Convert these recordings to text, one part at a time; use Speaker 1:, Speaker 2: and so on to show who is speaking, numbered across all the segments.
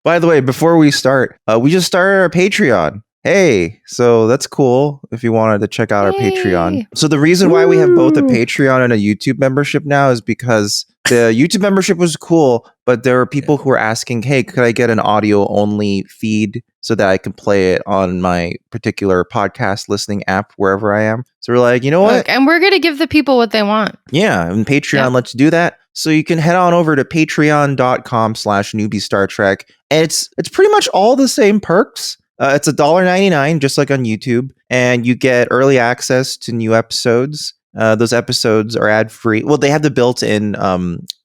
Speaker 1: By the way, before we start, we just started our Patreon. Hey, so that's cool if you wanted to check out our Patreon. So the reason why we have both a Patreon and a YouTube membership now is because the YouTube membership was cool, but there are people who are asking, hey, could I get an audio only feed so that I can play it on my particular podcast listening app wherever I am? So we're like, you know what?
Speaker 2: Look, and we're going to give the people what they want.
Speaker 1: Yeah, and Patreon lets you do that. So you can head on over to patreon.com/newbiestartrek. And it's pretty much all the same perks. It's $1.99, just like on YouTube, and you get early access to new episodes. Those episodes are ad-free. Well, they have the built-in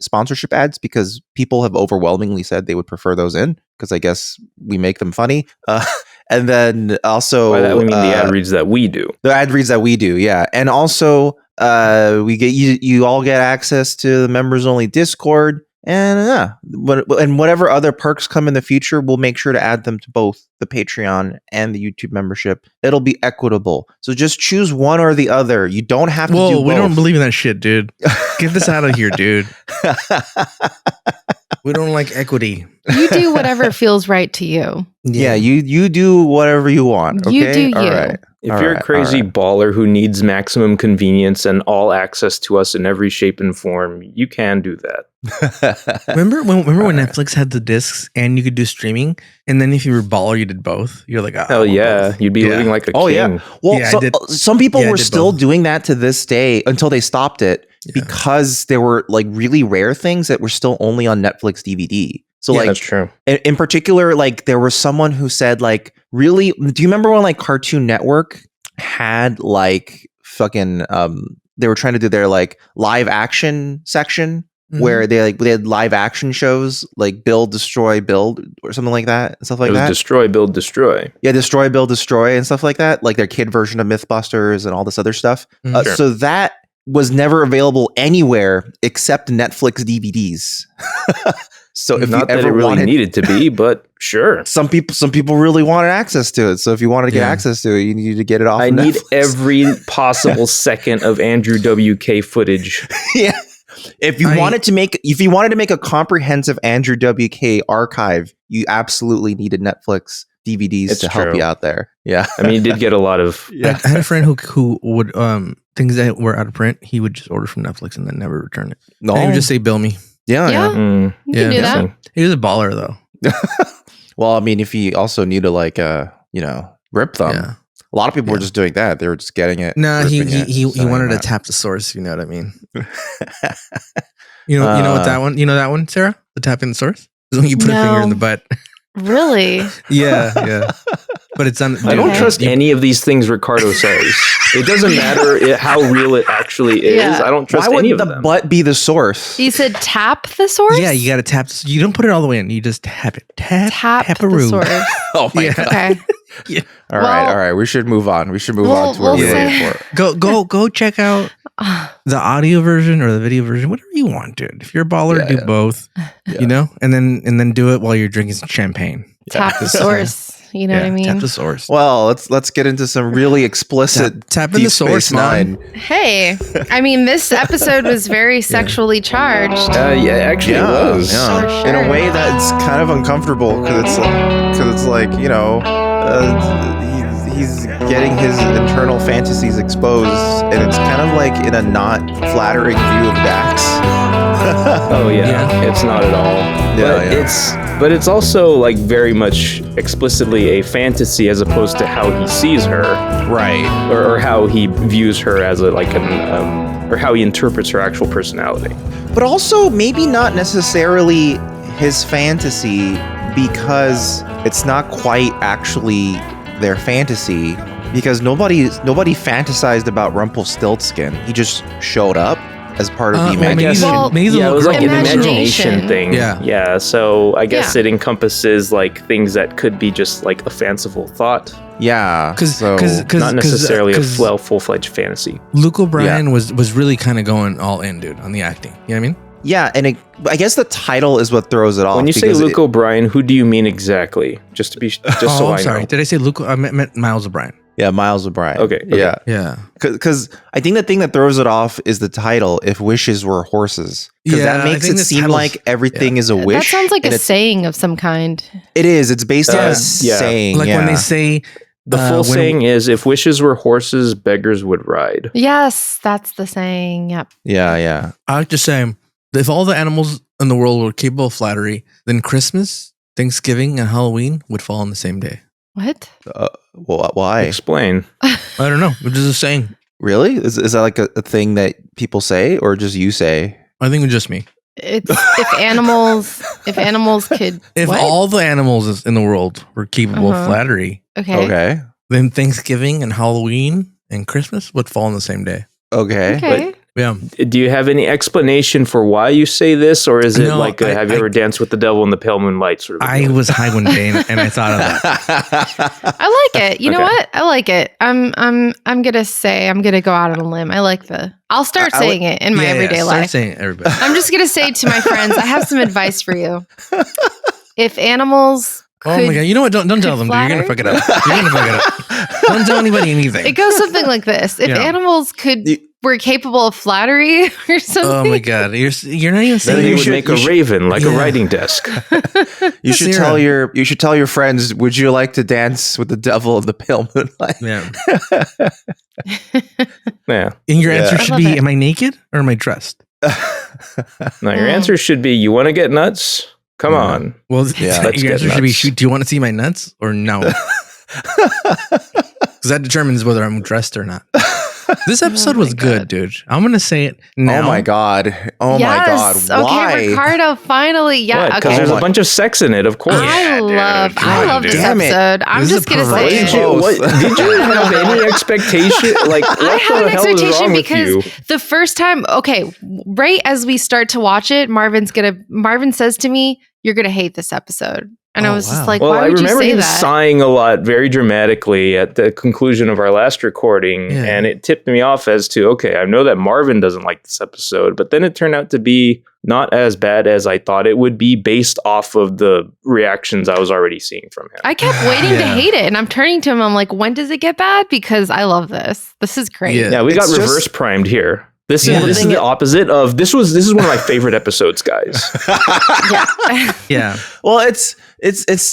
Speaker 1: sponsorship ads because people have overwhelmingly said they would prefer those in because I guess we make them funny. And then also...
Speaker 3: By that we mean the ad reads that we do.
Speaker 1: The ad reads that we do, yeah. And also, we get you all get access to the members-only Discord. And whatever other perks come in the future, we'll make sure to add them to both the Patreon and the YouTube membership. It'll be equitable. So just choose one or the other. You don't have to do both.
Speaker 4: We don't believe in that shit, dude. Get this out of here, dude. We don't like equity.
Speaker 2: You do whatever feels right to you.
Speaker 1: Yeah, you do whatever you want. Okay?
Speaker 2: You do you.
Speaker 1: All right.
Speaker 3: If you're a crazy baller who needs maximum convenience and all access to us in every shape and form, you can do that.
Speaker 4: Remember when Netflix had the discs and you could do streaming, and then if you were a baller, you did both. You're like,
Speaker 3: hell yeah, you'd be living like a king.
Speaker 1: Yeah. Well, some people were still doing that to this day until they stopped it because there were like really rare things that were still only on Netflix DVD. So like,
Speaker 3: that's true.
Speaker 1: In particular, like there was someone who said like, really, do you remember when like Cartoon Network had like fucking, they were trying to do their like live action section where they had live action shows like Build, Destroy, Build or something like that and stuff like that.
Speaker 3: Destroy, Build, Destroy.
Speaker 1: Yeah, Destroy, Build, Destroy and stuff like that. Like their kid version of Mythbusters and all this other stuff. So that was never available anywhere except Netflix DVDs. So if
Speaker 3: not
Speaker 1: you ever
Speaker 3: that it really needed to be, but sure.
Speaker 1: Some people really wanted access to it. So if you wanted to get access to it, you needed to get it off.
Speaker 3: I
Speaker 1: need
Speaker 3: every possible second of Andrew WK footage.
Speaker 1: Yeah. If you wanted to make a comprehensive Andrew WK archive, you absolutely needed Netflix DVDs to help you out there. Yeah.
Speaker 3: I mean, you did get a lot of
Speaker 4: I had a friend who would things that were out of print, he would just order from Netflix and then never return it. No. And he would just say bill me.
Speaker 1: Yeah.
Speaker 2: You can do that.
Speaker 4: He was a baller though.
Speaker 1: Well, I mean, if he also needed to like rip them. Yeah. A lot of people were just doing that. They were just getting it.
Speaker 4: No, he wanted to tap the source, you know what I mean? you know what that one? You know that one, Sarah? The tapping the source? Is when you put a finger in the butt.
Speaker 2: Really?
Speaker 4: Yeah. But it's on.
Speaker 3: I don't trust any of these things Ricardo says. It doesn't matter how real it actually is. Yeah. I don't trust any of them.
Speaker 1: Why would the butt be the source?
Speaker 2: You said tap the source?
Speaker 4: Yeah, you got to tap. You don't put it all the way in. You just tap it. Tap
Speaker 2: the source.
Speaker 1: Oh my God. Okay. Yeah. All right. We should move on. We should move on to where we're looking for.
Speaker 4: Go check out the audio version or the video version, whatever you want, dude. If you're a baller, do both. You know, and then do it while you're drinking some champagne.
Speaker 2: Tap the source. You know what I mean?
Speaker 4: Tap the source.
Speaker 1: Well, let's get into some really explicit
Speaker 4: tapping the source 9.
Speaker 2: Hey, I mean, this episode was very sexually charged.
Speaker 3: Actually, it was.
Speaker 1: Yeah. Sure. In a way that's kind of uncomfortable because it's like he's getting his internal fantasies exposed, and it's kind of like in a not flattering view of Dax.
Speaker 3: Oh yeah, it's not at all. But it's also like very much explicitly a fantasy as opposed to how he sees her,
Speaker 1: right?
Speaker 3: Or how he views her as or how he interprets her actual personality.
Speaker 1: But also maybe not necessarily his fantasy because it's not quite actually their fantasy because nobody fantasized about Rumplestiltskin. He just showed up as part of the imagination.
Speaker 3: It was like an imagination thing. Yeah. So I guess it encompasses like things that could be just like a fanciful thought.
Speaker 1: Yeah,
Speaker 4: because
Speaker 3: not necessarily a full-fledged fantasy.
Speaker 4: Luke O'Brien was really kind of going all in, dude, on the acting. You know what I mean?
Speaker 1: Yeah, and I guess the title is what throws it off.
Speaker 3: When you say Luke O'Brien, who do you mean exactly? Just so I know.
Speaker 4: Sorry, did I say Luke? I meant Miles O'Brien.
Speaker 1: Yeah, Miles O'Brien.
Speaker 3: Okay.
Speaker 4: Yeah.
Speaker 1: Because I think the thing that throws it off is the title, If Wishes Were Horses. Because that makes it seem like everything is a wish.
Speaker 2: That sounds like a saying of some kind.
Speaker 1: It is. It's based on a saying.
Speaker 4: Like when they say...
Speaker 3: The full saying is, if wishes were horses, beggars would ride.
Speaker 2: Yes, that's the saying. Yep.
Speaker 1: Yeah.
Speaker 4: I like to say, if all the animals in the world were capable of flattery, then Christmas, Thanksgiving, and Halloween would fall on the same day.
Speaker 2: What?
Speaker 1: Well, why?
Speaker 3: Explain.
Speaker 4: I don't know. It's just a saying.
Speaker 1: Really? Is that like a thing that people say, or just you say?
Speaker 4: I think it's just me.
Speaker 2: It's if animals could.
Speaker 4: If all the animals in the world were capable of flattery,
Speaker 1: Okay.
Speaker 4: then Thanksgiving and Halloween and Christmas would fall on the same day.
Speaker 1: Okay.
Speaker 4: Yeah.
Speaker 3: Do you have any explanation for why you say this, or is it have you ever danced with the devil in the pale moonlight sort of?
Speaker 4: I was high one day and I thought of that.
Speaker 2: I like it. You know what? I like it. I'm gonna go out on a limb. I'll start saying it in my everyday life.
Speaker 4: Start saying it, everybody.
Speaker 2: I'm just gonna say to my friends, I have some advice for you. If animals
Speaker 4: Oh my god! You know what? Don't tell them. Dude. You're gonna fuck it up. Don't tell anybody anything.
Speaker 2: It goes something like this: if animals were capable of flattery or something.
Speaker 4: Oh my god! You're not even saying.
Speaker 3: Then you would make a raven like a writing desk.
Speaker 1: You should tell your friends. Would you like to dance with the devil in the pale moonlight?
Speaker 4: Yeah.
Speaker 3: Yeah.
Speaker 4: And your answer should be: am I naked or am I dressed?
Speaker 3: No, your answer should be: you want to get nuts? Come on.
Speaker 4: Well, your answer should be, do you want to see my nuts or no? Because that determines whether I'm dressed or not. This episode was good, dude. I'm going to say it now.
Speaker 1: Oh my God. My God. Why?
Speaker 2: Okay, Ricardo, finally. Yeah.
Speaker 3: Because there's a bunch of sex in it, of course.
Speaker 2: I love this episode. I'm just going to say it.
Speaker 3: Did you have any expectation?
Speaker 2: I had an expectation because the first time, right as we start to watch it, Marvin says to me, "You're going to hate this episode." And I was just like, why would you say that? I remember him
Speaker 3: sighing a lot very dramatically at the conclusion of our last recording. Yeah. And it tipped me off as to, I know that Marvin doesn't like this episode, but then it turned out to be not as bad as I thought it would be based off of the reactions I was already seeing from him.
Speaker 2: I kept waiting to hate it. And I'm turning to him. I'm like, when does it get bad? Because I love this. This is great.
Speaker 3: Yeah, we got reverse primed here. This is the opposite of this is one of my favorite episodes, guys.
Speaker 4: Yeah.
Speaker 1: Well, it's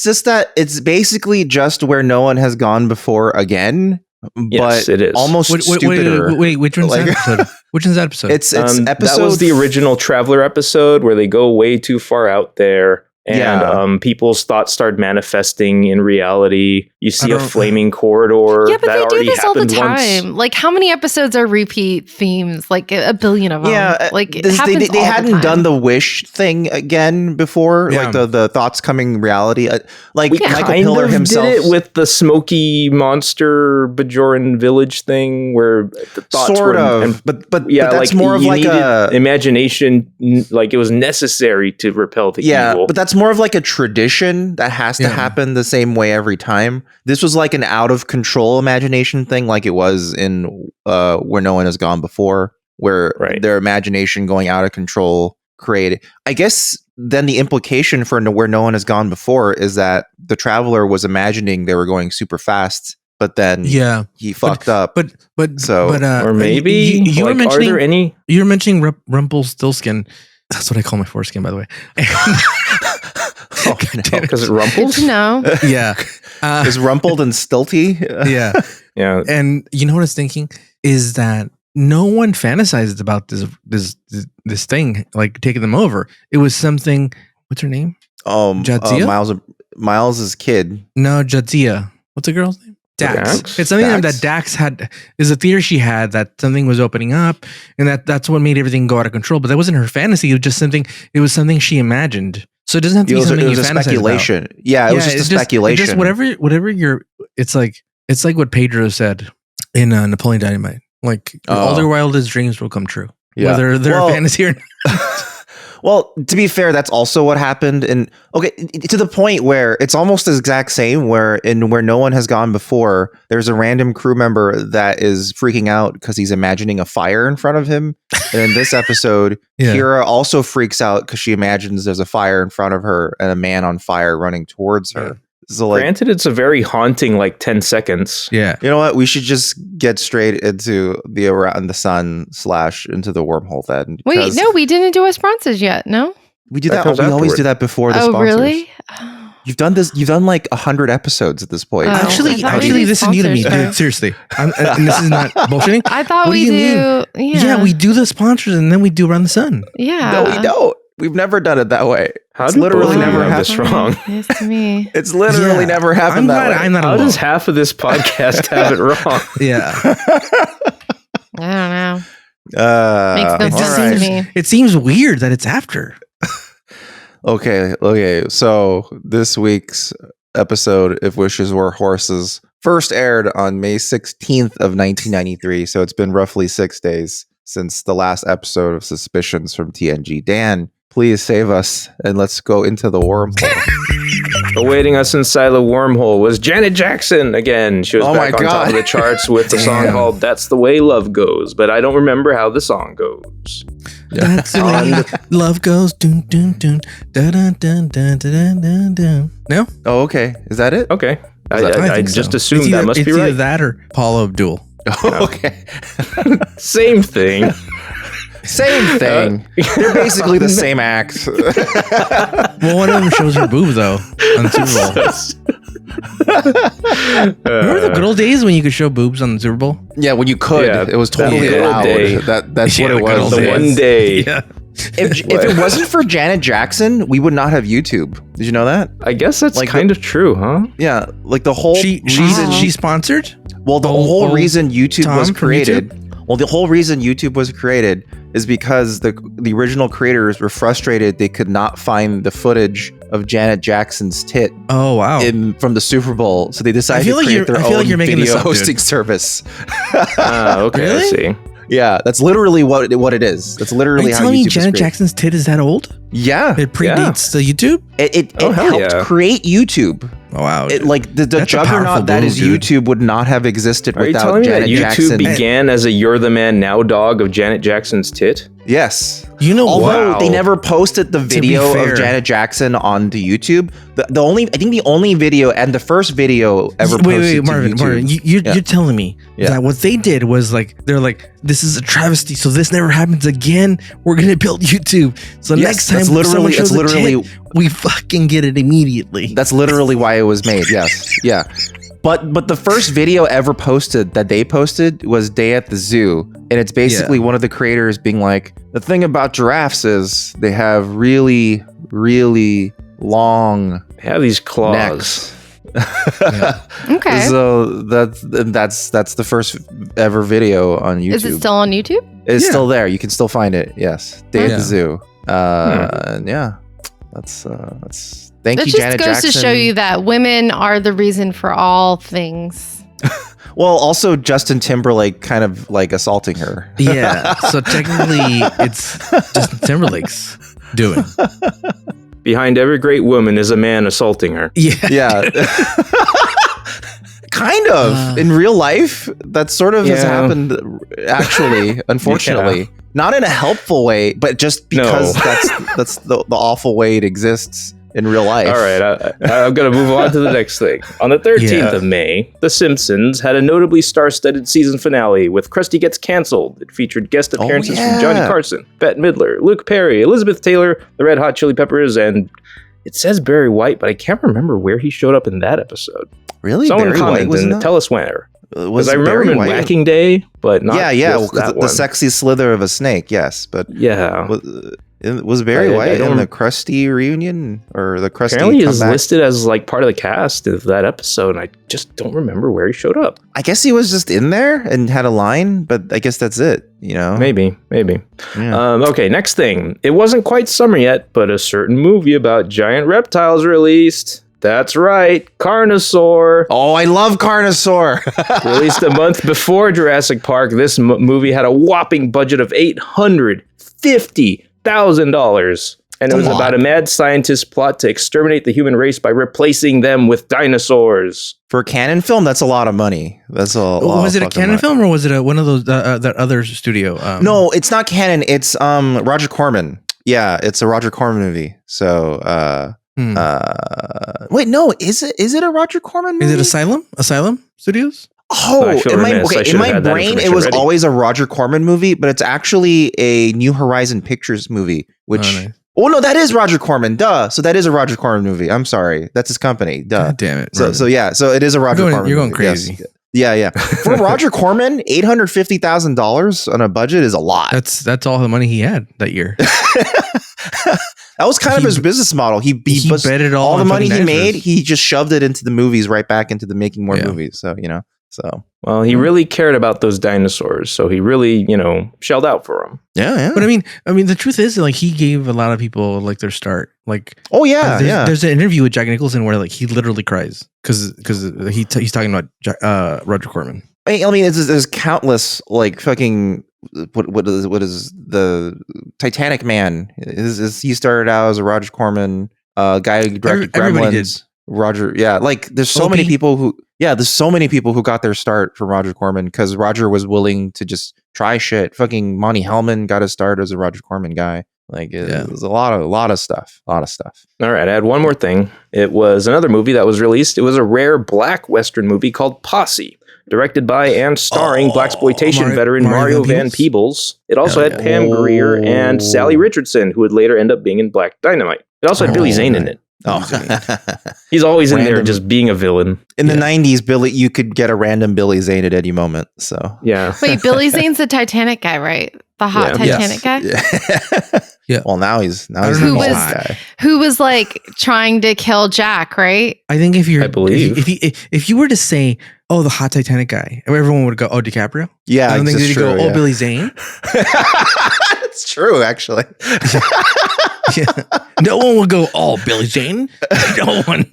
Speaker 1: just that it's basically just where no one has gone before again.
Speaker 3: Yes,
Speaker 1: but
Speaker 3: it is
Speaker 1: almost stupider.
Speaker 4: Wait, which one's that episode? Which one's that episode?
Speaker 1: It's episode.
Speaker 3: That was the original Traveler episode where they go way too far out there. And people's thoughts start manifesting in reality. You see a flaming corridor.
Speaker 2: Yeah, but
Speaker 3: that
Speaker 2: they do this all the
Speaker 3: time.
Speaker 2: Once. Like, how many episodes are repeat themes? Like a billion of them.
Speaker 1: Yeah,
Speaker 2: like it
Speaker 1: happens they hadn't done the wish thing again before. Yeah. Like the thoughts coming reality. Like Michael Piller himself
Speaker 3: did it with the smoky monster Bajoran village thing, where the thoughts
Speaker 1: sort of. But that's more of like a
Speaker 3: imagination. Like it was necessary to repel the evil.
Speaker 1: But that's more of like a tradition that has to happen the same way every time. This was like an out of control imagination thing, like it was in Where No One Has Gone Before, where their imagination going out of control created. I guess then the implication for Where No One Has Gone Before is that the traveler was imagining they were going super fast, but then he fucked up.
Speaker 3: Or maybe
Speaker 4: you were mentioning,
Speaker 3: are there any?
Speaker 4: You were mentioning Rumpelstiltskin. That's what I call my foreskin, by the way.
Speaker 3: Because it rumples?
Speaker 2: Good to know.
Speaker 4: Yeah.
Speaker 1: Is rumpled and stilty?
Speaker 4: Yeah.
Speaker 3: Yeah.
Speaker 4: And you know what I was thinking? Is that no one fantasized about this thing, like taking them over. It was something, what's her name?
Speaker 1: Jadzia? Miles' kid.
Speaker 4: No, Jadzia. What's the girl's name? Dax. It's something that Dax had, is a theory she had that something was opening up and that's what made everything go out of control. But that wasn't her fantasy. It was something she imagined. So it doesn't have to be something you fantasize
Speaker 1: speculation.
Speaker 4: About.
Speaker 1: Yeah, it was just a speculation.
Speaker 4: Just whatever it's like what Pedro said in Napoleon Dynamite. Like all their wildest dreams will come true. Yeah. Whether they're a fantasy or not.
Speaker 1: Well, to be fair, that's also what happened. And to the point where it's almost the exact same. Where No One Has Gone Before, there's a random crew member that is freaking out because he's imagining a fire in front of him. And in this episode, Kira also freaks out because she imagines there's a fire in front of her and a man on fire running towards her. So like,
Speaker 3: granted, it's a very haunting 10 seconds.
Speaker 4: Yeah.
Speaker 1: You know what? We should just get straight into the Around the Sun / into the wormhole then.
Speaker 2: Wait, no, we didn't do our sponsors yet. No,
Speaker 1: we do that. We always do that before the sponsors.
Speaker 2: Oh, really?
Speaker 1: You've done this. You've done like 100 episodes at this point.
Speaker 4: Actually, this is new to me, dude. Seriously, and this is not bullshitting.
Speaker 2: I thought we do.
Speaker 4: Yeah, we do the sponsors and then we do Around the Sun.
Speaker 2: Yeah.
Speaker 1: No, we don't. We've never done it that way.
Speaker 3: It's literally never happened. This wrong.
Speaker 2: Yes, to me.
Speaker 1: It's literally never happened that way.
Speaker 4: I'm not
Speaker 3: How does half of this podcast have it wrong?
Speaker 4: Yeah.
Speaker 2: I don't know. Makes no sense to me.
Speaker 4: It seems weird that it's after.
Speaker 1: Okay. So this week's episode, If Wishes Were Horses, first aired on May 16th of 1993. So it's been roughly 6 days since the last episode of Suspicions from TNG. Dan, please save us and let's go into the wormhole.
Speaker 3: Awaiting us inside the wormhole was Janet Jackson again. She was back on top of the charts with the song called That's the Way Love Goes, but I don't remember how the song goes.
Speaker 4: That's the way love goes. Dun, dun, dun, dun, dun, dun, dun, dun, dun, dun. No?
Speaker 1: Oh, okay. Is that it?
Speaker 3: Okay. I just assumed that must be right.
Speaker 4: It's either that or Paula Abdul.
Speaker 1: Oh, okay.
Speaker 3: Same thing.
Speaker 1: Same thing. They're basically the same act.
Speaker 4: Well, one of them shows her boob though on Super Bowl. Remember the good old days when you could show boobs on the Super Bowl?
Speaker 1: Yeah, when you could.
Speaker 3: Yeah,
Speaker 1: it was totally allowed. That's what it was.
Speaker 3: The one day.
Speaker 1: Yeah. If it wasn't for Janet Jackson, we would not have YouTube. Did you know that?
Speaker 3: I guess that's kind of true, huh?
Speaker 1: Yeah, like the whole reason
Speaker 4: she's sponsored.
Speaker 1: Well, the whole reason YouTube was created. Well, the whole reason YouTube was created is because the original creators were frustrated they could not find the footage of Janet Jackson's tit.
Speaker 4: Oh wow!
Speaker 1: From the Super Bowl, so they decided to create their own video hosting service.
Speaker 3: Okay,
Speaker 4: really?
Speaker 3: I see.
Speaker 1: Yeah, that's literally what it is. That's literally how YouTube is created.
Speaker 4: Janet Jackson's tit is that old?
Speaker 1: Yeah,
Speaker 4: it predates the YouTube.
Speaker 1: It helped create YouTube.
Speaker 4: Oh, wow.
Speaker 1: The juggernaut that is YouTube would not have existed without Janet Jackson.
Speaker 3: Are you telling me that YouTube began as a "You're the Man Now" dog of Janet Jackson's tit?
Speaker 1: Yes.
Speaker 3: Although
Speaker 1: they never posted the video of Janet Jackson onto YouTube. The only video and the first video ever posted to YouTube.
Speaker 4: Marvin, you're telling me that what they did was they're like, this is a travesty, so this never happens again. We're gonna build YouTube. So next time someone shows a tit, we fucking get it immediately.
Speaker 1: That's literally why it was made. Yes. Yeah. But the first video ever posted that they posted was Day at the Zoo. And it's basically one of the creators being like, the thing about giraffes is they have really, really long
Speaker 3: these claws.
Speaker 1: Necks.
Speaker 2: Okay.
Speaker 1: So that's the first ever video on YouTube.
Speaker 2: Is it still on YouTube?
Speaker 1: It's still there. You can still find it. Yes. Day at the Zoo. And that's thank you, Janet Jackson. That just goes
Speaker 2: to show you that women are the reason for all things.
Speaker 1: Well, also Justin Timberlake kind of assaulting her.
Speaker 4: Yeah. So technically, it's Justin Timberlake's doing.
Speaker 3: Behind every great woman is a man assaulting her.
Speaker 1: Yeah. Kind of. In real life, that sort of has happened, actually, unfortunately. Yeah. Not in a helpful way, but just because that's the awful way it exists in real life.
Speaker 3: All right, I'm going to move on to the next thing. On the 13th of May, The Simpsons had a notably star-studded season finale with Krusty Gets Canceled. It featured guest appearances from Johnny Carson, Bette Midler, Luke Perry, Elizabeth Taylor, the Red Hot Chili Peppers, and it says Barry White, but I can't remember where he showed up in that episode.
Speaker 1: Really?
Speaker 3: Someone comment and tell us where. Because I remember him in Whacking Day, but not
Speaker 1: the sexy slither of a snake, yes. But was Barry White in the Krusty reunion or the Krusty
Speaker 3: Apparently he is listed as part of the cast of that episode, and I just don't remember where he showed up.
Speaker 1: I guess he was just in there and had a line, but I guess that's it,
Speaker 3: Maybe.
Speaker 1: Yeah.
Speaker 3: Okay, next thing. It wasn't quite summer yet, but a certain movie about giant reptiles released. That's right, Carnosaur.
Speaker 1: Oh, I love Carnosaur.
Speaker 3: Released a month before Jurassic Park, this movie had a whopping budget of $850,000. And it was about a mad scientist's plot to exterminate the human race by replacing them with dinosaurs.
Speaker 1: For a Canon film, that's a lot of money. That's a lot.
Speaker 4: Was it a Canon film or was it one of those that other studio?
Speaker 1: No, it's not Canon. It's Roger Corman. Yeah, it's a Roger Corman movie. So Wait, no, is it a Roger Corman movie?
Speaker 4: Is it Asylum Studios?
Speaker 1: Oh, in my brain, it was always a Roger Corman movie, but it's actually a New Horizon Pictures movie, which... nice. Oh, no, that is Roger Corman. Duh. So that is a Roger Corman movie. I'm sorry. That's his company. Duh.
Speaker 4: God damn it.
Speaker 1: So it is a Roger Corman movie.
Speaker 4: You're going crazy.
Speaker 1: Yes. Yeah. For Roger Corman, $850,000 on a budget is a lot.
Speaker 4: That's all the money he had that year.
Speaker 1: That was kind of his business model. He bet it all the money he made. He just shoved it into the movies, right back into the making more movies. So,
Speaker 3: well, he really cared about those dinosaurs, so he really, shelled out for them.
Speaker 1: Yeah.
Speaker 4: But I mean, the truth is, like, he gave a lot of people like their start. Like, there's an interview with Jack Nicholson where like he literally cries because he's talking about Roger Corman.
Speaker 1: I mean, there's countless like fucking what is the Titanic Man? He started out as a Roger Corman guy who directed Gremlins. Roger, like there's so many people who got their start from Roger Corman because Roger was willing to just try shit. Fucking Monty Hellman got his start as a Roger Corman guy. Like there's a lot of stuff. All
Speaker 3: right, I had one more thing. It was another movie that was released. It was a rare black Western movie called Posse, directed by and starring blaxploitation veteran Mario Van Peebles. It also had Pam Grier and Sally Richardson, who would later end up being in Black Dynamite. It also had Billy Zane in it. He's always in there just being a villain.
Speaker 1: In the 90s, Billy, you could get a random Billy Zane at any moment. So
Speaker 2: wait, Billy Zane's the Titanic guy, right? The hot Titanic guy.
Speaker 1: Yeah. Well, now he's
Speaker 2: who was like trying to kill Jack, right?
Speaker 4: I think if you were to say, "Oh, the hot Titanic guy," everyone would go, "Oh, DiCaprio."
Speaker 1: Yeah,
Speaker 4: I don't think they'd go, "Oh, Billy Zane."
Speaker 1: It's true, actually.
Speaker 4: No one would go, "Oh, Billy Zane."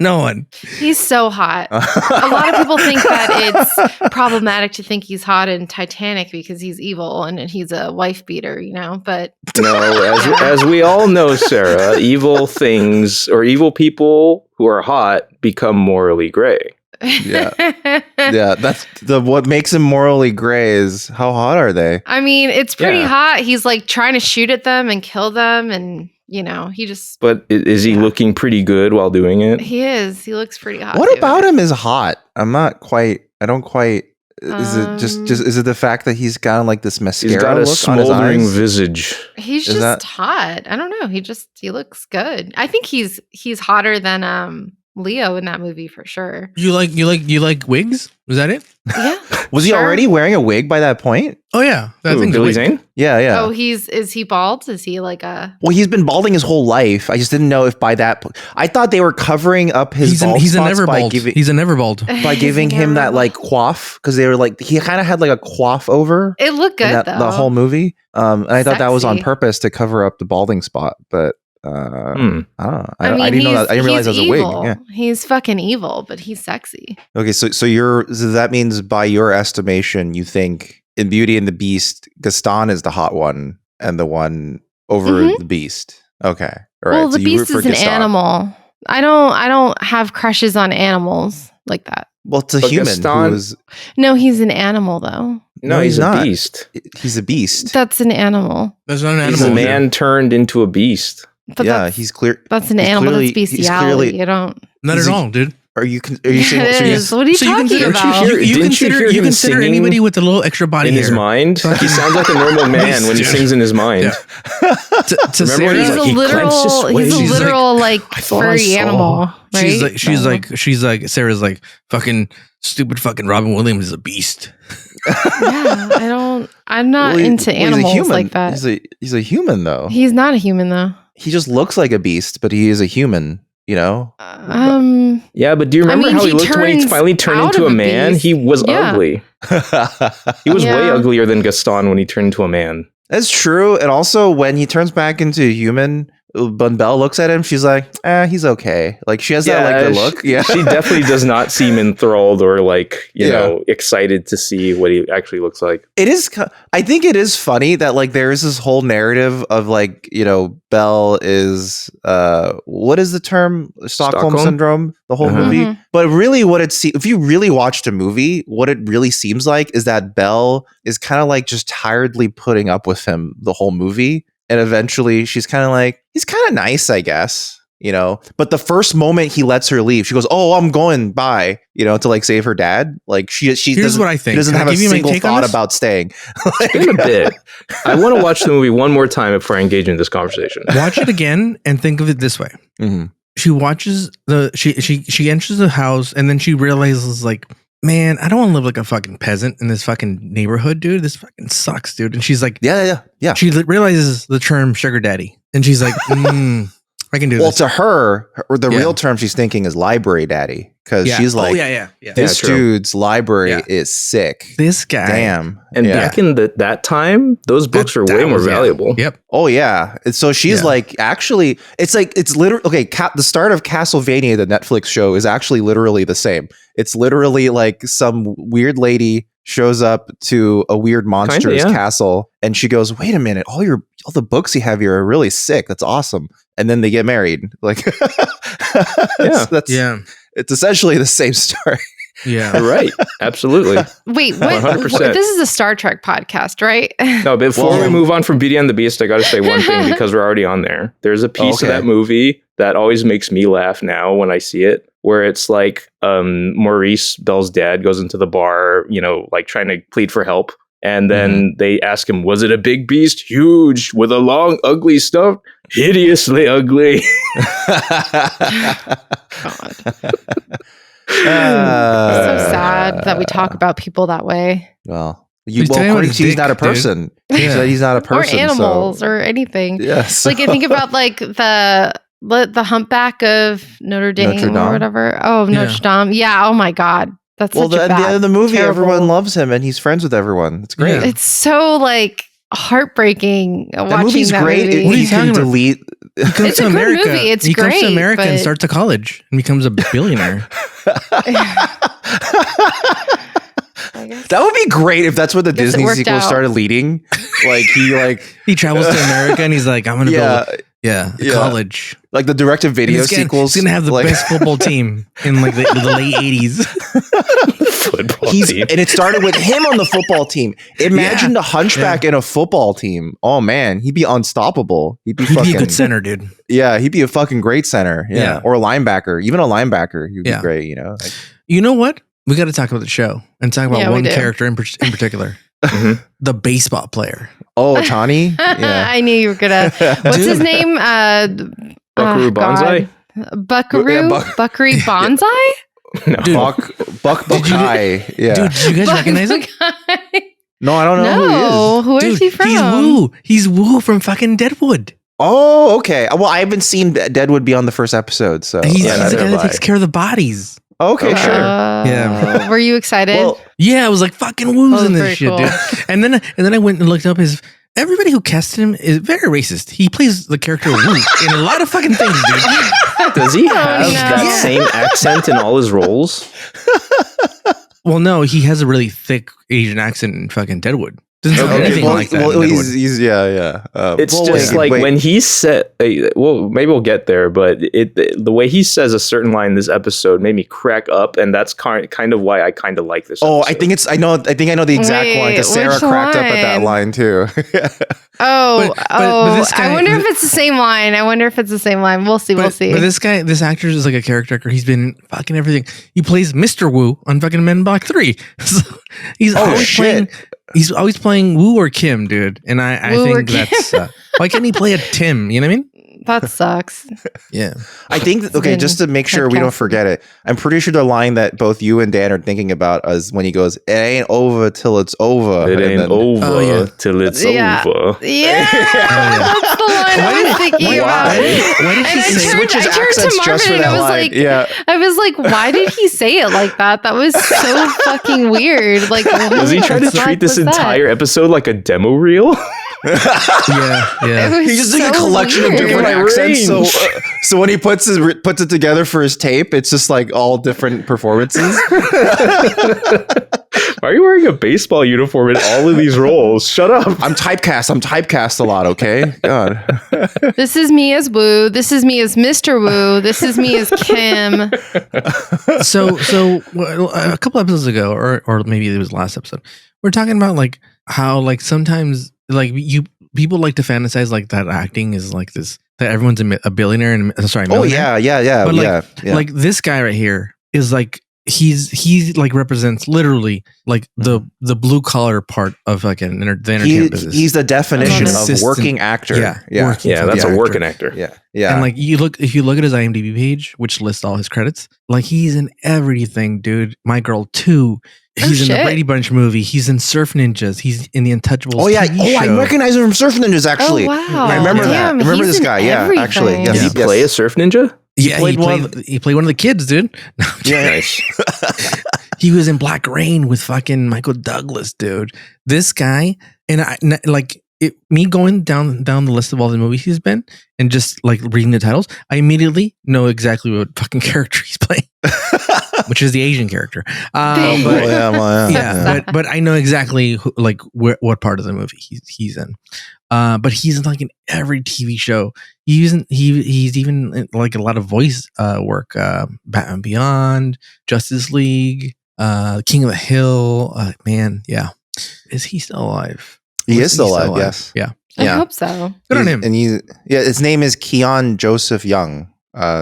Speaker 4: No one.
Speaker 2: He's so hot. A lot of people think that it's problematic to think he's hot in Titanic because he's evil and he's a wife beater, But
Speaker 3: no, as we all know, Sarah, evil things or evil people who are hot become morally gray.
Speaker 1: Yeah. That's what makes him morally gray is how hot are they?
Speaker 2: I mean, it's pretty hot. He's like trying to shoot at them and kill them, and he just.
Speaker 3: But is he looking pretty good while doing it?
Speaker 2: He is. He looks pretty hot.
Speaker 1: What about him is hot? I don't quite. Is it just is it the fact that he's got like this mascara?
Speaker 3: He's got a smoldering visage.
Speaker 2: He's just hot. I don't know. He looks good. I think he's hotter than Leo in that movie for sure.
Speaker 4: You like wigs? Was that it?
Speaker 2: Yeah.
Speaker 1: Was he already wearing a wig by that point?
Speaker 4: Oh yeah.
Speaker 3: I think Billy Zane?
Speaker 1: Yeah.
Speaker 2: Oh, is he bald? Is he like a...
Speaker 1: Well, he's been balding his whole life. I just didn't know if by that point... I thought they were covering up his bald
Speaker 4: spots
Speaker 1: he's
Speaker 4: a never bald.
Speaker 1: By giving him that like coif, because they were like... He kind of had like a coif over.
Speaker 2: It looked good though.
Speaker 1: The whole movie. And I thought that was on purpose to cover up the balding spot, but... I don't know. I didn't know that. I didn't realize it was a wig. Yeah.
Speaker 2: He's fucking evil, but he's sexy.
Speaker 1: Okay, so that means by your estimation, you think in Beauty and the Beast, Gaston is the hot one and the one over the Beast. Okay, all right.
Speaker 2: Well, the Beast is an animal. I don't have crushes on animals like that.
Speaker 1: Well, it's a human.
Speaker 2: No, he's an animal though.
Speaker 3: No, he's not. Beast.
Speaker 1: He's a beast.
Speaker 2: That's an animal.
Speaker 4: That's not an animal.
Speaker 3: He's a man turned into a beast.
Speaker 2: But
Speaker 1: he's clear.
Speaker 2: That's an animal. That's bestiality. You don't.
Speaker 4: Not at all, dude.
Speaker 1: Are you saying?
Speaker 2: It is. What are you talking about?
Speaker 4: You consider anybody with a little extra body
Speaker 3: in his mind? He sounds like a normal man when he sings in his mind.
Speaker 4: Yeah.
Speaker 3: Remember,
Speaker 2: he's a literal like furry animal. Right?
Speaker 4: She's like Sarah's like fucking stupid. Fucking Robin Williams is a beast.
Speaker 2: Yeah, I'm not into animals like that.
Speaker 1: He's a human though.
Speaker 2: He's not a human though.
Speaker 1: He just looks like a beast, but he is a human.
Speaker 3: Yeah, but do you remember how he looked when he finally turned into a man? He was ugly. He was way uglier than Gaston when he turned into a man.
Speaker 1: That's true. And also when he turns back into a human, when Belle looks at him, she's like, he's okay. Like she has that like the look. Yeah.
Speaker 3: She definitely does not seem enthralled or like, you know, excited to see what he actually looks like.
Speaker 1: It is. I think it is funny that like there is this whole narrative of like, Belle is, what is the term? Stockholm Syndrome, the whole movie. But really if you really watched a movie, what it really seems like is that Belle is kind of like just tiredly putting up with him the whole movie. And eventually she's kind of like, he's kind of nice, I guess. you know. But the first moment he lets her leave, she goes, "Oh, I'm going, bye," you know, to like save her dad. Like she
Speaker 4: Here's what I think.
Speaker 1: She doesn't have a single thought about staying.
Speaker 3: It's been a bit. I want to watch the movie one more time before I engage in this conversation.
Speaker 4: Watch it again and think of it this way.
Speaker 1: Mm-hmm.
Speaker 4: She watches she enters the house and then she realizes like, man, I don't want to live like a fucking peasant in this fucking neighborhood, dude. This fucking sucks, dude. And she's like,
Speaker 1: yeah.
Speaker 4: She realizes the term sugar daddy, and she's like, I can do this.
Speaker 1: Well, to her, the real term she's thinking is library daddy, because she's like, this dude's library is sick.
Speaker 4: This guy,
Speaker 1: damn.
Speaker 3: And back in that time, those books were way more valuable.
Speaker 4: Yep.
Speaker 1: Oh yeah. And so she's like, actually, it's literally okay. The start of Castlevania, the Netflix show, is actually literally the same. It's literally like some weird lady shows up to a weird monster's castle, and she goes, "Wait a minute, all the books you have here are really sick. That's awesome." And then they get married. Like, it's essentially the same story.
Speaker 4: Yeah,
Speaker 3: right. Absolutely.
Speaker 2: Wait, what? 100%. This is a Star Trek podcast, right?
Speaker 3: No, before we move on from Beauty and the Beast, I got to say one thing because we're already on there. There's a piece of that movie that always makes me laugh now when I see it, where it's like Maurice, Belle's dad, goes into the bar, you know, like trying to plead for help. And then they ask him, was it a big beast? Huge, with a long, ugly snout? Hideously ugly.
Speaker 2: God. So sad that we talk about people that way.
Speaker 1: Well, according to he's not a person. He's not a person.
Speaker 2: Or animals or anything.
Speaker 1: Yes.
Speaker 2: Like I think about like the humpback of Notre Dame or whatever. Oh, Notre Dame. Yeah. Oh my God. That's at the end of
Speaker 1: the movie, everyone loves him and he's friends with everyone. It's great.
Speaker 2: It's so like heartbreaking.
Speaker 1: That movie's great.
Speaker 2: Movie.
Speaker 1: What are you talking about? Delete.
Speaker 4: He comes to America. Movie. He comes to America and starts a college and becomes a billionaire.
Speaker 1: That would be great if that's what the Disney sequel started leading. Like
Speaker 4: he travels to America and he's like, I'm gonna build college.
Speaker 1: Like the direct-to-video sequels.
Speaker 4: He's gonna have the best football team in like the late 80s.
Speaker 1: And it started with him on the football team. Imagine the Hunchback in a football team. Oh man, he'd be unstoppable. He'd be a
Speaker 4: good center, dude.
Speaker 1: Yeah, he'd be a fucking great center. Yeah. Or a linebacker. Even a linebacker, he'd be great, you know.
Speaker 4: You know what? We got to talk about the show and talk about one character in particular. The baseball player.
Speaker 1: Oh, Ohtani? Yeah.
Speaker 2: I knew you were gonna. What's his name?
Speaker 3: Buckaroo Banzai?
Speaker 2: Buckaroo Banzai?
Speaker 3: No.
Speaker 1: Dude, Buck Bokai. Yeah.
Speaker 4: Dude, did you guys recognize him?
Speaker 1: No, I don't know
Speaker 2: who is he from?
Speaker 4: He's Woo. He's Woo from fucking Deadwood.
Speaker 1: Oh, okay. Well, I haven't seen Deadwood be on the first episode, so
Speaker 4: he's the guy that takes care of the bodies.
Speaker 1: Okay, sure.
Speaker 2: Yeah. Were you excited?
Speaker 1: Well,
Speaker 4: yeah, I was like fucking Woo's in this shit, dude. And then I went and looked up his. Everybody who casted him is very racist. He plays the character Woo in a lot of fucking things, dude.
Speaker 3: Does he have that same accent in all his roles?
Speaker 4: Well, no, he has a really thick Asian accent in fucking Deadwood. Doesn't sound anything like that.
Speaker 1: Well, he's
Speaker 3: it's just like when he said, well, maybe we'll get there, but the way he says a certain line in this episode made me crack up, and that's kind of why I kind of like this episode.
Speaker 1: I think I know the exact one, because Sarah cracked up at that line too.
Speaker 2: But this guy, I wonder if it's the same line. We'll see.
Speaker 4: But this actor is like a character actor. He's been fucking everything. He plays Mr. Woo on fucking Men in Black 3. So he's always playing Woo or Kim, dude. And I think that's why can't he play a Tim? You know what I mean?
Speaker 2: That sucks.
Speaker 4: Yeah.
Speaker 1: I think, just to make sure we don't forget it, I'm pretty sure the line that both you and Dan are thinking about is when he goes, "It ain't over till it's over."
Speaker 3: It ain't over till it's over.
Speaker 2: Yeah, that's the line I was thinking about.
Speaker 1: Why did he switch his accents just for that line?
Speaker 2: I was like, why did he say it like that? That was so fucking weird. Like,
Speaker 3: does he try to treat this entire episode like a demo reel?
Speaker 1: Yeah. He's just like a collection of different accents. So when he puts it together for his tape, it's just like all different performances.
Speaker 3: Why are you wearing a baseball uniform in all of these roles? Shut up.
Speaker 1: I'm typecast a lot, okay? God.
Speaker 2: This is me as Woo. This is me as Mr. Woo. This is me as Kim.
Speaker 4: So a couple episodes ago, or maybe it was last episode, we're talking about like how like sometimes like people like to fantasize like that acting is like this that everyone's a billionaire and millionaire.
Speaker 1: Yeah.
Speaker 4: But
Speaker 1: yeah.
Speaker 4: like this guy right here is like he's like represents literally like the blue collar part of like the entertainment business.
Speaker 1: He's the definition of working actor.
Speaker 3: Yeah, that's a working actor.
Speaker 1: Yeah.
Speaker 4: And like if you look at his IMDb page, which lists all his credits, like he's in everything, dude. My Girl 2. He's in the Brady Bunch movie. He's in Surf Ninjas. He's in the Untouchables.
Speaker 1: Oh yeah.
Speaker 4: TV show.
Speaker 1: I recognize him from Surf Ninjas. Actually,
Speaker 2: wow.
Speaker 1: I remember that. I remember this guy. Yeah, actually.
Speaker 3: Did he play a surf ninja?
Speaker 4: He played one of the kids, dude. No,
Speaker 3: nice.
Speaker 4: He was in Black Rain with fucking Michael Douglas, dude. This guy, and me going down the list of all the movies he's been and just like reading the titles, I immediately know exactly what fucking character he's playing, which is the Asian character. But I know exactly what part of the movie he's in. But he's in like in every TV show. He's even in, like a lot of voice work. Batman Beyond, Justice League, King of the Hill. Man, yeah. Is he still alive?
Speaker 1: He is still alive. Yes.
Speaker 4: Yeah.
Speaker 2: I hope so.
Speaker 4: Good on him.
Speaker 1: And his name is Keon Joseph Young.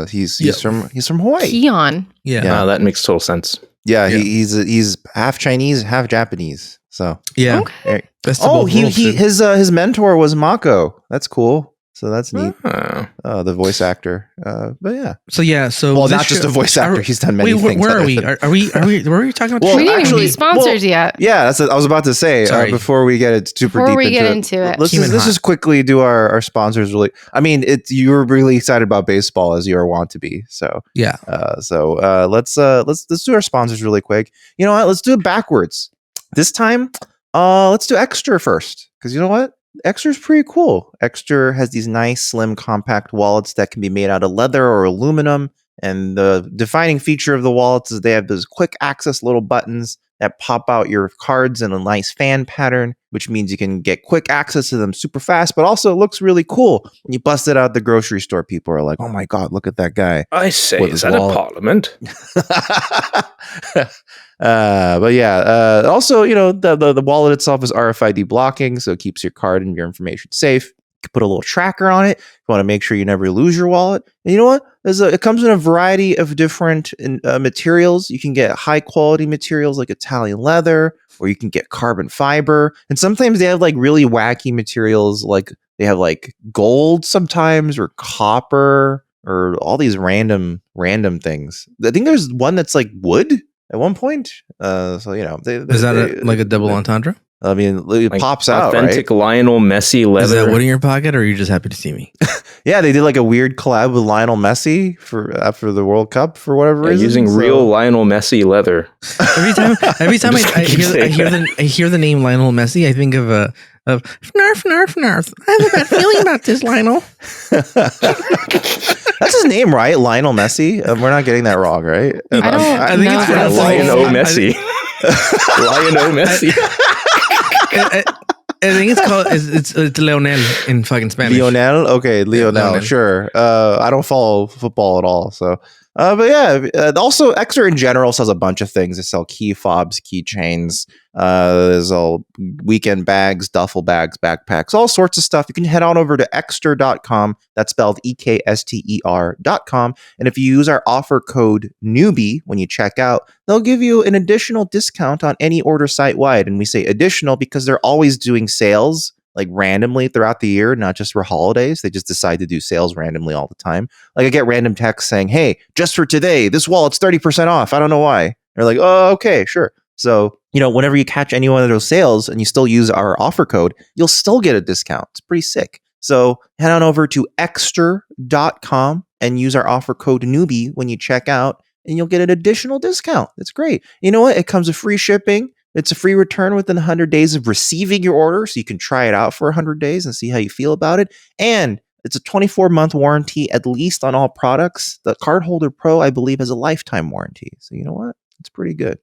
Speaker 1: He's from Hawaii.
Speaker 2: Keon.
Speaker 4: Yeah.
Speaker 3: That makes total sense.
Speaker 1: Yeah, he's half Chinese, half Japanese. So
Speaker 4: yeah.
Speaker 2: Okay.
Speaker 1: His mentor was Mako. That's cool. So that's neat. The voice actor. But yeah.
Speaker 4: So
Speaker 1: not just a voice actor. He's done many things.
Speaker 4: Where are we? Are we where are we talking about?
Speaker 2: Well, we didn't even be sponsors yet.
Speaker 1: Yeah, that's what I was about to say. Before we get it super deep into it. Let's just quickly do our sponsors. Really, I mean, you were really excited about baseball as you are wont to be. So
Speaker 4: yeah.
Speaker 1: Let's do our sponsors really quick. You know what? Let's do it backwards. This time, let's do Extra first, because you know what? Extra is pretty cool. Extra has these nice, slim, compact wallets that can be made out of leather or aluminum. And the defining feature of the wallets is they have those quick access little buttons that pop out your cards in a nice fan pattern, which means you can get quick access to them super fast, but also it looks really cool. When you bust it out at the grocery store, people are like, oh my God, look at that guy.
Speaker 3: I say, is that a parliament?
Speaker 1: But yeah, also, you know, the wallet itself is RFID blocking, so it keeps your card and your information safe. You can put a little tracker on it if you want to make sure you never lose your wallet. And you know what? It comes in a variety of different materials. You can get high quality materials like Italian leather, or you can get carbon fiber. And sometimes they have like really wacky materials, like they have like gold sometimes, or copper, or all these random things. I think there's one that's like wood at one point. So you know,
Speaker 4: is that like a double entendre?
Speaker 1: I mean, it like pops out,
Speaker 3: authentic
Speaker 1: right?
Speaker 3: Lionel Messi leather.
Speaker 4: Is that wood in your pocket, or are you just happy to see me?
Speaker 1: Yeah, they did like a weird collab with Lionel Messi after the World Cup for whatever reason.
Speaker 3: Using real Lionel Messi leather.
Speaker 4: Every time I hear the name Lionel Messi, I think of Narf. I have a bad feeling about this, Lionel.
Speaker 1: That's his name, right? Lionel Messi. We're not getting that wrong, right?
Speaker 2: I think it's pronounced
Speaker 3: Lionel Messi. Lionel Messi.
Speaker 4: I think it's called it's Leonel in fucking Spanish.
Speaker 1: Lionel? Okay, Lionel. Sure. I don't follow football at all, so. But yeah, also Extra in general sells a bunch of things. They sell key fobs, keychains. There's all weekend bags, duffel bags, backpacks, all sorts of stuff. You can head on over to extra.com. That's spelled EKSTER.com. And if you use our offer code Newbie when you check out, they'll give you an additional discount on any order site-wide. And we say additional because they're always doing sales like randomly throughout the year, not just for holidays. They just decide to do sales randomly all the time. Like I get random texts saying, hey, just for today, this wallet's 30% off. I don't know why. They're like, oh, okay, sure. So, you know, whenever you catch any one of those sales and you still use our offer code, you'll still get a discount. It's pretty sick. So head on over to extra.com and use our offer code Newbie when you check out, and you'll get an additional discount. That's great. You know what? It comes with free shipping. It's a free return within 100 days of receiving your order, so you can try it out for 100 days and see how you feel about it. And it's a 24-month warranty, at least on all products. The Cardholder Pro, I believe, has a lifetime warranty. So you know what? It's pretty good.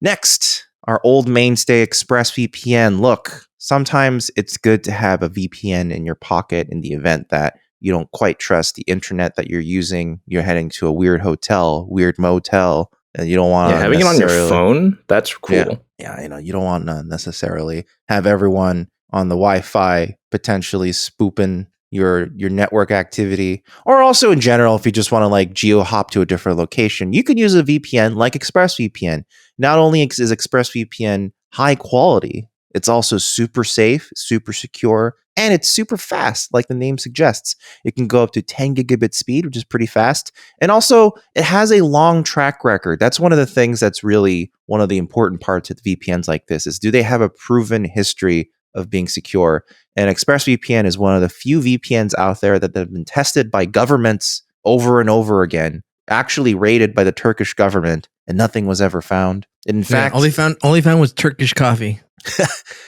Speaker 1: Next, our old mainstay ExpressVPN. Look, sometimes it's good to have a VPN in your pocket in the event that you don't quite trust the internet that you're using. You're heading to a weird hotel, weird motel, and you don't want to
Speaker 3: having it on your phone. That's cool.
Speaker 1: Yeah, you know, you don't want to necessarily have everyone on the Wi-Fi potentially spooping your network activity, or also in general, if you just want to like geo hop to a different location, you can use a VPN like ExpressVPN. Not only is ExpressVPN high quality, it's also super safe, super secure, and it's super fast, like the name suggests. It can go up to 10 gigabit speed, which is pretty fast. And also, it has a long track record. That's one of the things that's really one of the important parts of VPNs like this is, do they have a proven history of being secure? And ExpressVPN is one of the few VPNs out there that have been tested by governments over and over again, actually rated by the Turkish government, and nothing was ever found. And in fact,
Speaker 4: all they found was Turkish coffee.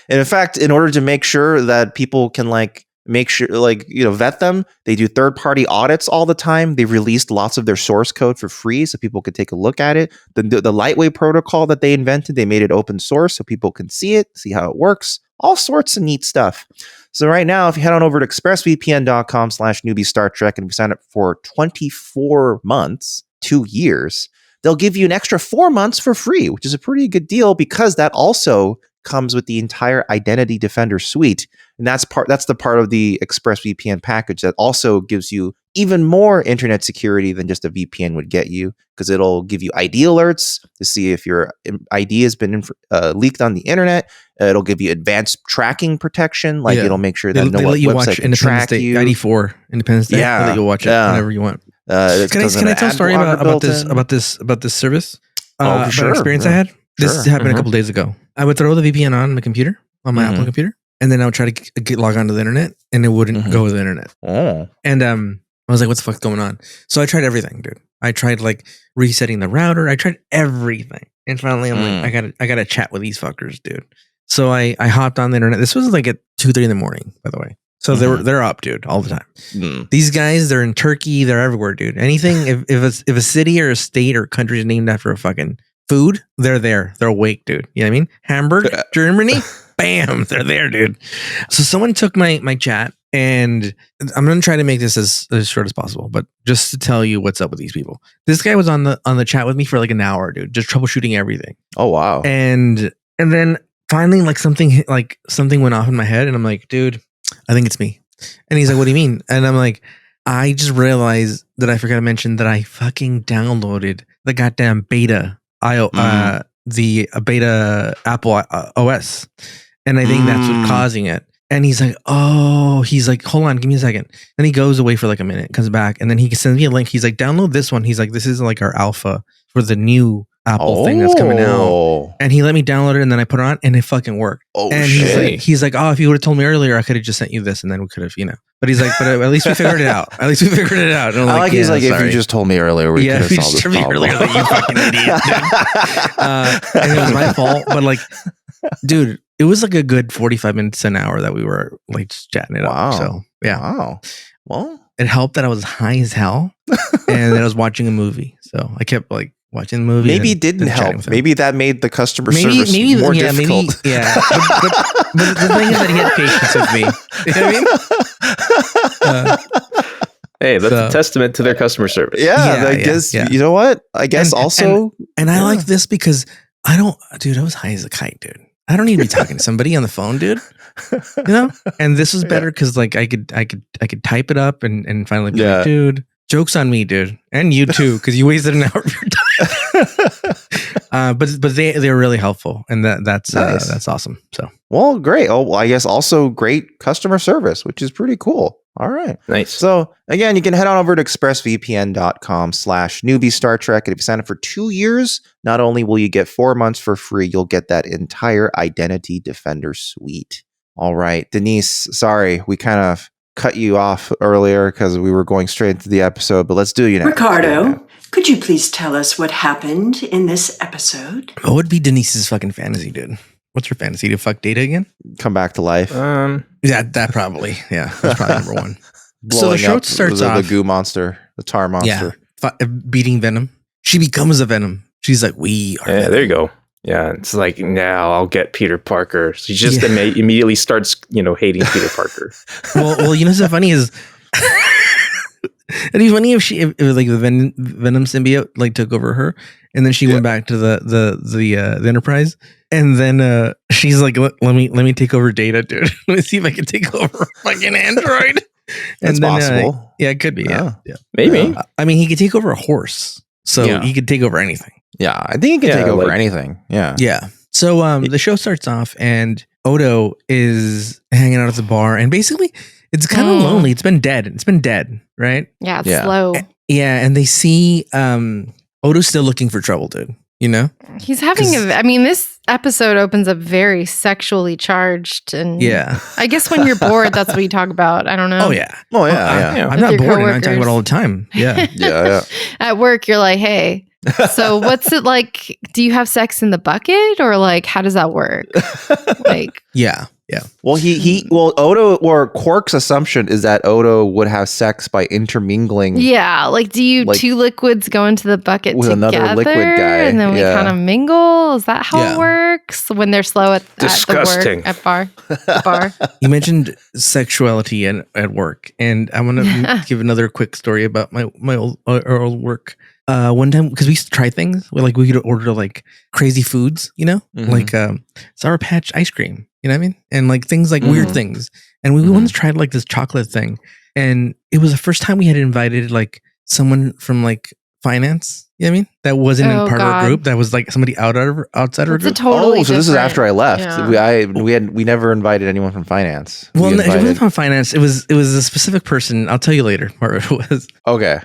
Speaker 1: And in fact, in order to make sure that people can vet them, they do third-party audits all the time. They've released lots of their source code for free so people could take a look at it. The lightweight protocol that they invented, they made it open source so people can see it, see how it works. All sorts of neat stuff. So right now, if you head on over to expressvpn.com/newbiestartrek and you sign up for 24 months, 2 years, they'll give you an extra 4 months for free, which is a pretty good deal because that also comes with the entire Identity Defender suite. And that's the part of the ExpressVPN package that also gives you even more internet security than just a VPN would get you, because it'll give you ID alerts to see if your ID has been leaked on the internet. It'll give you advanced tracking protection, like it'll make sure that
Speaker 4: they let you watch Independence Day, ID4, Independence Day. They let you watch it whenever you want. Can I tell a story about this service? About an experience I had. This happened a couple days ago. I would throw the VPN on the computer, on my Apple computer, and then I would try to log onto the internet, and it wouldn't go with the internet. And I was like, "What the fuck's going on?" So I tried everything, dude. I tried like resetting the router. I tried everything, and finally, I'm like, I gotta chat with these fuckers, dude. So I hopped on the internet. This was like at 2-3 in the morning, by the way. So they're up, dude, all the time. These guys, they're in Turkey, they're everywhere, dude. Anything, if a city or a state or country is named after a fucking food, they're there. They're awake, dude. You know what I mean? Hamburg, Germany, bam, they're there, dude. So someone took my chat, and I'm gonna try to make this as short as possible, but just to tell you what's up with these people. This guy was on the chat with me for like an hour, dude, just troubleshooting everything.
Speaker 1: Oh wow.
Speaker 4: And then finally, like something went off in my head, and I'm like, dude, I think it's me. And he's like, what do you mean? And I'm like, I just realized that I forgot to mention that I fucking downloaded the goddamn beta the beta Apple OS, and I think that's what's causing it. And he's like, hold on, give me a second. Then he goes away for like a minute, comes back, and then he sends me a link. He's like, download this one. He's like, this is like our alpha for the new Apple thing that's coming out. And he let me download it, and then I put it on, and it fucking worked. And he's like, oh, if you would have told me earlier, I could have just sent you this, and then we could have, But he's like, but at least we figured it out. And I'm
Speaker 1: he's like, if you just told me earlier, we could have solved this problem.
Speaker 4: Earlier, you fucking idiot. And it was my fault. But like, dude, it was like a good 45 minutes to an hour that we were like just chatting it up. So yeah.
Speaker 1: Wow. Well,
Speaker 4: it helped that I was high as hell, and then I was watching a movie. So I kept like watching the movie.
Speaker 1: Maybe it didn't help. Maybe that made the customer service more difficult.
Speaker 4: But the thing is that he had patience with me. You know what I mean?
Speaker 3: Hey, that's a testament to their customer service.
Speaker 1: I guess, you know what? I guess
Speaker 4: and I like this because I was high as a kite, dude. I don't need to be talking to somebody on the phone, dude. And this was better because like I could type it up and finally be like, dude, joke's on me, dude, and you too, because you wasted an hour of your time. But they're really helpful, and that's nice. That's awesome. So
Speaker 1: great. I guess also great customer service, which is pretty cool. All right.
Speaker 3: Nice.
Speaker 1: So again, you can head on over to expressvpn.com/newbiestartrek. And if you sign up for 2 years, not only will you get 4 months for free, you'll get that entire Identity Defender suite. All right. Denise, sorry, we kind of cut you off earlier because we were going straight into the episode, but let's do you now.
Speaker 5: Ricardo, could you please tell us what happened in this episode?
Speaker 4: What would be Denise's fucking fantasy, dude? What's her fantasy? To fuck Data again?
Speaker 1: Come back to life.
Speaker 4: That probably. Yeah, that's probably number one.
Speaker 1: So the show starts off. The goo monster, the tar monster.
Speaker 4: Yeah, beating Venom. She becomes a Venom. She's like, we are Venom.
Speaker 3: There you go. Yeah, it's like, now I'll get Peter Parker. She just immediately starts, hating Peter Parker.
Speaker 4: well, what's so funny is, it'd be funny if it was like the Venom symbiote like took over her, and then she went back to the Enterprise, and then she's like, let me take over Data, dude. Let me see if I can take over fucking Android.
Speaker 1: That's possible.
Speaker 4: Yeah, it could be. Yeah.
Speaker 3: Maybe.
Speaker 4: I mean, he could take over a horse, so he could take over anything.
Speaker 1: Yeah, I think he can take over anything. Yeah.
Speaker 4: Yeah. So the show starts off and Odo is hanging out at the bar and basically it's kind of lonely. It's been dead, right?
Speaker 2: Yeah, it's slow.
Speaker 4: Yeah, and they see Odo's still looking for trouble, dude. You know?
Speaker 2: He's having this episode opens up very sexually charged and I guess when you're bored, that's what you talk about. I don't know.
Speaker 4: Oh yeah. I'm
Speaker 2: With
Speaker 4: not
Speaker 2: your
Speaker 4: bored and I talk
Speaker 2: coworkers.
Speaker 4: about it all the time. Yeah.
Speaker 1: Yeah.
Speaker 2: At work, you're like, hey, so what's it like? Do you have sex in the bucket or like, how does that work? Like,
Speaker 4: yeah.
Speaker 1: Well, Odo or Quark's assumption is that Odo would have sex by intermingling.
Speaker 2: yeah. Like, do you two liquids go into the bucket
Speaker 1: with
Speaker 2: together
Speaker 1: another liquid guy,
Speaker 2: and then we kind of mingle? Is that how it works when they're slow at
Speaker 3: Disgusting.
Speaker 2: the work at bar?
Speaker 4: You mentioned sexuality at work, and I want to give another quick story about my old work. One time, because we used to try things, we could order like crazy foods, you know, like Sour Patch ice cream, you know what I mean, and like things like weird things. And we once tried like this chocolate thing, and it was the first time we had invited like someone from like finance. You know what I mean? That wasn't in part of our group. That was like somebody outside our group.
Speaker 2: Totally
Speaker 1: so this is after I left.
Speaker 2: Yeah.
Speaker 1: We never invited anyone from finance.
Speaker 4: Well, it wasn't from finance. It was a specific person. I'll tell you later where it was.
Speaker 1: Okay.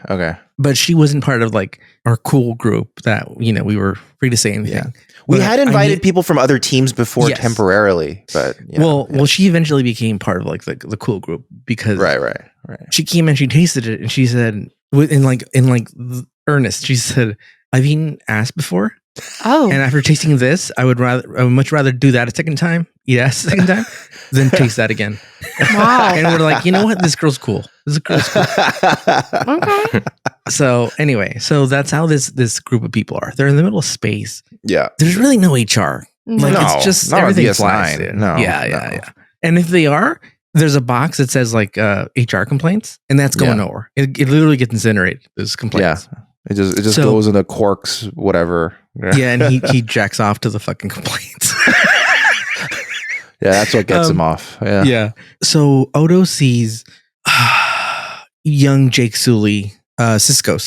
Speaker 4: But she wasn't part of like our cool group that, you know, we were free to say anything.
Speaker 1: Yeah. We had invited people from other teams before temporarily, but
Speaker 4: well, she eventually became part of like the cool group because
Speaker 1: right.
Speaker 4: She came and she tasted it and she said in earnest, she said, "I've eaten ass before.
Speaker 2: Oh,
Speaker 4: and after tasting this, I would much rather do that a second time, eat ass a second time, than taste that again."
Speaker 2: Wow.
Speaker 4: And we're like, you know what? This girl's cool.
Speaker 2: Okay.
Speaker 4: So anyway, that's how this group of people are. They're in the middle of space.
Speaker 1: Yeah.
Speaker 4: There's really no HR. Like it's just everything
Speaker 1: DS9.
Speaker 4: flies.
Speaker 1: No.
Speaker 4: Yeah. And if they are, there's a box that says like HR complaints, and that's going nowhere. It literally gets incinerated. Those complaints.
Speaker 1: Yeah. It just goes into Quark's whatever.
Speaker 4: Yeah, and he jacks off to the fucking complaints.
Speaker 1: Yeah, that's what gets him off.
Speaker 4: Yeah. So Odo sees young Jake Sully, Cisco,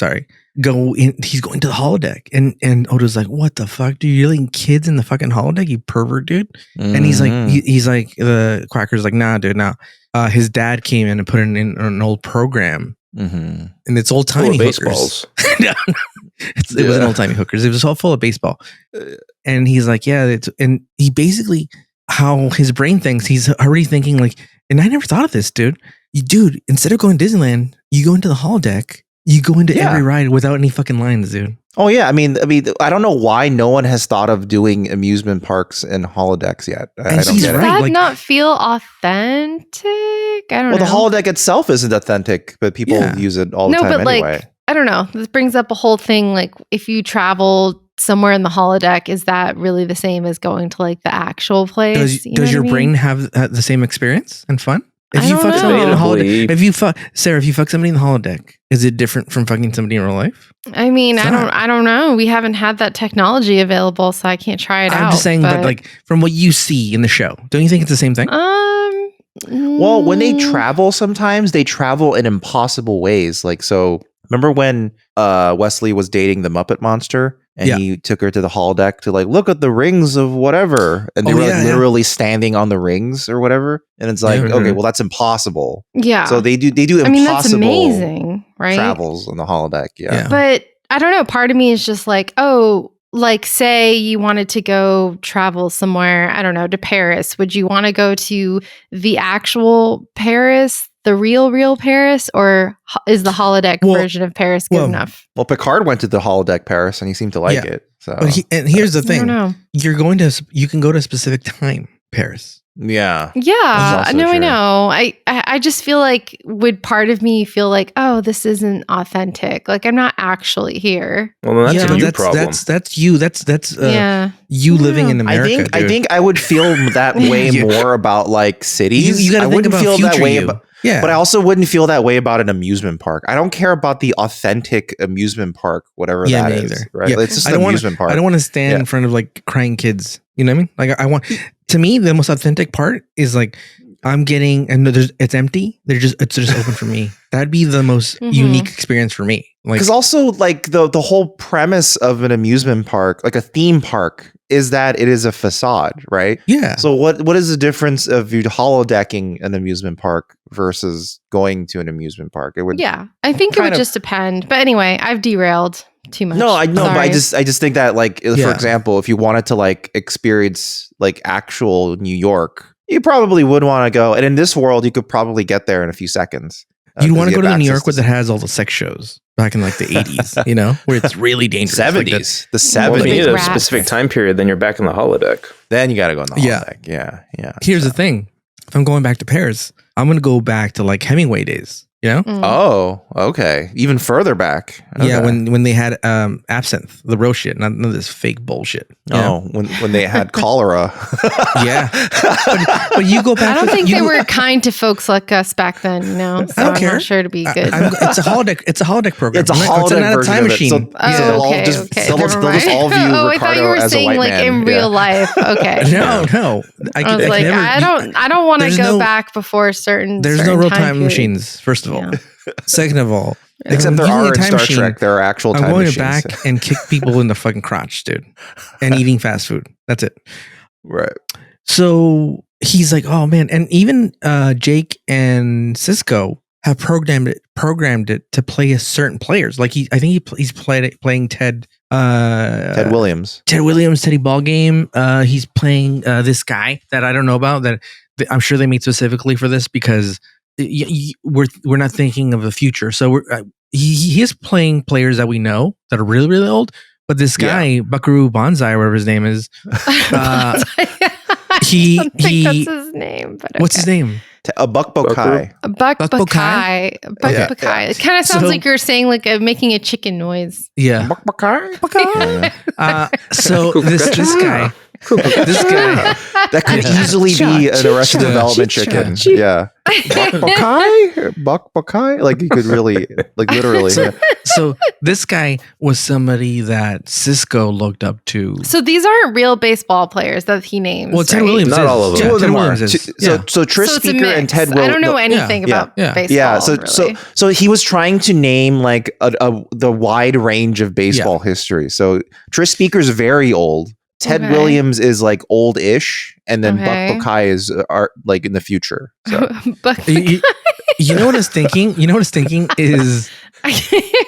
Speaker 4: go in. He's going to the holodeck, and Odo's like, "What the fuck? Do you letting kids in the fucking holodeck? You pervert, dude!" And he's like, the Quacker's like, "Nah, dude, nah." His dad came in and put in an old program. And it's old-timey
Speaker 3: baseballs.
Speaker 4: It wasn't old-timey hookers. It was all full of baseball. And he's like, and he basically, how his brain thinks, he's already thinking like, and I never thought of this, dude. Instead of going to Disneyland, you go into the holodeck, you go into every ride without any fucking lines, dude.
Speaker 1: Oh yeah, I mean, I don't know why no one has thought of doing amusement parks and holodecks yet. I don't get it.
Speaker 2: Does that not feel authentic? I don't know.
Speaker 1: Well, the holodeck itself isn't authentic, but people use it all the time anyway.
Speaker 2: Like, I don't know. This brings up a whole thing. Like, if you travel somewhere in the holodeck, is that really the same as going to like the actual place?
Speaker 4: Does your brain have the same experience and fun? If you fuck somebody in the holodeck, Sarah, if you fuck somebody in the holodeck, is it different from fucking somebody in real life?
Speaker 2: I mean, I don't know. We haven't had that technology available, so I can't try it out.
Speaker 4: I'm just saying, but like from what you see in the show, don't you think it's the same thing?
Speaker 1: Well, when they travel, sometimes they travel in impossible ways. Like, so remember when Wesley was dating the Muppet Monster? And he took her to the holodeck to like look at the rings of whatever, and they were literally standing on the rings or whatever. And it's like, okay, well that's impossible. Yeah. So they do impossible.
Speaker 2: I mean, that's amazing, right?
Speaker 1: Travels on the holodeck. Yeah.
Speaker 2: But I don't know. Part of me is just like, like say you wanted to go travel somewhere, I don't know, to Paris. Would you want to go to the actual Paris? The real Paris, or is the holodeck version of Paris good enough?
Speaker 1: Well, Picard went to the holodeck Paris and he seemed to like it. So,
Speaker 4: and here's the thing: you can go to a specific time, Paris.
Speaker 1: Yeah.
Speaker 2: Yeah. No, true. I know. I just feel like, would part of me feel like, oh, this isn't authentic? Like I'm not actually here.
Speaker 3: Well, that's a you problem.
Speaker 4: That's you. That's you living in America.
Speaker 1: I think I would feel that way more about like cities.
Speaker 4: I wouldn't feel that way about.
Speaker 1: Yeah. But I also wouldn't feel that way about an amusement park. I don't care about the authentic amusement park, whatever that is.
Speaker 4: Either.
Speaker 1: Right? Yeah. It's just an amusement park.
Speaker 4: I don't want to stand in front of like crying kids. You know what I mean? Like to me, the most authentic part is like I'm getting, and it's empty. It's just open for me. That'd be the most unique experience for me. Like,
Speaker 1: because also like the whole premise of an amusement park, like a theme park, is that it is a facade, right?
Speaker 4: Yeah.
Speaker 1: So what is the difference of you holodecking an amusement park versus going to an amusement park? It would.
Speaker 2: Yeah, I think it would just depend. But anyway, I've derailed too much.
Speaker 1: No, I know, but I
Speaker 2: Sorry.
Speaker 1: just think that like for example, if you wanted to like experience like actual New York, you probably would want to go. And in this world, you could probably get there in a few seconds.
Speaker 4: You'd want to go to the New York where it has all the sex shows back in like the 80s, you know, where it's really dangerous.
Speaker 1: 70s. The 70s.
Speaker 3: Well, if you need a
Speaker 2: rats.
Speaker 3: specific time period, then you're back in the holodeck.
Speaker 1: Then you got to go in the holodeck. Yeah.
Speaker 4: Here's the thing. If I'm going back to Paris, I'm going to go back to like Hemingway days, you know?
Speaker 1: Oh, okay. Even further back. Okay.
Speaker 4: Yeah, when they had absinthe, the real shit, not this fake bullshit.
Speaker 1: When they had cholera.
Speaker 4: Yeah. But you go back.
Speaker 2: I don't think they were kind to folks like us back then, you know. So
Speaker 4: I don't care.
Speaker 2: I'm not sure to be good.
Speaker 4: It's a holodeck. It's a holodeck program.
Speaker 1: It's a holodeck
Speaker 4: not a
Speaker 1: version
Speaker 4: time
Speaker 1: of it.
Speaker 4: machine.
Speaker 1: So
Speaker 2: okay.
Speaker 1: they'll just
Speaker 2: Never
Speaker 1: all view
Speaker 2: mind. I thought
Speaker 1: Ricardo
Speaker 2: you were
Speaker 1: as a
Speaker 2: saying
Speaker 1: white
Speaker 2: like
Speaker 1: man.
Speaker 2: in real life. Okay.
Speaker 4: No.
Speaker 2: I was like, I don't want to go back before certain.
Speaker 4: There's no real time machines. First of all, second of all,
Speaker 1: except there are in Star Trek. There are actual time machines.
Speaker 4: I'm going back and kick people in the fucking crotch, dude, and eating fast food. That's it.
Speaker 1: Right.
Speaker 4: So he's like, oh man, and even Jake and Cisco have programmed it to play a certain players. Like I think he's playing Ted
Speaker 1: Williams.
Speaker 4: Ted Williams, Teddy Ballgame. He's playing this guy that I don't know about that I'm sure they made specifically for this because we're not thinking of the future. So he is playing players that we know that are really, really old. But this guy, Buckaroo Banzai, whatever his name is,
Speaker 2: I don't think that's his name. But
Speaker 4: what's his name?
Speaker 1: Buck Bokai.
Speaker 2: Buck Bokai. Bokai. It kind of sounds like you're saying like making a chicken noise.
Speaker 4: Yeah.
Speaker 1: Buck Bokai.
Speaker 4: So this guy. This guy
Speaker 1: that could easily be an Arrested Development chicken. Yeah. Buck Bokai. Like you could really, like literally.
Speaker 4: So this guy was somebody that Cisco looked up to.
Speaker 2: So these aren't real baseball players that he names.
Speaker 4: Well, Ted Williams,
Speaker 3: not all of them.
Speaker 1: Two of them are.
Speaker 4: So
Speaker 1: Tris Speaker and Ted Williams.
Speaker 2: I don't know anything about baseball.
Speaker 1: Yeah.
Speaker 2: Really.
Speaker 1: So he was trying to name like the wide range of baseball history. So Tris Speaker's very old. Ted Williams is like old-ish, and then Buck Bokai is like in the future. So.
Speaker 4: You know what I was thinking? Is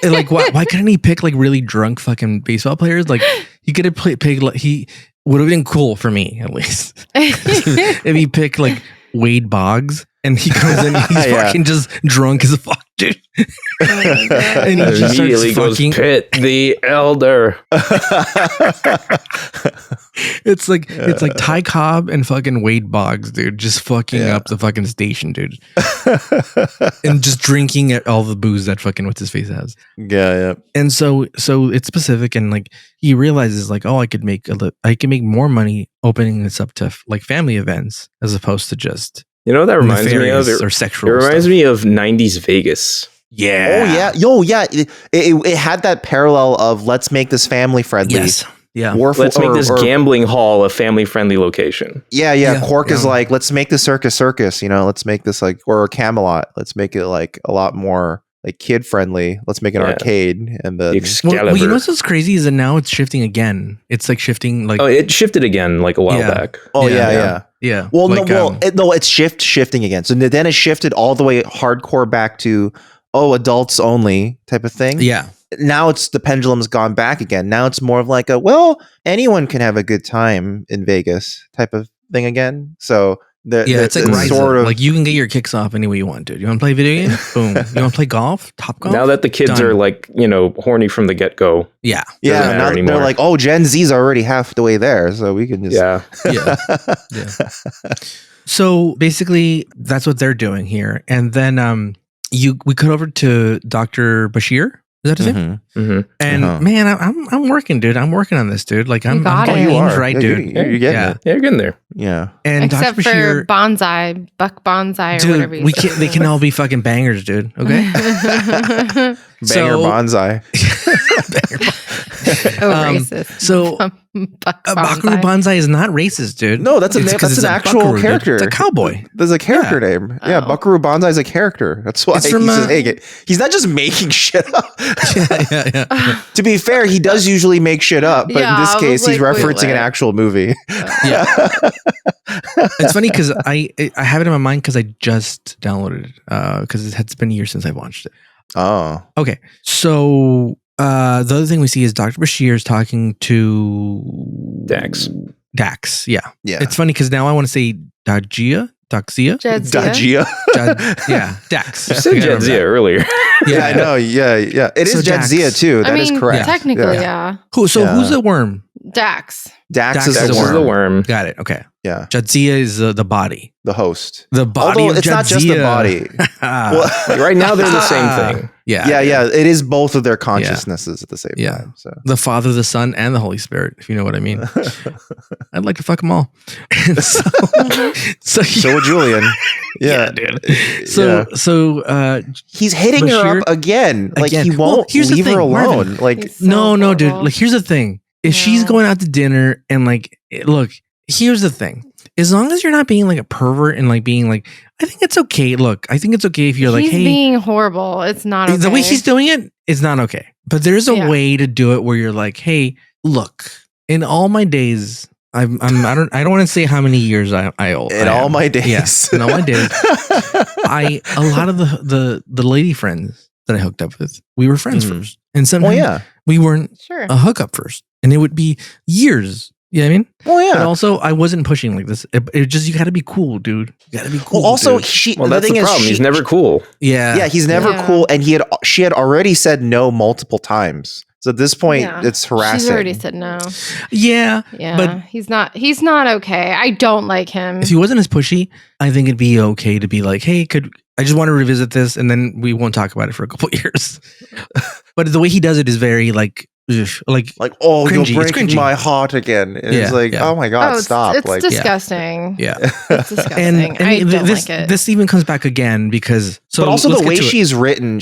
Speaker 4: like why couldn't he pick like really drunk fucking baseball players? Like he could have picked like he would have been cool for me at least if he picked like Wade Boggs and he comes in and he's fucking just drunk as a fuck, dude. And he just
Speaker 3: immediately goes Pitt the Elder.
Speaker 4: It's like Ty Cobb and fucking Wade Boggs, dude, just fucking up the fucking station, dude, and just drinking at all the booze that fucking what's his face has.
Speaker 1: Yeah.
Speaker 4: And so it's specific, and like he realizes like, oh, I could make more money opening this up to like family events as opposed to just.
Speaker 3: You know what that reminds me of?
Speaker 4: Or sexual.
Speaker 3: It reminds me of 90s Vegas.
Speaker 4: Yeah.
Speaker 1: Oh yeah. It had that parallel of let's make this family friendly.
Speaker 4: Yes. Yeah.
Speaker 3: Let's make this gambling hall a family friendly location.
Speaker 1: Yeah. Cork is like, let's make the circus. You know, let's make this like, or Camelot. Let's make it like a lot more like kid friendly. Let's make an arcade and the
Speaker 3: Excalibur.
Speaker 4: Well, you know what's crazy is that now it's shifting again. It's like shifting like
Speaker 3: it shifted again like a while back.
Speaker 1: Oh yeah. Well,
Speaker 4: like,
Speaker 1: it's shifting again. So then it shifted all the way hardcore back to adults only type of thing.
Speaker 4: Yeah.
Speaker 1: Now the pendulum's gone back again. Now it's more of like anyone can have a good time in Vegas type of thing again. So
Speaker 4: it's like sort of like you can get your kicks off any way you want, dude. You want to play video games? Boom. You want to play golf? Top golf?
Speaker 3: Now that the kids are like, horny from the get go.
Speaker 4: Yeah.
Speaker 1: Yeah. Now they're like, Gen Z's already half the way there. So we can just.
Speaker 4: Yeah. So basically that's what they're doing here. And then we cut over to Dr. Bashir. Is that his name?
Speaker 3: Mm-hmm.
Speaker 4: And man, I'm working, dude. I'm working on this, dude. Like I'm getting names right, dude.
Speaker 1: You're getting it.
Speaker 3: Yeah, you're getting there.
Speaker 1: Yeah.
Speaker 4: And
Speaker 2: except
Speaker 4: Dr. Bashir,
Speaker 2: for Buck Banzai, or
Speaker 4: dude,
Speaker 2: whatever.
Speaker 4: they can all be fucking bangers, dude. Okay.
Speaker 1: Banger bonsai.
Speaker 2: Racist.
Speaker 4: So Buckaroo Banzai is not racist, dude.
Speaker 1: No, that's an actual
Speaker 4: Buckaroo,
Speaker 1: character.
Speaker 4: Dude. It's a cowboy.
Speaker 1: There's a character name. Yeah, Buckaroo Banzai is a character. That's why he's not just making shit up.
Speaker 4: Yeah.
Speaker 1: To be fair, he does usually make shit up, but in this case, he's referencing an actual movie.
Speaker 4: Yeah. It's funny because I have it in my mind because I just downloaded it because it's been a year since I watched it.
Speaker 1: Oh.
Speaker 4: Okay. So the other thing we see is Dr. Bashir is talking to
Speaker 3: Dax.
Speaker 4: Yeah. It's funny because now I want to say Daxia.
Speaker 1: Dax.
Speaker 4: Yeah, Dax.
Speaker 3: You said Jadzia earlier.
Speaker 1: Yeah, I know. Yeah. It is Jadzia too. That is correct.
Speaker 2: Technically, yeah.
Speaker 4: Who's the worm?
Speaker 2: Dax.
Speaker 1: Dax is
Speaker 3: the worm.
Speaker 4: Got it. Okay.
Speaker 1: Yeah.
Speaker 4: Jadzia is the body.
Speaker 1: The host.
Speaker 4: The body.
Speaker 1: Although
Speaker 4: of
Speaker 1: it's
Speaker 4: Jadzia.
Speaker 1: not just the body.
Speaker 3: Well, right now they're the same thing.
Speaker 1: Yeah. It is both of their consciousnesses at the same time. So
Speaker 4: the Father, the Son, and the Holy Spirit, if you know what I mean. I'd like to fuck them all. And so
Speaker 1: would Julian. Yeah,
Speaker 4: dude. So
Speaker 1: he's hitting her up again. Like he won't leave her alone.
Speaker 4: Marvin, like no, dude. Like here's the thing. If she's going out to dinner and like, look, here's the thing. As long as you're not being like a pervert and like being like, I think it's okay. Look, I think it's okay if you're like, hey,
Speaker 2: being horrible. It's not okay.
Speaker 4: The way he's doing it, it's not okay. But there's a way to do it where you're like, hey, look, in all my days, I don't want to say how many years I owe.
Speaker 1: In all my days.
Speaker 4: Yes, in all my days. A lot of the lady friends that I hooked up with, we were friends first. And sometimes we weren't a hookup first. And it would be years. You know what I mean?
Speaker 1: Well, yeah.
Speaker 4: But also, I wasn't pushing like this. It just, you got to be cool, dude. You got to be cool.
Speaker 1: Well, also,
Speaker 4: dude.
Speaker 3: That's the problem. He's never cool.
Speaker 1: Yeah, he's never cool. And she had already said no multiple times. So at this point, it's harassing.
Speaker 2: She's already said no.
Speaker 4: Yeah.
Speaker 2: But he's not okay. I don't like him.
Speaker 4: If he wasn't as pushy, I think it'd be okay to be like, hey, I just want to revisit this, and then we won't talk about it for a couple years. But the way he does it is very like
Speaker 1: oh, cringy. You're breaking my heart again. And it's like, oh my god, stop!
Speaker 2: It's disgusting.
Speaker 4: Yeah,
Speaker 2: it's disgusting.
Speaker 4: and
Speaker 2: I don't like it.
Speaker 4: This even comes back again because
Speaker 1: but also the way she's written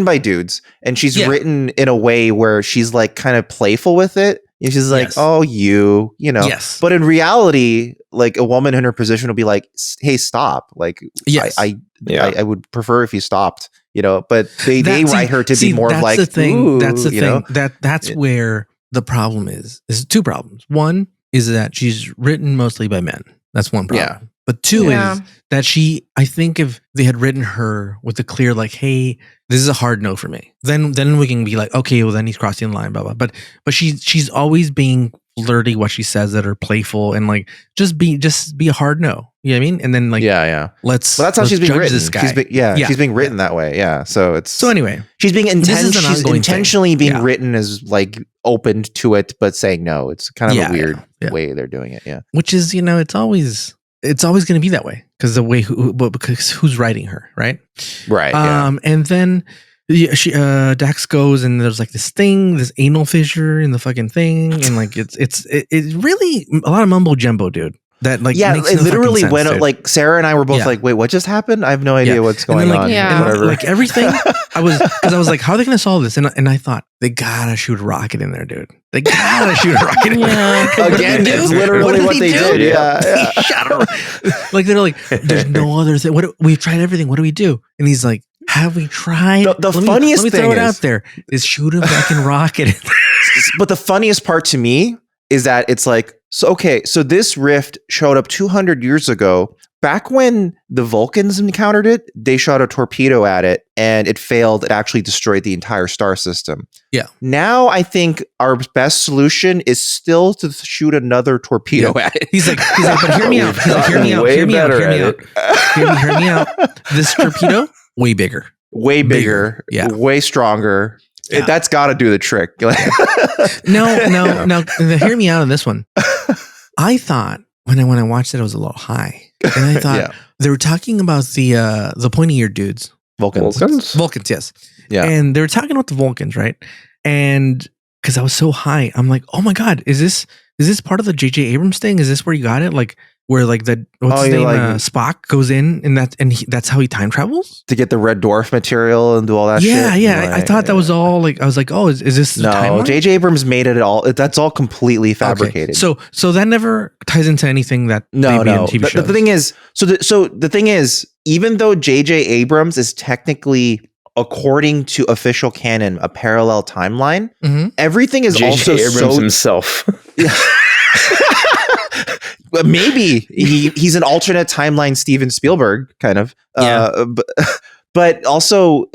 Speaker 1: by dudes, and she's written in a way where she's like kind of playful with it. And she's like, oh, you know.
Speaker 4: Yes.
Speaker 1: But in reality, like a woman in her position will be like, hey, stop. Like, I would prefer if you stopped. You know, but they write her to be more of like,
Speaker 4: that's the thing.
Speaker 1: That's the thing.
Speaker 4: That's where the problem is. There's two problems. One is that she's written mostly by men. That's one problem.
Speaker 1: Yeah.
Speaker 4: But two is that I think if they had written her with a clear like, hey, this is a hard no for me, then we can be like, okay, well then he's crossing the line, blah blah. But she's always being flirty, what she says that are playful and like just be a hard no. You know what I mean? And then like
Speaker 1: But that's how she's being written. This guy. She's being written that way. Yeah. So anyway, she's being intentionally being written as like open to it, but saying no. It's kind of a weird way they're doing it. Yeah.
Speaker 4: Which is, it's always going to be that way because because who's writing her, right?
Speaker 1: Right.
Speaker 4: And then Dax goes and there's like this anal fissure in the fucking thing, and like it's really a lot of mumbo jumbo, dude. That like
Speaker 1: it literally went like Sarah and I were both like, wait, what just happened? I have no idea what's going on.
Speaker 2: Yeah.
Speaker 1: Whatever.
Speaker 4: Like everything, I was like, how are they going to solve this? And I thought they gotta shoot a rocket in there, dude. They gotta shoot a rocket in there.
Speaker 1: Again, it's literally what they did. Yeah.
Speaker 4: They shot a like they're like, there's no other thing. We've tried everything. What do we do? And he's like, have we tried?
Speaker 1: The funniest thing
Speaker 4: throw it out there is shoot a fucking rocket.
Speaker 1: But the funniest part to me is that it's like, so this rift showed up 200 years ago. Back when the Vulcans encountered it, they shot a torpedo at it and it failed. It actually destroyed the entire star system.
Speaker 4: Yeah.
Speaker 1: Now I think our best solution is still to shoot another torpedo at it.
Speaker 4: He's like, but hear me out. He's like, hear me out. This torpedo, way bigger.
Speaker 1: Way bigger. Yeah. Way stronger. Yeah. That's got to do the trick.
Speaker 4: No. Hear me out on this one. I thought when I watched it, I was a little high, and I thought they were talking about the pointy-eared dudes,
Speaker 1: Vulcans,
Speaker 4: yes,
Speaker 1: yeah,
Speaker 4: and they were talking about the Vulcans, right? And because I was so high. I'm like, oh my God, is this part of the J.J. Abrams thing? Is this where you got it? Like where like the what's his name? Spock goes in and that's how he time travels
Speaker 1: to get the red dwarf material and do all that shit.
Speaker 4: Yeah. I thought that was all like I was like, oh, is this the timeline?
Speaker 1: J.J. Abrams made it all. That's all completely fabricated.
Speaker 4: Okay. So that never ties into anything that
Speaker 1: no.
Speaker 4: TV shows.
Speaker 1: The thing is, the thing is, even though J.J. Abrams is technically, according to official canon, a parallel timeline, everything is also
Speaker 3: Abrams himself.
Speaker 1: Maybe he's an alternate timeline Steven Spielberg kind of. But also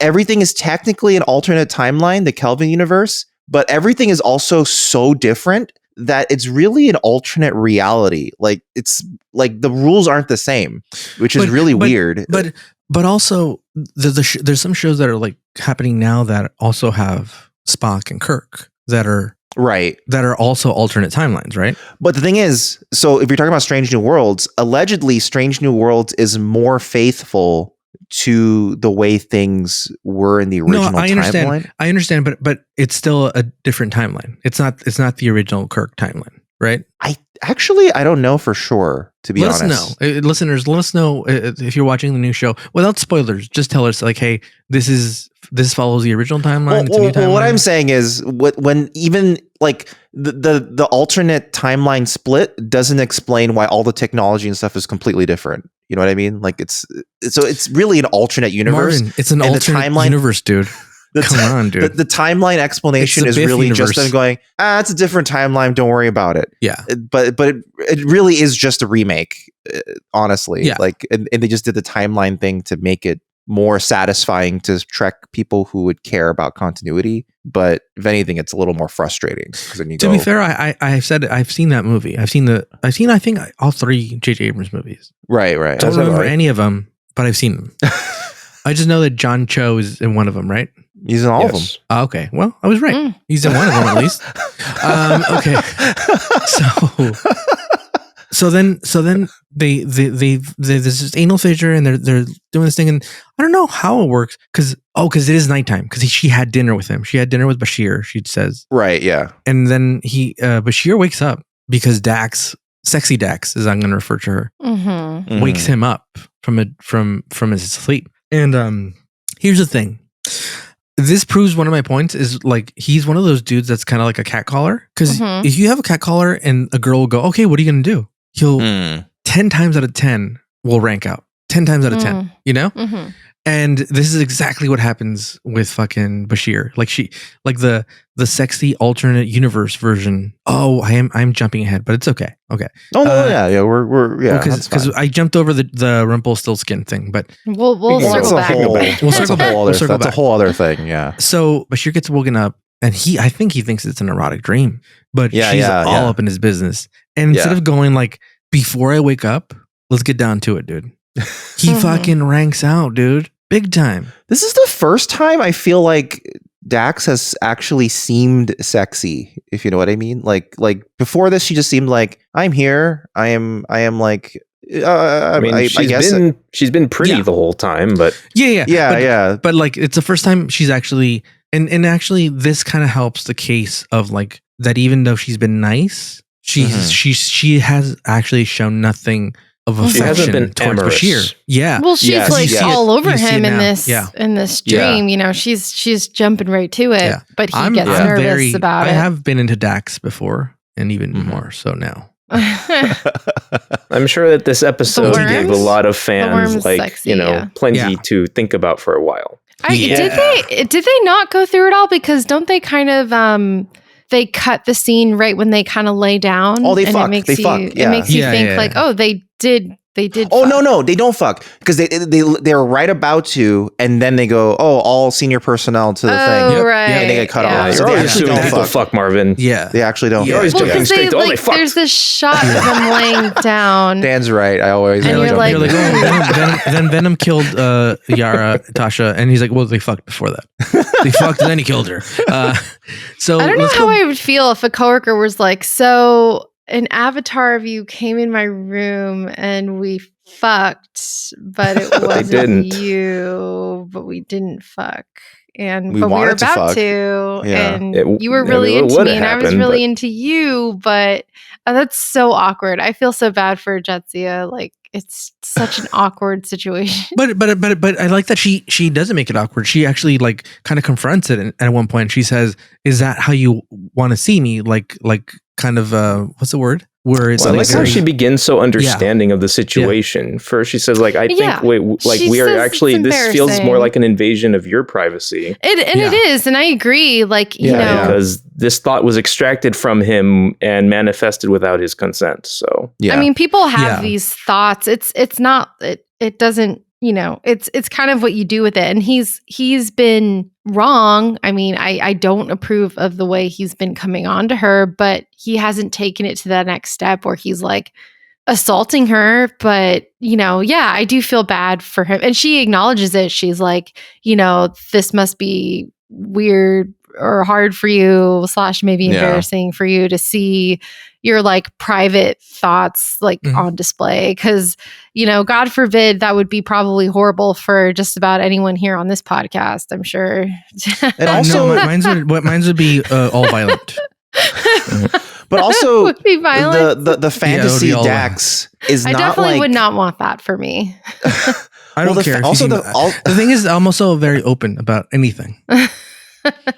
Speaker 1: everything is technically an alternate timeline, the Kelvin universe, but everything is also so different that it's really an alternate reality. Like it's like the rules aren't the same, which is really weird.
Speaker 4: But also there's some shows that are like happening now that also have Spock and Kirk that are also alternate timelines, right?
Speaker 1: But the thing is, so if you're talking about Strange New Worlds, allegedly Strange New Worlds is more faithful to the way things were in the original timeline.
Speaker 4: I understand, but it's still a different timeline. It's not the original Kirk timeline, right? I
Speaker 1: don't know for sure, to be honest.
Speaker 4: Let us know. Listeners, let us know if you're watching the new show. Without spoilers, just tell us like, hey, this follows the original timeline. It's a new timeline.
Speaker 1: What I'm saying is when even like the alternate timeline split doesn't explain why all the technology and stuff is completely different. You know what I mean? Like it's really an alternate universe.
Speaker 4: Marvin, it's an alternate universe, dude. Come on, dude.
Speaker 1: The timeline explanation is really just them going, it's a different timeline. Don't worry about it.
Speaker 4: Yeah.
Speaker 1: But it really is just a remake, honestly.
Speaker 4: Yeah.
Speaker 1: Like, and they just did the timeline thing to make it more satisfying to Trek people who would care about continuity. But if anything, it's a little more frustrating.
Speaker 4: To be fair, I've said it, I've seen that movie. I've seen I think all 3 J.J. Abrams movies.
Speaker 1: Right.
Speaker 4: Don't remember any of them, but I've seen them. I just know that John Cho is in one of them, right?
Speaker 1: He's in all of them.
Speaker 4: Okay. Well, I was right. He's in one of them at least. Okay. So then they there's this anal fissure and they're doing this thing and I don't know how it works because it is nighttime because she had dinner with him. She had dinner with Bashir. She says
Speaker 1: right, yeah.
Speaker 4: And then Bashir wakes up because Dax, sexy Dax, as I'm going to refer to her, wakes him up from his sleep. And here's the thing. This proves one of my points is like he's one of those dudes that's kind of like a cat caller. Because if you have a cat caller and a girl will go, okay, what are you going to do? He'll 10 times out of 10 will rank out. 10 times out of 10, you know? And this is exactly what happens with fucking Bashir. Like the sexy alternate universe version. Oh, I'm jumping ahead, but it's okay. Okay.
Speaker 1: Oh no, we're
Speaker 4: because I jumped over the Rumplestiltskin thing, but
Speaker 2: we'll circle back.
Speaker 4: We'll circle back.
Speaker 1: That's a whole other thing. Yeah.
Speaker 4: So Bashir gets woken up, and I think he thinks it's an erotic dream, but she's all up in his business. And instead of going like, before I wake up, let's get down to it, dude. He fucking ranks out, dude. Big time.
Speaker 1: This is the first time I feel like Dax has actually seemed sexy, if you know what I mean. Like before this, she just seemed like, I'm here. I am like,
Speaker 3: I mean, she's been pretty the whole time, but
Speaker 4: But like, it's the first time she's actually, and actually, this kind of helps the case of like that. Even though she's been nice, she has actually shown nothing of affection.
Speaker 3: She hasn't been
Speaker 4: towards
Speaker 3: amorous.
Speaker 4: Bashir. Yeah.
Speaker 2: Well, she's like all over him in this dream.
Speaker 3: Yeah.
Speaker 2: You know, she's jumping right to it, but he gets nervous about it.
Speaker 4: I have been into Dax before, and even more so now.
Speaker 3: I'm sure that this episode gave a lot of fans
Speaker 2: sexy,
Speaker 3: plenty to think about for a while.
Speaker 2: Did they not go through it all? Because don't they kind of they cut the scene right when they kind of lay down?
Speaker 1: Oh, they fuck.
Speaker 2: It makes you think like, oh, they did.
Speaker 1: Oh, no, they don't fuck because they're right about to, and then they go, oh, all senior personnel to the thing,
Speaker 2: right?
Speaker 1: And they get cut off.
Speaker 3: So they actually don't fuck, Marvin.
Speaker 1: Yeah, they actually don't.
Speaker 3: You're always jumping straight to, they fucked.
Speaker 2: There's this shot of them laying down.
Speaker 1: Dan's right. I always.
Speaker 2: And you're like,
Speaker 4: then Venom killed Yara, Tasha, and he's like, well, they fucked before that. They fucked, and then he killed her. So
Speaker 2: I don't know how I would feel if a coworker was like, so an avatar of you came in my room and we fucked, but it wasn't you, but we didn't fuck. and
Speaker 1: We
Speaker 2: but we were
Speaker 1: wanted to
Speaker 2: about
Speaker 1: fuck.
Speaker 2: to,
Speaker 1: Yeah.
Speaker 2: and you were really
Speaker 3: it
Speaker 2: into
Speaker 3: would
Speaker 2: me, and I was
Speaker 3: happen,
Speaker 2: really
Speaker 3: but-
Speaker 2: into you. But that's so awkward. I feel so bad for Jadzia. Like it's such an awkward situation.
Speaker 4: But I like that she doesn't make it awkward. She actually like kind of confronts it at one point. She says, "Is that how you want to see me?" Like kind of what's the word? Where it's
Speaker 3: Well, I like how
Speaker 4: very-
Speaker 3: she begins so understanding of the situation. First, she says, like, I think,
Speaker 2: Yeah.
Speaker 3: like,
Speaker 2: She
Speaker 3: we are
Speaker 2: says
Speaker 3: actually,
Speaker 2: it's
Speaker 3: this feels more
Speaker 2: embarrassing.
Speaker 3: like an invasion of your privacy.
Speaker 2: It is, and I agree. Like you know,
Speaker 3: Because this thought was extracted from him and manifested without his consent. So,
Speaker 1: Yeah.
Speaker 2: I mean, people have
Speaker 4: Yeah.
Speaker 2: these thoughts. It's not. It doesn't. You know, it's kind of what you do with it. And he's been wrong. I mean, I don't approve of the way he's been coming on to her, but he hasn't taken it to that next step where he's like assaulting her. But, you know, yeah, I do feel bad for him. And she acknowledges it. She's like, you know, this must be weird or hard for you / maybe
Speaker 1: Yeah.
Speaker 2: embarrassing for you to see your like private thoughts like on display, because you know, God forbid, that would be probably horrible for just about anyone here on this podcast, I'm sure.
Speaker 1: And also,
Speaker 4: mine's would be all violent.
Speaker 1: but also
Speaker 2: would be violent.
Speaker 1: the fantasy
Speaker 4: all
Speaker 1: Dax is
Speaker 2: I
Speaker 1: not
Speaker 2: definitely
Speaker 1: like
Speaker 2: would not want that for me.
Speaker 4: I don't
Speaker 1: Well,
Speaker 4: care.
Speaker 1: also
Speaker 4: The thing is, I'm also very open about anything.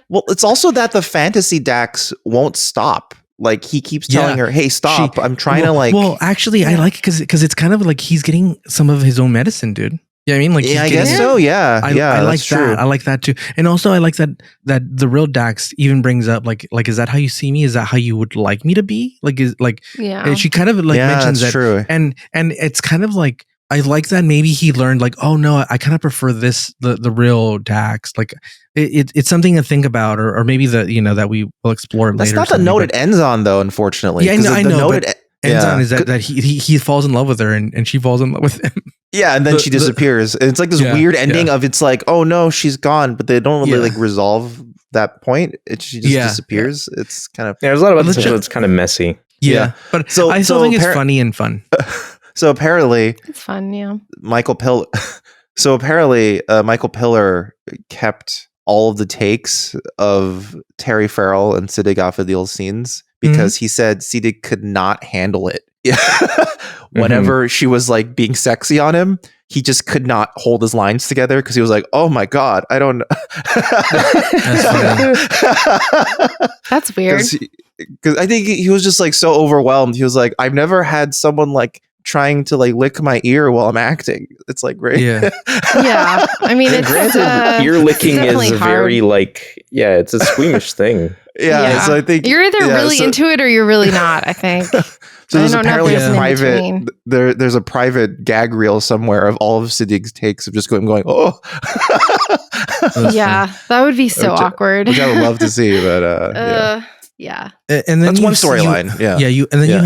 Speaker 1: well, it's also that the fantasy Dax won't stop. Like he keeps telling her, "Hey, stop! I'm trying to like."
Speaker 4: Well, actually, I like it because it's kind of like he's getting some of his own medicine, dude. Yeah, I mean, like,
Speaker 1: yeah, I
Speaker 4: he's
Speaker 1: guess
Speaker 4: getting-
Speaker 1: so. Yeah,
Speaker 4: I
Speaker 1: yeah,
Speaker 4: like
Speaker 1: that's true.
Speaker 4: that. I like that too. And also I like that the real Dax even brings up like, is that how you see me? Is that how you would like me to be? Like, is like,
Speaker 2: Yeah.
Speaker 4: and she kind of like
Speaker 1: yeah,
Speaker 4: mentions
Speaker 1: that's
Speaker 4: that.
Speaker 1: true.
Speaker 4: And it's kind of like, I like that maybe he learned like, oh no, I kind of prefer this, the real Dax. Like it's something to think about, or maybe that we will explore
Speaker 1: That's
Speaker 4: later.
Speaker 1: not the note it ends on, though. Unfortunately,
Speaker 4: Yeah, I
Speaker 1: 'Cause
Speaker 4: know,
Speaker 1: the
Speaker 4: I know,
Speaker 1: note
Speaker 4: but
Speaker 1: it
Speaker 4: ends
Speaker 1: yeah.
Speaker 4: on is that he falls in love with her and she falls in love with him.
Speaker 1: Yeah, and then she disappears. And it's like this
Speaker 4: Yeah,
Speaker 1: weird ending of it's like, oh no, she's gone, but they don't really
Speaker 4: Yeah.
Speaker 1: like resolve that point. She just
Speaker 4: Yeah.
Speaker 1: disappears. It's kind of
Speaker 3: there's a lot about
Speaker 4: Let's
Speaker 3: this
Speaker 4: ju-
Speaker 3: that's kind of messy.
Speaker 4: Yeah. But
Speaker 1: So-
Speaker 4: I still
Speaker 1: so
Speaker 4: think it's
Speaker 1: appar-
Speaker 4: funny and fun.
Speaker 1: so apparently
Speaker 2: It's fun, yeah.
Speaker 1: Michael Pillar kept all of the takes of Terry Farrell and Siddig Afadil scenes because he said Siddig could not handle it. Yeah. Whenever she was like being sexy on him, he just could not hold his lines together because he was like, "Oh my god, I don't know."
Speaker 2: That's weird.
Speaker 1: Because I think he was just like so overwhelmed. He was like, "I've never had someone like trying to like lick my ear while I'm acting." It's like great.
Speaker 4: Yeah.
Speaker 2: Yeah. I mean, it's
Speaker 3: Ear licking
Speaker 2: definitely
Speaker 3: is a
Speaker 2: hard.
Speaker 3: very like, yeah, it's a squeamish thing.
Speaker 1: Yeah, so I think
Speaker 2: you're either
Speaker 1: yeah,
Speaker 2: really
Speaker 1: so-
Speaker 2: into it or you're really not, I think.
Speaker 1: So there's
Speaker 2: I don't know if
Speaker 1: apparently
Speaker 2: there's
Speaker 1: a
Speaker 2: an
Speaker 1: private
Speaker 2: in-between.
Speaker 1: there's a private gag reel somewhere of all of Siddig's takes of just going oh,
Speaker 2: Yeah, that would be so
Speaker 1: Which-
Speaker 2: awkward.
Speaker 1: which I would love to see, but yeah.
Speaker 2: Yeah.
Speaker 4: And then
Speaker 1: That's
Speaker 4: you
Speaker 1: one
Speaker 4: see-
Speaker 1: storyline. Yeah.
Speaker 4: Yeah, you
Speaker 1: Yeah.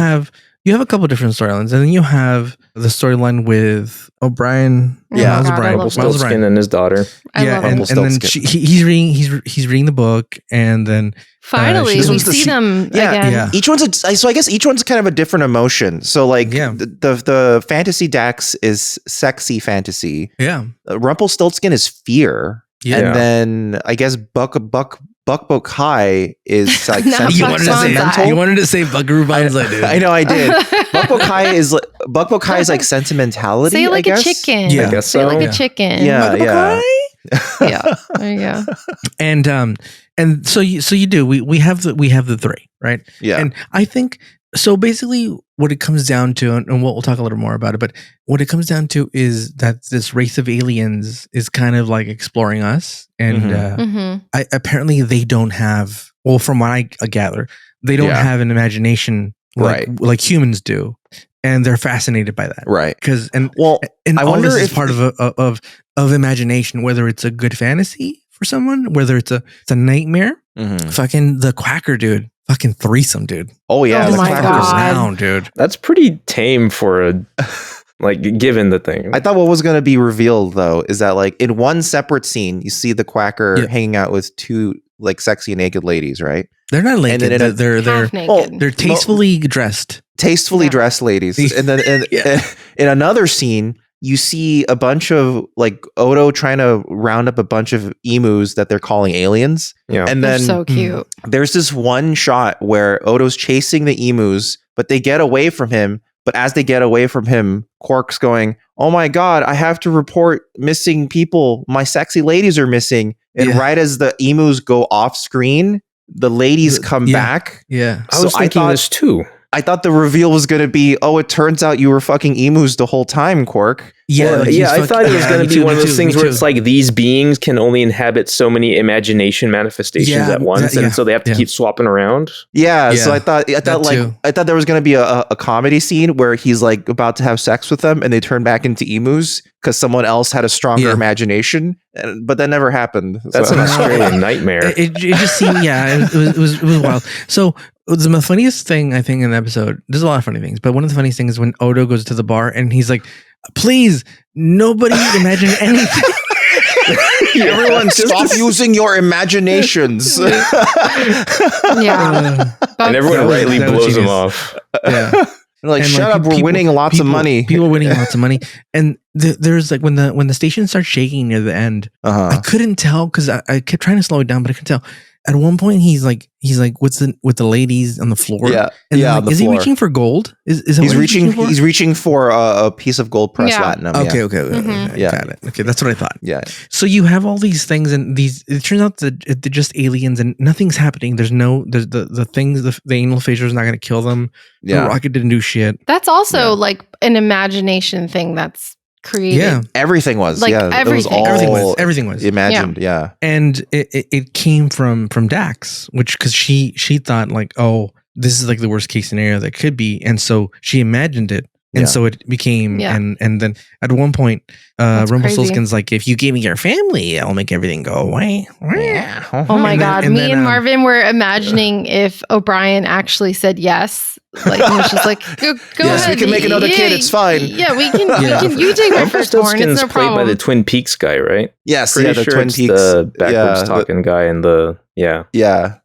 Speaker 4: have a couple different storylines, and then you have the storyline with O'Brien.
Speaker 2: Oh my
Speaker 1: Yeah.
Speaker 4: Miles
Speaker 2: God, I
Speaker 4: O'Brien.
Speaker 2: love
Speaker 4: Miles
Speaker 3: Rumpelstiltskin
Speaker 4: O'Brien.
Speaker 3: and his daughter.
Speaker 2: I
Speaker 4: Yeah,
Speaker 2: love
Speaker 4: and
Speaker 2: it.
Speaker 4: then
Speaker 1: Rumpelstiltskin.
Speaker 4: he's reading the book, and then
Speaker 2: Finally,
Speaker 4: this
Speaker 2: we
Speaker 1: one's the
Speaker 2: see
Speaker 1: se-
Speaker 2: them
Speaker 1: Yeah,
Speaker 2: again.
Speaker 4: yeah.
Speaker 1: Each one's so I guess each one's kind of a different emotion. So like
Speaker 4: Yeah.
Speaker 1: the fantasy Dax is sexy fantasy.
Speaker 4: yeah,
Speaker 1: Rumpelstiltskin is fear.
Speaker 4: yeah.
Speaker 1: And then I guess Buck Bokai is like
Speaker 2: No,
Speaker 4: You
Speaker 2: Buck
Speaker 4: wanted to say
Speaker 2: Banzai.
Speaker 4: you wanted to say Buckaroo Banzai, dude.
Speaker 1: I know I did. Buck Bokai is like sentimentality.
Speaker 2: Say it like
Speaker 1: I
Speaker 2: a
Speaker 1: guess.
Speaker 2: chicken.
Speaker 4: Yeah.
Speaker 3: I guess
Speaker 2: Say it like
Speaker 3: so.
Speaker 2: a chicken.
Speaker 1: Yeah, yeah.
Speaker 2: Yeah. There you go.
Speaker 4: And so you do. We have the three, right?
Speaker 1: Yeah.
Speaker 4: And I think so. Basically, what it comes down to, and we'll talk a little more about it, but what it comes down to is that this race of aliens is kind of like exploring us, and
Speaker 1: Mhm.
Speaker 2: Hmm.
Speaker 4: apparently they don't have. Well, from what I gather, they don't
Speaker 1: Yeah.
Speaker 4: have an imagination like humans do, and they're fascinated by that,
Speaker 1: Right.
Speaker 4: Because
Speaker 1: Well,
Speaker 4: and
Speaker 1: I
Speaker 4: all
Speaker 1: wonder
Speaker 4: this is
Speaker 1: if-
Speaker 4: part of imagination, whether it's a good fantasy for someone, whether it's a nightmare.
Speaker 1: mhm.
Speaker 4: Fucking the quacker dude, fucking threesome dude.
Speaker 1: Oh yeah,
Speaker 2: Oh
Speaker 1: the
Speaker 2: my
Speaker 1: clappers.
Speaker 2: God.
Speaker 4: Down, dude.
Speaker 3: That's pretty tame for a, like, given the thing.
Speaker 1: I thought what was going to be revealed though is that like in one separate scene you see the quacker
Speaker 4: Yeah.
Speaker 1: hanging out with two like sexy naked ladies, right?
Speaker 4: They're not
Speaker 1: And
Speaker 4: naked.
Speaker 1: then in a-
Speaker 4: They're
Speaker 2: Half naked.
Speaker 4: tastefully dressed.
Speaker 1: Tastefully
Speaker 2: Yeah.
Speaker 1: dressed ladies. And then
Speaker 4: Yeah.
Speaker 1: in another scene you see a bunch of like Odo trying to round up a bunch of emus that they're calling aliens.
Speaker 3: Yeah.
Speaker 1: And
Speaker 2: They're
Speaker 1: then
Speaker 2: so cute.
Speaker 1: there's this one shot where Odo's chasing the emus, but they get away from him. But as they get away from him, Quark's going, "Oh my God, I have to report missing people. My sexy ladies are missing." And right as the emus go off screen, the ladies come back.
Speaker 4: Yeah.
Speaker 3: I was thinking this too.
Speaker 1: I thought the reveal was going to be, oh, it turns out you were fucking emus the whole time, Quark.
Speaker 4: Yeah,
Speaker 3: well, I thought it was going to be one of those things where it's like these beings can only inhabit so many imagination manifestations at once, and so they have to keep swapping around.
Speaker 1: Yeah, so I thought there was going to be a comedy scene where he's like about to have sex with them, and they turn back into emus because someone else had a stronger imagination, but that never happened.
Speaker 3: That's an Australian nightmare.
Speaker 4: It just seemed, it was wild. So the funniest thing I think in the episode, there's a lot of funny things, but one of the funniest things is when Odo goes to the bar and he's like, "Please, nobody imagine anything."
Speaker 1: Everyone, stop using your imaginations.
Speaker 2: Yeah,
Speaker 3: and everyone rightly blows him off.
Speaker 4: Yeah.
Speaker 1: Like, and shut up, we're winning lots of money.
Speaker 4: People are winning lots of money. And there's like when the station starts shaking near the end, I couldn't tell because I kept trying to slow it down, but I couldn't tell. At one point, he's like with the ladies on the floor.
Speaker 1: Yeah,
Speaker 4: and
Speaker 1: like,
Speaker 4: is he reaching for gold? Is that
Speaker 1: he's reaching? He's reaching for a piece of gold press latinum.
Speaker 4: Okay,
Speaker 1: mm-hmm.
Speaker 4: Got it. Okay, that's what I thought.
Speaker 1: Yeah.
Speaker 4: So you have all these things, and it turns out that they're just aliens, and nothing's happening. There's the things. The anal fissure is not going to kill them. Yeah. The rocket didn't do shit.
Speaker 2: That's also like an imagination thing that's created.
Speaker 1: Yeah, everything was.
Speaker 2: Like,
Speaker 1: everything.
Speaker 4: Everything was
Speaker 1: imagined. Yeah.
Speaker 4: And it came from Dax, which because she thought like, oh, this is like the worst case scenario that could be, and so she imagined it. And so it became, and then at one point, Rumplestiltskin's like, "If you give me your family, I'll make everything go away."
Speaker 2: Oh my God. Me and Marvin were imagining if O'Brien actually said yes. Like, it was just like, go ahead.
Speaker 1: We can make another kid. It's fine.
Speaker 2: Yeah, we can. You take my firstborn. It's no problem.
Speaker 3: Played by the Twin Peaks guy, right?
Speaker 1: Yes.
Speaker 3: Pretty
Speaker 1: the
Speaker 3: sure
Speaker 1: Twin
Speaker 3: it's
Speaker 1: Peaks.
Speaker 3: The backwards talking guy and the
Speaker 1: Yeah,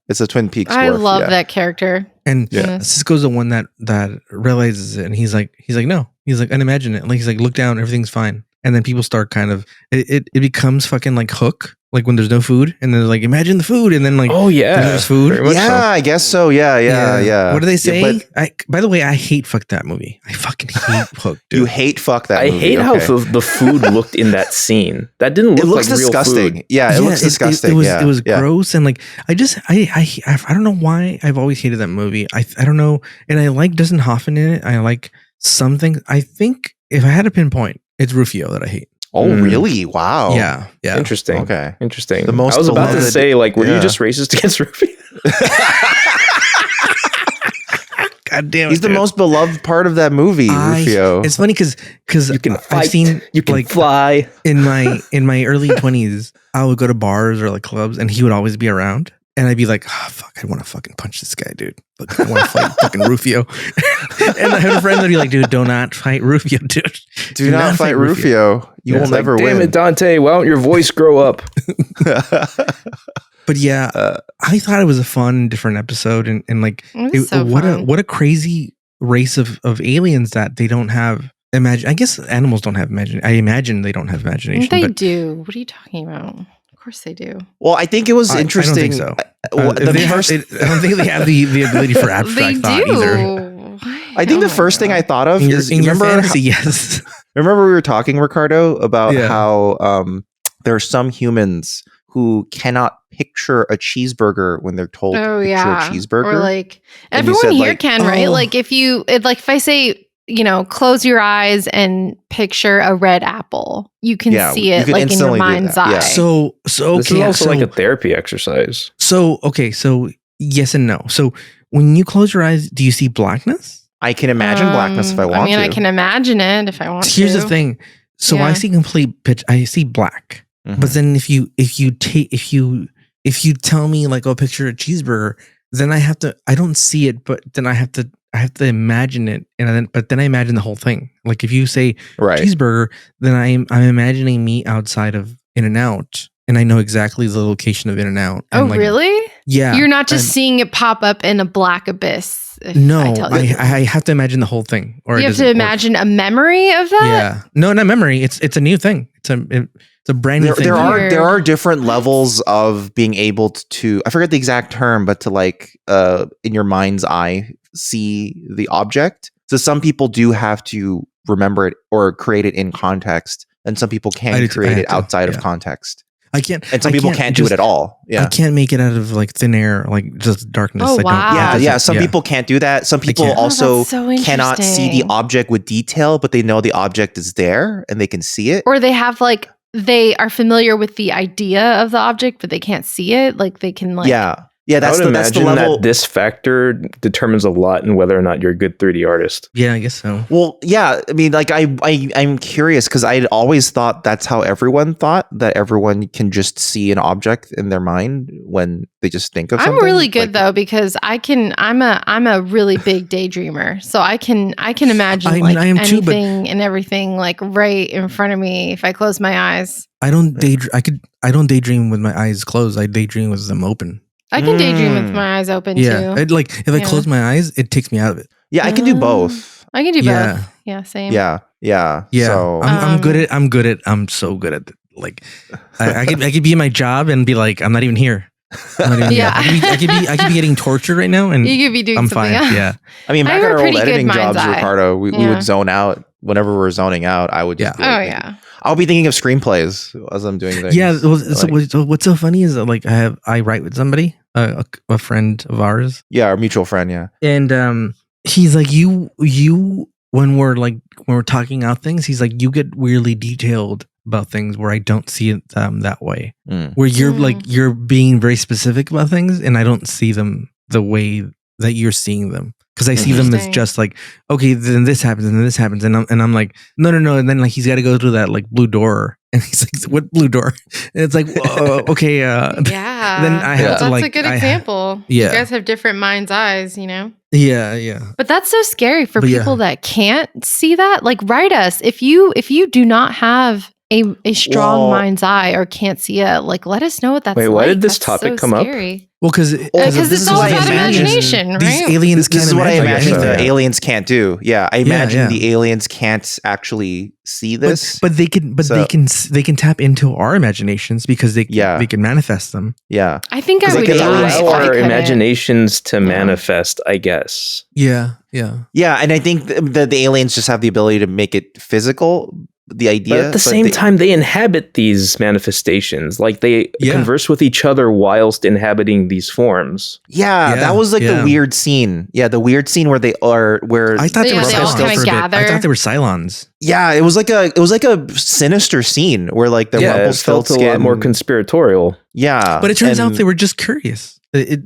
Speaker 1: it's a Twin Peaks.
Speaker 2: I love that character.
Speaker 4: And Cisco's the one that realizes it, and he's like, no, he's like, unimagine it. Like, he's like, look down, everything's fine. And then people start kind of, it becomes fucking like Hook, like when there's no food, and then they're like, imagine the food, and then like,
Speaker 3: oh yeah,
Speaker 4: there's food.
Speaker 1: I guess so. Yeah.
Speaker 4: What do they say? By the way, I hate fuck that movie. I fucking hate Hook, dude.
Speaker 1: You hate fuck that movie.
Speaker 3: I hate how the food looked in that scene. That didn't look like
Speaker 1: disgusting.
Speaker 3: Real food.
Speaker 1: Yeah, it looks disgusting.
Speaker 4: It was gross, and like I don't know why I've always hated that movie. I don't know, and I like Dustin Hoffman in it. I like something. I think if I had to pinpoint, it's Rufio that I hate.
Speaker 1: Oh, really? Wow.
Speaker 4: Yeah.
Speaker 3: Interesting.
Speaker 1: Okay.
Speaker 3: Interesting.
Speaker 1: The most
Speaker 3: I was about to say, like, were you just racist against Rufio?
Speaker 4: God damn it.
Speaker 1: He's the most beloved part of that movie, Rufio.
Speaker 4: It's funny because
Speaker 3: you can fight,
Speaker 4: I've seen
Speaker 3: you can fly.
Speaker 4: In my early 20s, I would go to bars or like clubs, and he would always be around. And I'd be like, oh, fuck, I want to fucking punch this guy, dude. Look, I want to fight fucking Rufio. And I had a friend that'd be like, dude, do not fight Rufio, dude.
Speaker 1: Do not fight Rufio. You will never win.
Speaker 3: Damn it, Dante. Why don't your voice grow up?
Speaker 4: But yeah, I thought it was a fun, different episode. And like, what a crazy race of aliens that they don't have. I guess animals don't have imagination. I imagine they don't have imagination.
Speaker 2: They do. What are you talking about? Of course they do.
Speaker 1: Well, I think it was interesting.
Speaker 4: I don't think so. I don't think they have the ability for abstract thought either.
Speaker 1: I think the first thing I thought of is
Speaker 4: in your fantasy, yes.
Speaker 1: Remember we were talking, Ricardo, about how there are some humans who cannot picture a cheeseburger when they're told to picture a cheeseburger.
Speaker 2: Or like everyone here can, right? Like if I say, close your eyes and picture a red apple. You can see it like in your mind's eye.
Speaker 1: Yeah.
Speaker 4: So
Speaker 3: this is also like a therapy exercise.
Speaker 4: So yes and no. So when you close your eyes, do you see blackness?
Speaker 1: I can imagine blackness if I want to.
Speaker 2: I can imagine it if I want to.
Speaker 4: Here's the thing. So I see complete pitch. I see black. Mm-hmm. But then if you tell me like, oh, picture a cheeseburger, then I don't see it, but then I have to imagine it, but then I imagine the whole thing. Like if you say cheeseburger, then I'm imagining me outside of In-N-Out, and I know exactly the location of In-N-Out.
Speaker 2: Oh, really?
Speaker 4: Yeah.
Speaker 2: You're not just seeing it pop up in a black abyss. If
Speaker 4: No,
Speaker 2: I tell you.
Speaker 4: I have to imagine the whole thing. Or
Speaker 2: You have to imagine a memory of that?
Speaker 4: Yeah. No, not memory. It's a new thing. It's a brand new thing.
Speaker 1: There are different levels of being able to, I forget the exact term, but to like in your mind's eye see the object. So some people do have to remember it or create it in context, and some people can create it outside of context.
Speaker 4: I can't,
Speaker 1: and some people can't do it at all. Yeah,
Speaker 4: I can't make it out of like thin air, like just darkness.
Speaker 2: Oh, wow.
Speaker 1: Yeah. Some people can't do that. Some people also cannot see the object with detail, but they know the object is there and they can see it.
Speaker 2: Or they have like, they are familiar with the idea of the object, but they can't see it. Like they can like.
Speaker 1: Yeah, that's the level.
Speaker 3: That this factor determines a lot in whether or not you're a good 3D artist.
Speaker 4: Yeah, I guess so.
Speaker 1: Well, yeah, I mean, like I'm curious because I had always thought that's how everyone thought, that everyone can just see an object in their mind when they just think of something.
Speaker 2: I'm really good though because I'm a really big daydreamer, so I can imagine I am anything too, and everything like right in front of me if I close my eyes.
Speaker 4: I don't daydream with my eyes closed. I daydream with them open.
Speaker 2: I can daydream with my eyes open too.
Speaker 4: If I close my eyes, it takes me out of it.
Speaker 1: Yeah, I can do both.
Speaker 2: I can do both. Yeah, same.
Speaker 1: Yeah.
Speaker 4: So I'm so good at it. Like I could be in my job and be like, I'm not even here. I could be getting tortured right now, and
Speaker 2: you could be doing something
Speaker 4: fine.
Speaker 2: else.
Speaker 4: Yeah.
Speaker 1: I mean, back at our old editing jobs, Ricardo, we would zone out. Whenever we're zoning out, I would just I'll be thinking of screenplays as I'm doing things.
Speaker 4: Yeah. So what's so funny is that like I write with somebody, a friend of ours.
Speaker 1: Yeah, our mutual friend. Yeah.
Speaker 4: And he's like, you when we're talking out things, he's like, you get weirdly detailed about things where I don't see it that way. Where you're like you're being very specific about things, and I don't see them the way that you're seeing them. Because I see them as just like, okay, then this happens and then this happens, and I'm like, no, and then like he's got to go through that like blue door, and he's like, what blue door? And it's like, okay,
Speaker 2: yeah.
Speaker 4: Then I have
Speaker 2: that's a good example.
Speaker 4: Yeah,
Speaker 2: you guys have different mind's eyes, you know.
Speaker 4: Yeah.
Speaker 2: But that's so scary for people that can't see that. Like, write us if you do not have a strong mind's eye or can't see it. Like, let us know what that's.
Speaker 3: Wait, why did this topic come up?
Speaker 4: Well, because
Speaker 2: it's all about imagination, right?
Speaker 4: These aliens.
Speaker 1: This is what I imagine the aliens can't do. Yeah, I imagine the aliens can't actually see this,
Speaker 4: but they can. But they can tap into our imaginations because they can manifest them.
Speaker 1: Yeah,
Speaker 2: I think I would
Speaker 3: allow our imaginations to manifest. I guess.
Speaker 4: Yeah,
Speaker 1: and I think the aliens just have the ability to make it physical. The idea,
Speaker 3: but at the same time, they inhabit these manifestations. Like they converse with each other whilst inhabiting these forms.
Speaker 1: Yeah, that was like the weird scene. Yeah, the weird scene where
Speaker 4: I thought they were Cylons. I thought they were Cylons.
Speaker 1: Yeah, it was like a sinister scene where like the Rumplestiltskin
Speaker 3: felt a lot more conspiratorial.
Speaker 1: Yeah,
Speaker 4: but it turns out they were just curious. It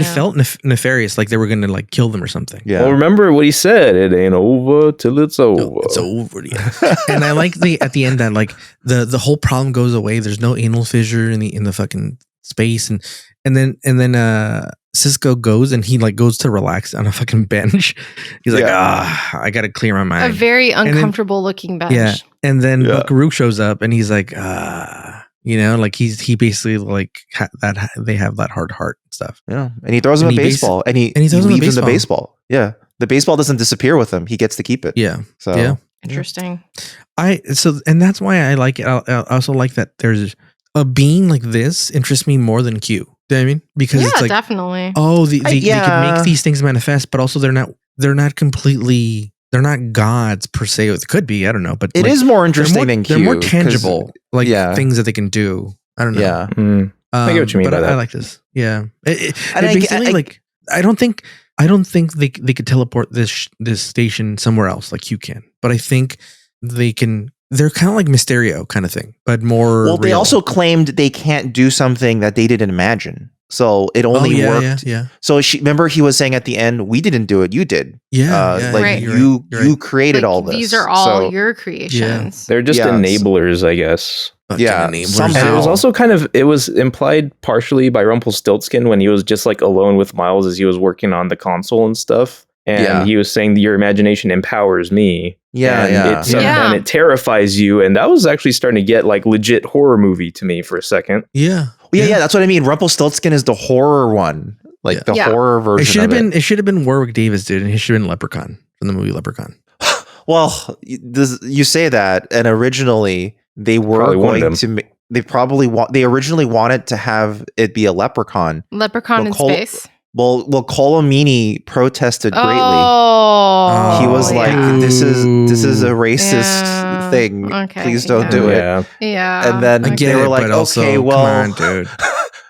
Speaker 4: felt nefarious, like they were gonna like kill them or something.
Speaker 1: Yeah.
Speaker 3: Well, remember what he said: "It ain't over till it's over."
Speaker 4: No, it's over. Yeah. And I like at the end that like the whole problem goes away. There's no anal fissure in the fucking space, and then Cisco goes and he like goes to relax on a fucking bench. He's like, I gotta clear my mind.
Speaker 2: A very uncomfortable looking bench.
Speaker 4: Yeah, and then Buckaroo shows up and he's like, you know, like he basically like they have that hard heart and stuff.
Speaker 1: Yeah, and he throws him a baseball, and he leaves him the baseball. Yeah, the baseball doesn't disappear with him; he gets to keep it.
Speaker 4: Yeah.
Speaker 1: So
Speaker 4: yeah,
Speaker 2: interesting.
Speaker 4: And that's why I like it. I also like that there's a being like this interests me more than Q. Do you know what I mean? Because it's like
Speaker 2: definitely.
Speaker 4: Oh, they can make these things manifest, but also they're not completely. They're not gods per se. It could be. I don't know, but
Speaker 1: it is more interesting than Q.
Speaker 4: They're more tangible, like things that they can do. I don't know.
Speaker 1: Yeah,
Speaker 3: I get what you mean by that.
Speaker 4: I like this. Yeah, I don't think they could teleport this station somewhere else like you can, but I think they can. They're kind of like Mysterio kind of thing, but more.
Speaker 1: Well, they also claimed they can't do something that they didn't imagine. So it only worked.
Speaker 4: Yeah.
Speaker 1: So remember he was saying at the end, we didn't do it, you did.
Speaker 4: Yeah.
Speaker 2: Right.
Speaker 1: You created all this.
Speaker 2: These are all your creations.
Speaker 3: They're just enablers, I guess.
Speaker 1: Yeah.
Speaker 3: Somehow. And it was also it was implied partially by Rumplestiltskin when he was just like alone with Miles as he was working on the console and stuff. And he was saying that your imagination empowers me. And it terrifies you. And that was actually starting to get like legit horror movie to me for a second.
Speaker 4: Yeah.
Speaker 1: Yeah, that's what I mean. Rumpelstiltskin is the horror one. like the horror version.
Speaker 4: It should have been Warwick Davis, dude, and he should have been Leprechaun from the movie Leprechaun.
Speaker 1: Well, you say that, and originally they were they originally wanted to have it be a leprechaun.
Speaker 2: Leprechaun in space.
Speaker 1: Well, Colomini protested greatly.
Speaker 2: Oh,
Speaker 1: he was like, "This is a racist thing. Okay, please don't do it."
Speaker 2: Yeah,
Speaker 1: and then they were like, "Okay, well,
Speaker 4: come on, dude."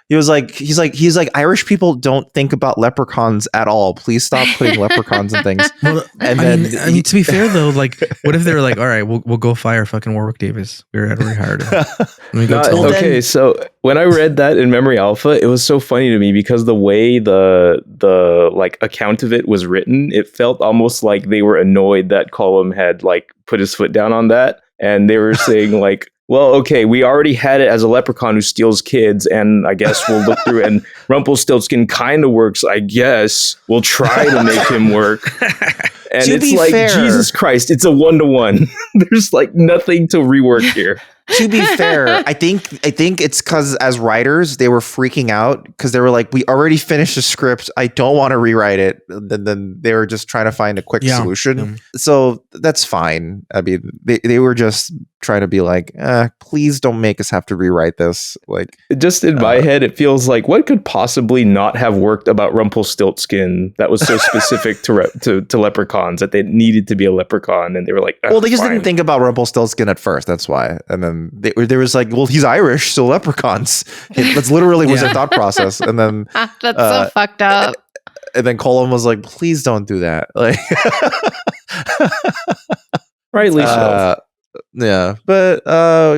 Speaker 1: He's like, Irish people don't think about leprechauns at all. Please stop putting leprechauns and things.
Speaker 4: Well, I mean, to be fair though, like, what if they were like, all right, we'll go fire fucking Warwick Davis. We already hired him.
Speaker 3: So when I read that in Memory Alpha, it was so funny to me because the way the like account of it was written, it felt almost like they were annoyed that Colum had like put his foot down on that, and they were saying like, well, okay, we already had it as a leprechaun who steals kids, and I guess we'll look through it, and Rumplestiltskin kind of works, I guess. We'll try to make him work. And it's like, fair, Jesus Christ, it's a 1-to-1. There's like nothing to rework here.
Speaker 1: To be fair, I think it's because as writers, they were freaking out because they were like, we already finished the script. I don't want to rewrite it. Then they were just trying to find a quick solution. So that's fine. I mean, they were just trying to be like, please don't make us have to rewrite this. Like,
Speaker 3: just in my head, it feels like what could possibly not have worked about Rumplestiltskin that was so specific to leprechauns that they needed to be a leprechaun, and they were like,
Speaker 1: well, they just didn't think about Rumplestiltskin at first. That's why, and then there was like, well, he's Irish, so leprechauns. That's literally was their thought process, and then
Speaker 2: that's so fucked up.
Speaker 1: And then Colum was like, please don't do that. Like,
Speaker 3: rightly so.
Speaker 1: Yeah, but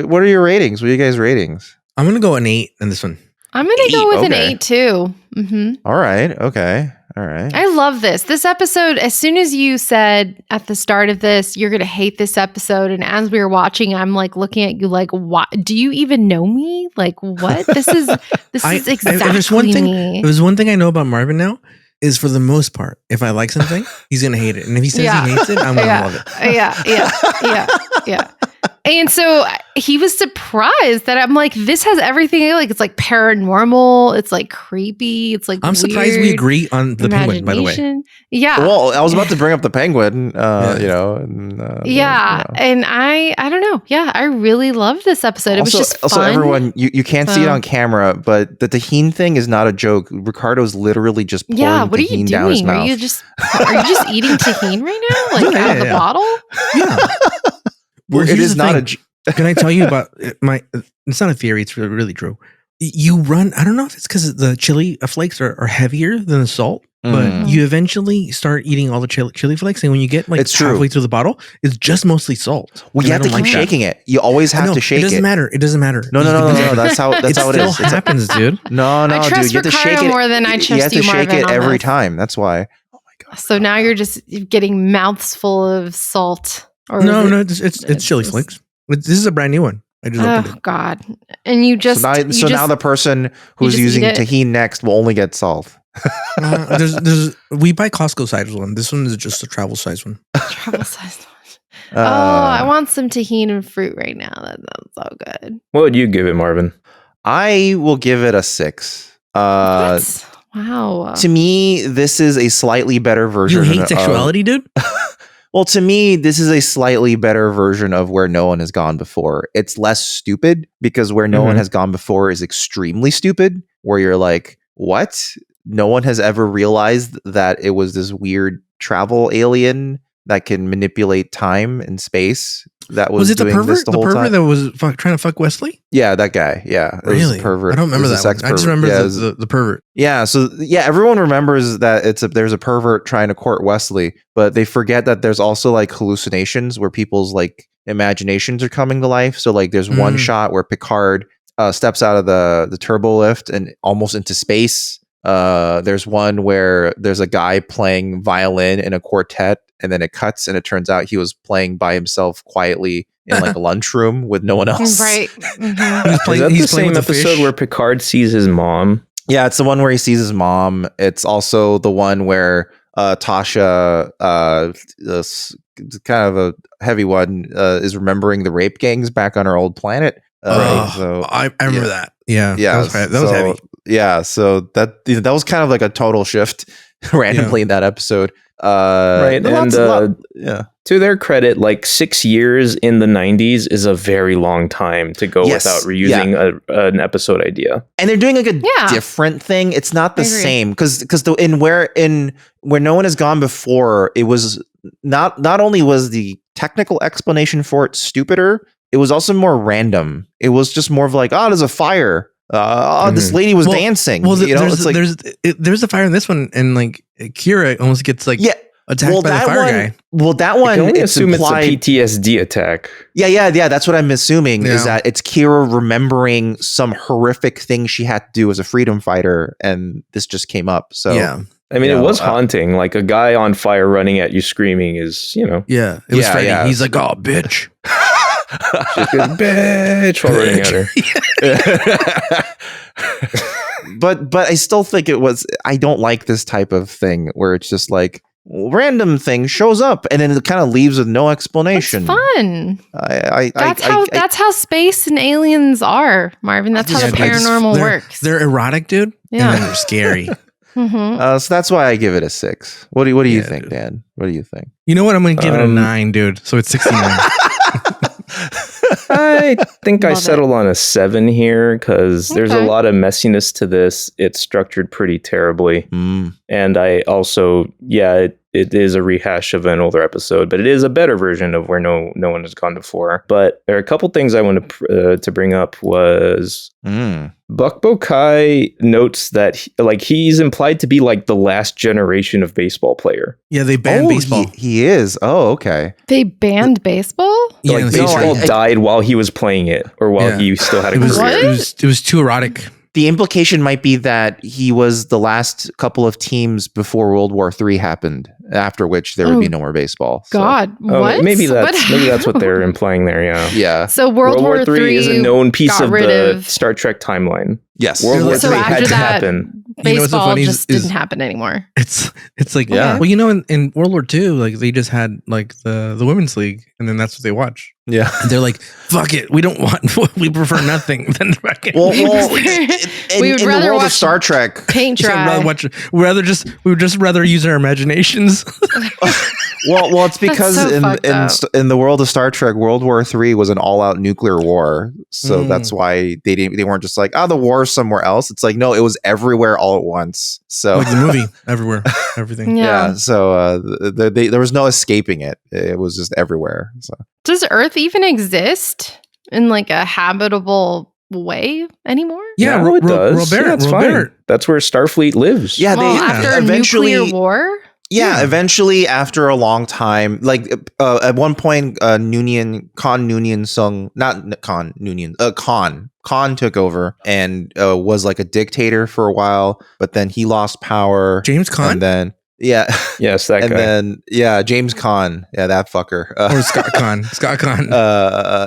Speaker 1: what are your ratings? What are you guys' ratings?
Speaker 4: I'm gonna go an 8 in this one.
Speaker 2: I'm gonna go with an 8 too. Mm-hmm.
Speaker 1: All right. Okay. All right.
Speaker 2: I love this episode. As soon as you said at the start of this, you're gonna hate this episode, and as we were watching, I'm like looking at you like, what? Do you even know me? Like, what? This is exactly me.
Speaker 4: There's one thing I know about Marvin now. Is for the most part, if I like something, he's gonna hate it, and if he says he hates it, I'm gonna love it.
Speaker 2: Yeah. And so he was surprised that I'm like, this has everything. Like, it's like paranormal. It's like creepy. It's like
Speaker 4: I'm surprised we agree on the penguin. By the way,
Speaker 2: yeah.
Speaker 1: Well, I was about to bring up the penguin. You know.
Speaker 2: And I don't know. Yeah, I really loved this episode. It was just fun.
Speaker 1: Also, everyone, you can't see it on camera, but the tahini thing is not a joke. Ricardo's literally just pouring tahini down his mouth.
Speaker 2: Are you just eating tahini right now, like out of the bottle?
Speaker 4: Yeah. Well,
Speaker 1: it is not
Speaker 4: Can I tell you about my? It's not a theory. It's really true. You run. I don't know if it's because the chili flakes are heavier than the salt, but you eventually start eating all the chili flakes, and when you get like halfway through the bottle, it's just mostly salt.
Speaker 1: Well, you have to keep shaking it. You always have to shake it.
Speaker 4: It doesn't matter. It doesn't matter.
Speaker 1: No. That's how it is.
Speaker 4: It still happens, dude.
Speaker 1: No,
Speaker 2: I trust
Speaker 1: dude. You have to shake it
Speaker 2: more than I trust you.
Speaker 1: You have to shake it every time. That's why. Oh my god.
Speaker 2: So now you're just getting mouths full of salt.
Speaker 4: No, it's chili flakes. This is a brand new one. I just opened it.
Speaker 2: God! And you just
Speaker 1: now the person who's using tahini next will only get salt.
Speaker 4: We buy Costco size one. This one is just a travel size one.
Speaker 2: Travel size one. I want some tahini and fruit right now. That sounds so good.
Speaker 3: What would you give it, Marvin?
Speaker 1: I will give it a 6.
Speaker 2: What? Wow.
Speaker 1: To me, this is a slightly better version.
Speaker 4: You hate sexuality, dude?
Speaker 1: Well, to me, this is a slightly better version of Where No One Has Gone Before. It's less stupid because Where No One Has Gone Before is extremely stupid, where you're like, what? No one has ever realized that it was this weird travel alien that can manipulate time and space. That was it
Speaker 4: the
Speaker 1: doing
Speaker 4: pervert?
Speaker 1: This the whole
Speaker 4: pervert
Speaker 1: time?
Speaker 4: That was trying to fuck Wesley?
Speaker 1: Yeah, that guy. Yeah, it
Speaker 4: really?
Speaker 1: Was a pervert.
Speaker 4: I don't remember that. I just remember the pervert.
Speaker 1: Yeah, so everyone remembers that there's a pervert trying to court Wesley, but they forget that there's also like hallucinations where people's like imaginations are coming to life. So like there's one shot where Picard steps out of the turbo lift and almost into space. There's one where there's a guy playing violin in a quartet, and then it cuts and it turns out he was playing by himself quietly in like a lunchroom with no one else.
Speaker 2: Right.
Speaker 3: Mm-hmm. Is that the same episode where Picard sees his mom?
Speaker 1: Yeah, it's the one where he sees his mom. It's also the one where Tasha, kind of a heavy one, is remembering the rape gangs back on her old planet.
Speaker 4: Right. So I remember that. Yeah. That was heavy.
Speaker 1: yeah, so that was kind of like a total shift randomly in that episode.
Speaker 3: Right, and
Speaker 1: yeah.
Speaker 3: To their credit, like 6 years in the 90s is a very long time to go without reusing an episode idea.
Speaker 1: And they're doing like a different thing. It's not the same because in where No One Has Gone Before, it was not only was the technical explanation for it stupider, it was also more random. It was just more of like, oh, there's a fire. This lady was dancing.
Speaker 4: Well, there's a fire in this one, and like Kira almost gets like attacked by the fire guy.
Speaker 1: Well, that one,
Speaker 3: I can only assume it's a PTSD attack.
Speaker 1: Yeah. That's what I'm assuming is that it's Kira remembering some horrific thing she had to do as a freedom fighter, and this just came up. So
Speaker 4: yeah.
Speaker 3: I mean, it was haunting. Like a guy on fire running at you screaming is,
Speaker 4: Yeah, it was Freddy. Yeah. He's like, oh, bitch.
Speaker 3: She's good, bitch, while running at her.
Speaker 1: But I still think I don't like this type of thing where it's just like random thing shows up and then it kind of leaves with no explanation.
Speaker 2: It's fun.
Speaker 1: That's
Speaker 2: how space and aliens are, Marvin. That's how the paranormal works.
Speaker 4: They're erotic, dude.
Speaker 2: Yeah.
Speaker 4: And they're scary.
Speaker 2: Mm-hmm.
Speaker 1: So that's why I give it a 6. What do you think, Dan? What do you think?
Speaker 4: You know what? I'm going to give it a 9, dude. So it's 69.
Speaker 3: I think I settled on a 7 here because there's a lot of messiness to this. It's structured pretty terribly. And I also, it is a rehash of an older episode, but it is a better version of where no one has gone before. But there are a couple things I want to bring up was Buck Bokai notes that he's implied to be like the last generation of baseball player.
Speaker 4: Yeah, they banned baseball.
Speaker 1: He is. Oh, okay.
Speaker 2: They banned baseball?
Speaker 3: Yeah, baseball died while he was playing it, or while he still had a career.
Speaker 4: It was too erotic.
Speaker 1: The implication might be that he was the last couple of teams before World War III happened, after which there would be no more baseball.
Speaker 2: God, what?
Speaker 3: Maybe that's what they're implying there. Yeah.
Speaker 2: So World War III
Speaker 3: is a known piece of the Star Trek timeline.
Speaker 1: Yes.
Speaker 3: World War III had to happen.
Speaker 2: Baseball didn't happen anymore.
Speaker 4: It's like, well, in World War II, like they just had like the women's league, and then that's what they watch.
Speaker 1: Yeah,
Speaker 4: and they're like, "Fuck it, we don't want, we prefer nothing than fucking."
Speaker 1: Well, we would rather watch Star Trek.
Speaker 2: Paint dry.
Speaker 4: We would just rather use our imaginations.
Speaker 1: Well, it's because in the world of Star Trek, World War III was an all-out nuclear war, so that's why they weren't just like, the war's somewhere else. It's like, no, it was everywhere all at once. So
Speaker 4: like the movie, everywhere, everything.
Speaker 2: Yeah.
Speaker 1: So there was no escaping it. It was just everywhere. So
Speaker 2: does Earth even exist in like a habitable way anymore?
Speaker 3: Yeah, it does. Robert. Fine. That's where Starfleet lives.
Speaker 1: Yeah,
Speaker 2: after a nuclear war.
Speaker 1: Yeah, eventually after a long time, like at one point, Khan took over and was like a dictator for a while, but then he lost power.
Speaker 4: James Khan?
Speaker 1: And then,
Speaker 3: yes, that guy.
Speaker 1: And then, James Khan. Yeah, that fucker.
Speaker 4: Or Scott Khan. Scott Khan.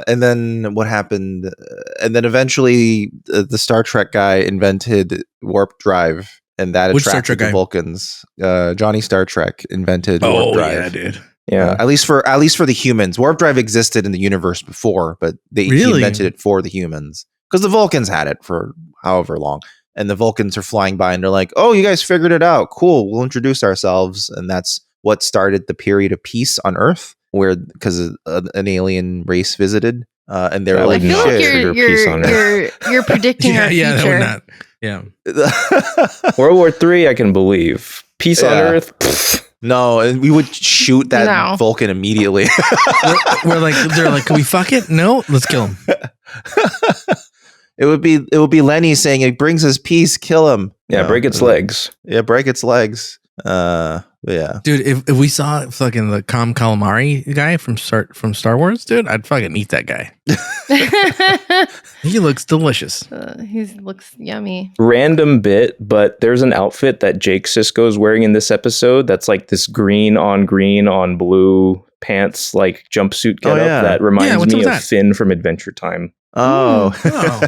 Speaker 1: And then what happened? And then eventually the Star Trek guy invented warp drive. And that attracted the Vulcans. Johnny Star Trek invented warp drive.
Speaker 4: Yeah, dude.
Speaker 1: Yeah, at least for the humans. Warp drive existed in the universe before, but he invented it for the humans because the Vulcans had it for however long. And the Vulcans are flying by, and they're like, "Oh, you guys figured it out? Cool. We'll introduce ourselves." And that's what started the period of peace on Earth, where because an alien race visited, and they're like,
Speaker 2: I feel like you're predicting our future.
Speaker 4: That would not. Yeah.
Speaker 3: World War III, I can believe. Peace on Earth. Pfft.
Speaker 1: No, and we would shoot that Vulcan immediately.
Speaker 4: they're like, can we fuck it? No, let's kill him.
Speaker 1: It would be Lenny saying it brings us peace, kill him.
Speaker 3: Yeah, break its legs.
Speaker 1: Yeah, break its legs. Yeah,
Speaker 4: dude. If we saw fucking the calamari guy from Star Wars, dude, I'd fucking eat that guy. He looks delicious.
Speaker 2: He looks yummy.
Speaker 3: Random bit, but there's an outfit that Jake Sisko is wearing in this episode that's like this green on blue pants, like jumpsuit getup that reminds me of Finn from Adventure Time.
Speaker 1: Oh,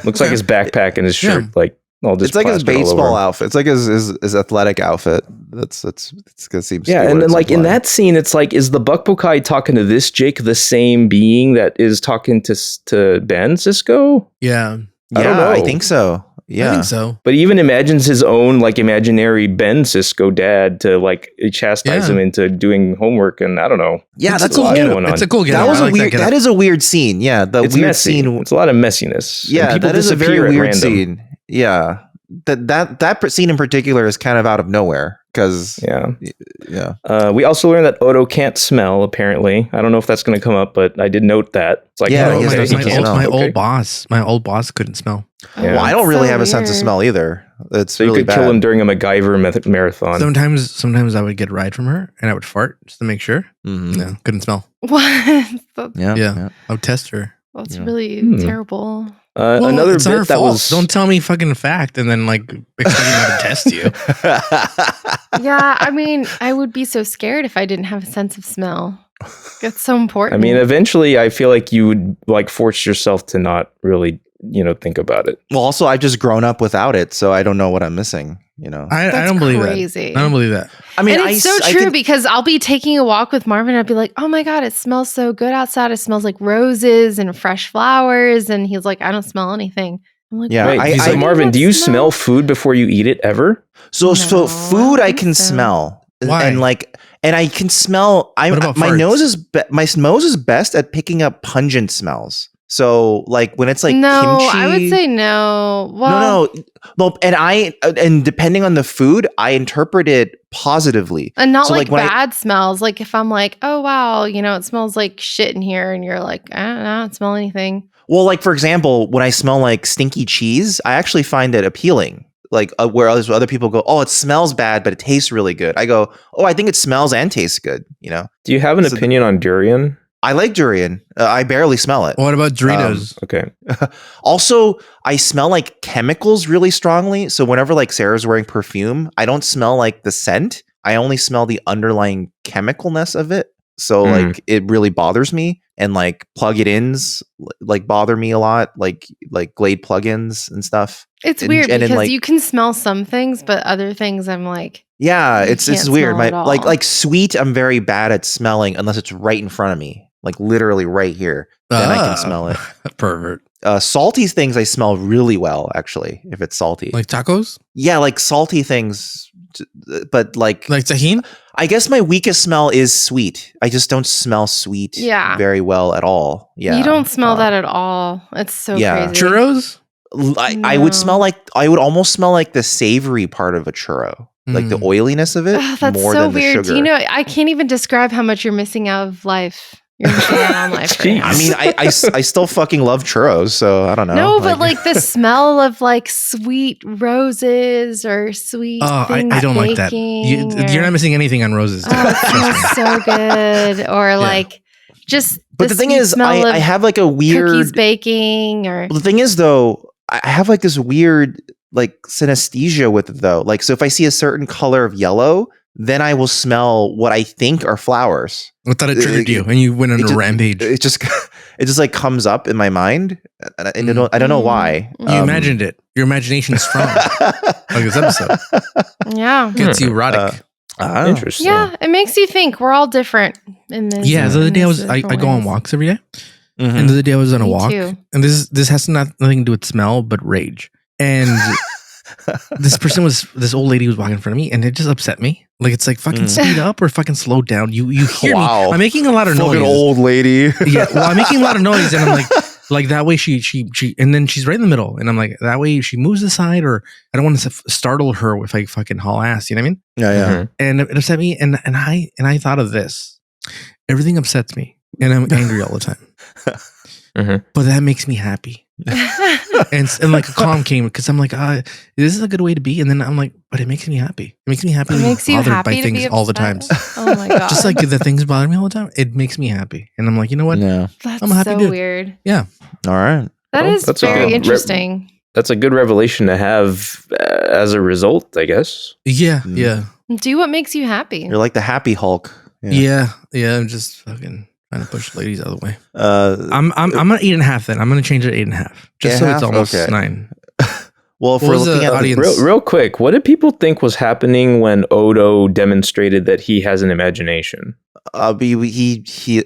Speaker 3: looks like his backpack and his shirt, like.
Speaker 1: It's like his baseball outfit. It's like his athletic outfit. It's gonna seem.
Speaker 3: And then like in that scene, it's like, is the Buck Bokai talking to this Jake the same being that is talking to Ben Sisko?
Speaker 4: Yeah,
Speaker 1: I don't know. I think so. Yeah.
Speaker 4: I think so.
Speaker 3: But he even imagines his own like imaginary Ben Sisko dad to like chastise him into doing homework, and I don't know.
Speaker 1: Yeah,
Speaker 4: It's a cool
Speaker 3: going on.
Speaker 4: It's a cool get
Speaker 1: That
Speaker 4: up.
Speaker 1: was
Speaker 4: I
Speaker 1: a
Speaker 4: like
Speaker 1: weird.
Speaker 4: get
Speaker 1: That
Speaker 4: up.
Speaker 1: is a weird scene. Yeah, the
Speaker 3: It's
Speaker 1: weird
Speaker 3: messy.
Speaker 1: scene.
Speaker 3: It's a lot of messiness.
Speaker 1: Yeah,
Speaker 3: and people
Speaker 1: that is a very
Speaker 3: disappear at
Speaker 1: weird
Speaker 3: random.
Speaker 1: scene. Yeah, that scene in particular is kind of out of nowhere because
Speaker 3: We also learned that Odo can't smell. Apparently, I don't know if that's going to come up, but I did note that. It's like,
Speaker 1: Yeah,
Speaker 3: oh,
Speaker 1: he
Speaker 3: okay,
Speaker 1: doesn't
Speaker 3: he
Speaker 1: can't
Speaker 3: can't.
Speaker 1: smell.
Speaker 4: My old boss couldn't smell.
Speaker 3: Yeah.
Speaker 1: Well, I don't really
Speaker 2: so
Speaker 1: have a sense of
Speaker 2: weird.
Speaker 1: smell either. It's
Speaker 3: So
Speaker 1: really
Speaker 3: you could
Speaker 1: bad.
Speaker 3: kill him during a MacGyver marathon.
Speaker 4: Sometimes I would get a ride from her and I would fart just to make sure.
Speaker 1: Mhm.
Speaker 4: No, couldn't smell.
Speaker 2: What?
Speaker 1: Yeah.
Speaker 4: I would test her.
Speaker 2: That's
Speaker 1: Yeah.
Speaker 2: really terrible.
Speaker 3: Another
Speaker 4: it's not her
Speaker 3: bit that
Speaker 4: fault.
Speaker 3: was
Speaker 4: Don't tell me fucking fact and then like expect me not to test you.
Speaker 2: Yeah, I mean, I would be so scared if I didn't have a sense of smell. It's so important.
Speaker 3: I mean, eventually, I feel like you would like force yourself to not really, think about it.
Speaker 1: Well, also, I've just grown up without it, so I don't know what I'm missing.
Speaker 4: I
Speaker 2: That's
Speaker 4: don't believe
Speaker 2: crazy.
Speaker 4: that. I don't believe that.
Speaker 1: I mean,
Speaker 2: and it's so true because I'll be taking a walk with Marvin and I'll be like, oh my God, it smells so good outside. It smells like roses and fresh flowers. And he's like, I don't smell anything. I'm like,
Speaker 1: Yeah,
Speaker 3: Wait, so Marvin, do you smell food before you eat it ever?
Speaker 1: So
Speaker 2: No,
Speaker 1: food
Speaker 2: I
Speaker 1: I
Speaker 2: don't
Speaker 1: can
Speaker 2: think so.
Speaker 1: smell.
Speaker 4: Why?
Speaker 1: And I can smell.
Speaker 4: What about
Speaker 1: my
Speaker 4: farts?
Speaker 1: nose is best at picking up pungent smells. So like when it's like
Speaker 2: no,
Speaker 1: kimchi,
Speaker 2: I would say no. Well,
Speaker 1: no. And depending on the food, I interpret it positively.
Speaker 2: and not
Speaker 1: So,
Speaker 2: like
Speaker 1: when
Speaker 2: bad smells. Like if I'm like, oh wow, it smells like shit in here, and you're like, I don't smell anything.
Speaker 1: Well, like for example, when I smell like stinky cheese, I actually find it appealing. Like whereas other people go, oh, it smells bad, but it tastes really good. I go, oh, I think it smells and tastes good.
Speaker 3: Do you have an
Speaker 1: So-
Speaker 3: opinion on durian?
Speaker 1: I like durian. I barely smell it.
Speaker 4: What about Doritos?
Speaker 3: Okay.
Speaker 1: Also, I smell like chemicals really strongly. So whenever like Sarah's wearing perfume, I don't smell like the scent. I only smell the underlying chemicalness of it. So like it really bothers me. And like plug-ins like bother me a lot. Like Glade plugins and stuff.
Speaker 2: It's
Speaker 1: And-
Speaker 2: weird
Speaker 1: and then,
Speaker 2: because
Speaker 1: like-
Speaker 2: you can smell some things, but other things I'm like,
Speaker 1: Yeah,
Speaker 2: You
Speaker 1: it's
Speaker 2: can't
Speaker 1: weird.
Speaker 2: smell it
Speaker 1: My
Speaker 2: all.
Speaker 1: like sweet, I'm very bad at smelling unless it's right in front of me. Like literally right here. Then I can smell it.
Speaker 4: Pervert.
Speaker 1: Salty things I smell really well, actually, if it's salty.
Speaker 4: Like tacos?
Speaker 1: Yeah, like salty things, but like
Speaker 4: Like tajin?
Speaker 1: I guess my weakest smell is sweet. I just don't smell sweet
Speaker 2: Yeah.
Speaker 1: very well at all. Yeah.
Speaker 2: you don't smell that at all. It's so
Speaker 1: yeah.
Speaker 2: crazy.
Speaker 4: Churros?
Speaker 1: I would smell
Speaker 2: No.
Speaker 1: like I would almost smell like the savory part of a churro. Like the oiliness of it
Speaker 2: Ugh, that's
Speaker 1: more
Speaker 2: so
Speaker 1: than the
Speaker 2: weird.
Speaker 1: sugar.
Speaker 2: I can't even describe how much you're missing out of life. You're missing out on life. Right now.
Speaker 1: I mean, I still fucking love churros, so I don't know.
Speaker 2: No, but like the smell of like sweet roses or sweet.
Speaker 4: Oh, I
Speaker 2: things
Speaker 4: don't like that.
Speaker 2: baking
Speaker 4: You're
Speaker 2: or-
Speaker 4: not missing anything on roses.
Speaker 2: Oh, it smells so good. Or like just.
Speaker 1: But the thing
Speaker 2: sweet
Speaker 1: is,
Speaker 2: smell
Speaker 1: I
Speaker 2: of
Speaker 1: have like a
Speaker 2: cookies
Speaker 1: weird.
Speaker 2: baking or.
Speaker 1: The thing is, though, I have like this weird like synesthesia with it, though. Like, so if I see a certain color of yellow, then I will smell what I think are flowers.
Speaker 4: I thought it triggered you and you went on
Speaker 1: it
Speaker 4: a
Speaker 1: just-
Speaker 4: rampage.
Speaker 1: It just like comes up in my mind, and I don't know why.
Speaker 2: Mm.
Speaker 4: You imagined it. Your imagination's strong. Like this episode.
Speaker 2: Yeah.
Speaker 4: Gets you erotic.
Speaker 3: Interesting.
Speaker 2: Yeah, it makes you think we're all different in this.
Speaker 4: Yeah, the other
Speaker 2: in
Speaker 4: day
Speaker 2: this
Speaker 4: I
Speaker 2: different
Speaker 4: go on
Speaker 2: ways.
Speaker 4: walks every day.
Speaker 1: Mhm.
Speaker 4: And the other day I was on a
Speaker 2: Me
Speaker 4: walk.
Speaker 2: too.
Speaker 4: And this has nothing to do with smell, but rage. And this old lady was walking in front of me and it just upset me. Like it's like fucking speed up or fucking slow down. You hear
Speaker 1: Wow.
Speaker 4: me. I'm making a lot of
Speaker 1: Fucking
Speaker 4: noise.
Speaker 1: old lady.
Speaker 4: Yeah, well, I'm making a lot of noise and I'm like that way she and then she's right in the middle and I'm like that way she moves aside or I don't want to startle her if I fucking haul ass, you know what I mean?
Speaker 1: Yeah.
Speaker 4: And it upset me and I thought of this. Everything upsets me and I'm angry all the time. But that makes me happy. And like a calm came because I'm like, this is a good way to be. And then I'm like, but it makes me happy. It makes me happy
Speaker 2: It
Speaker 4: to be
Speaker 2: makes you
Speaker 4: bothered
Speaker 2: happy
Speaker 4: by
Speaker 2: to
Speaker 4: things
Speaker 2: be
Speaker 4: all the
Speaker 2: upset?
Speaker 4: times.
Speaker 2: Oh my god!
Speaker 4: Just like the things bother me all the time, it makes me happy. And I'm like, you know what?
Speaker 1: Yeah.
Speaker 2: that's
Speaker 4: I'm a happy
Speaker 2: so
Speaker 4: dude.
Speaker 2: weird.
Speaker 4: Yeah.
Speaker 1: All right.
Speaker 2: That
Speaker 3: Well,
Speaker 2: is
Speaker 3: that's a
Speaker 2: very
Speaker 3: good
Speaker 2: interesting.
Speaker 3: That's a good revelation to have as a result, I guess.
Speaker 4: Yeah.
Speaker 1: Mm.
Speaker 4: Yeah.
Speaker 2: Do what makes you happy.
Speaker 1: You're like the happy Hulk.
Speaker 4: Yeah. Yeah. I'm just fucking trying to push ladies out of the way.
Speaker 1: Uh,
Speaker 4: I'm gonna 8.5 then. I'm gonna change it to 8.5. Just so it's
Speaker 1: 8.5?
Speaker 4: almost
Speaker 1: Okay.
Speaker 4: 9.
Speaker 1: Well, if we're looking at
Speaker 4: audience?
Speaker 3: Real quick, what did people think was happening when Odo demonstrated that he has an imagination?
Speaker 1: His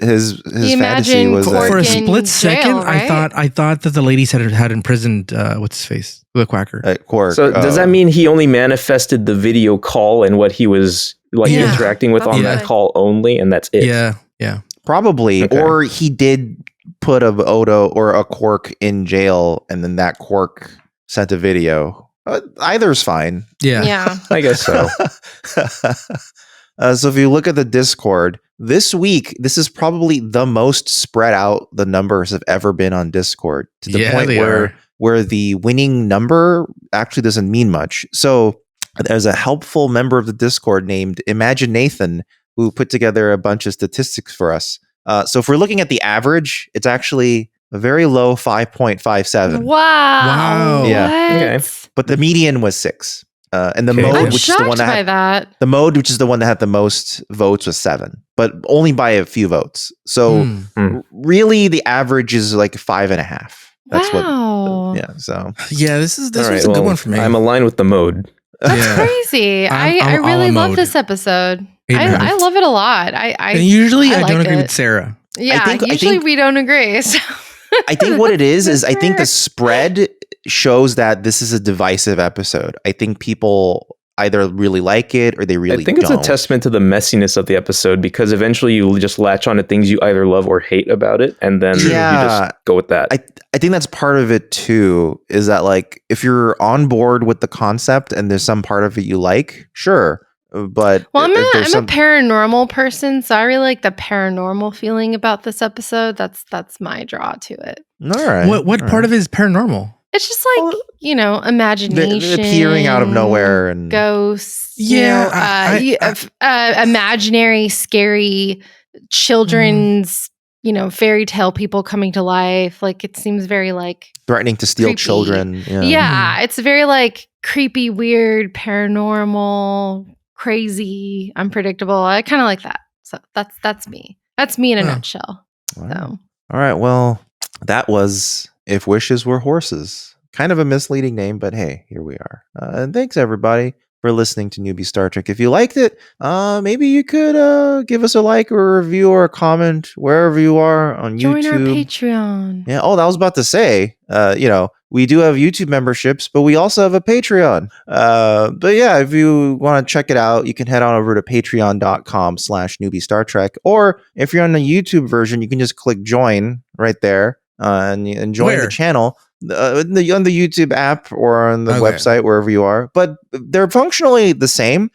Speaker 1: fantasy
Speaker 2: imagined
Speaker 1: was
Speaker 2: Quark
Speaker 4: For a
Speaker 1: that
Speaker 2: in
Speaker 4: split second,
Speaker 2: jail, right?
Speaker 4: I thought that the ladies had imprisoned what's his face, the Quacker.
Speaker 1: Quark.
Speaker 3: So does that mean he only manifested the video call and what he was like
Speaker 2: Yeah.
Speaker 3: interacting with on
Speaker 2: Yeah.
Speaker 3: that call only, and that's it?
Speaker 4: Yeah.
Speaker 1: Probably,
Speaker 3: Okay.
Speaker 1: or he did put a Odo or a Quark in jail, and then that Quark sent a video. Either's fine.
Speaker 2: Yeah.
Speaker 3: I guess so.
Speaker 1: So if you look at the Discord this week, this is probably the most spread out the numbers have ever been on Discord, to the point where the winning number actually doesn't mean much. So there's a helpful member of the Discord named Imagine Nathan who put together a bunch of statistics for us. So if we're looking at the average, it's actually a very low 5.57.
Speaker 2: Wow.
Speaker 1: Yeah.
Speaker 3: Okay.
Speaker 1: But the median was 6. And the
Speaker 3: Okay.
Speaker 1: mode,
Speaker 2: I'm
Speaker 1: which is the one
Speaker 2: shocked by
Speaker 1: that
Speaker 2: that.
Speaker 1: the mode, which is the one that had the most votes, was 7, but only by a few votes. So really, the average is like 5.5. That's
Speaker 2: Wow.
Speaker 1: what. Yeah. So
Speaker 4: this
Speaker 3: All right,
Speaker 4: was a good one for me.
Speaker 3: I'm aligned with the mode.
Speaker 2: That's crazy. I
Speaker 4: I'm
Speaker 2: really
Speaker 4: all
Speaker 2: love
Speaker 4: mode.
Speaker 2: this episode.
Speaker 4: 8.5.
Speaker 2: I love it a lot.
Speaker 4: And usually I don't
Speaker 2: like
Speaker 4: agree
Speaker 2: it.
Speaker 4: with Sarah.
Speaker 2: Yeah,
Speaker 1: I
Speaker 2: usually
Speaker 1: think-
Speaker 2: we don't agree. So.
Speaker 1: I think what it is I think the
Speaker 2: That's
Speaker 1: spread shows that this is a divisive episode. I think people either really like it or they really
Speaker 3: I think it's
Speaker 1: don't.
Speaker 3: a testament to the messiness of the episode, because eventually you just latch on to things you either love or hate about it, and then you just go with that.
Speaker 1: I think that's part of it too, is that like if you're on board with the concept and there's some part of it you like, sure. But
Speaker 2: Well, I'm
Speaker 1: if there's
Speaker 2: a paranormal person, so I really like the paranormal feeling about this episode. That's my draw to it.
Speaker 1: all right.
Speaker 4: What part of it is paranormal?
Speaker 2: It's just like, imagination,
Speaker 1: the appearing out of nowhere and
Speaker 2: ghosts.
Speaker 4: Yeah,
Speaker 2: Imaginary, scary children's, fairy tale people coming to life. Like it seems very like
Speaker 1: threatening to steal
Speaker 2: creepy.
Speaker 1: children.
Speaker 2: Yeah, it's very like creepy, weird, paranormal, crazy, unpredictable. I kind of like that. So that's me. That's me in a nutshell. So.
Speaker 1: All right. Well, that was If Wishes Were Horses. Kind of a misleading name, but hey, here we are. And thanks everybody for listening to Newbie Star Trek. If you liked it, maybe you could give us a like or a review or a comment wherever you are on YouTube.
Speaker 2: Join our Patreon.
Speaker 1: Yeah. Oh, I was about to say, we do have YouTube memberships, but we also have a Patreon. But yeah, if you want to check it out, you can head on over to patreon.com/newbie Star Trek. Or if you're on the YouTube version, you can just click join right there and join the channel. On the YouTube app or on the website, wherever you are. But they're functionally the same.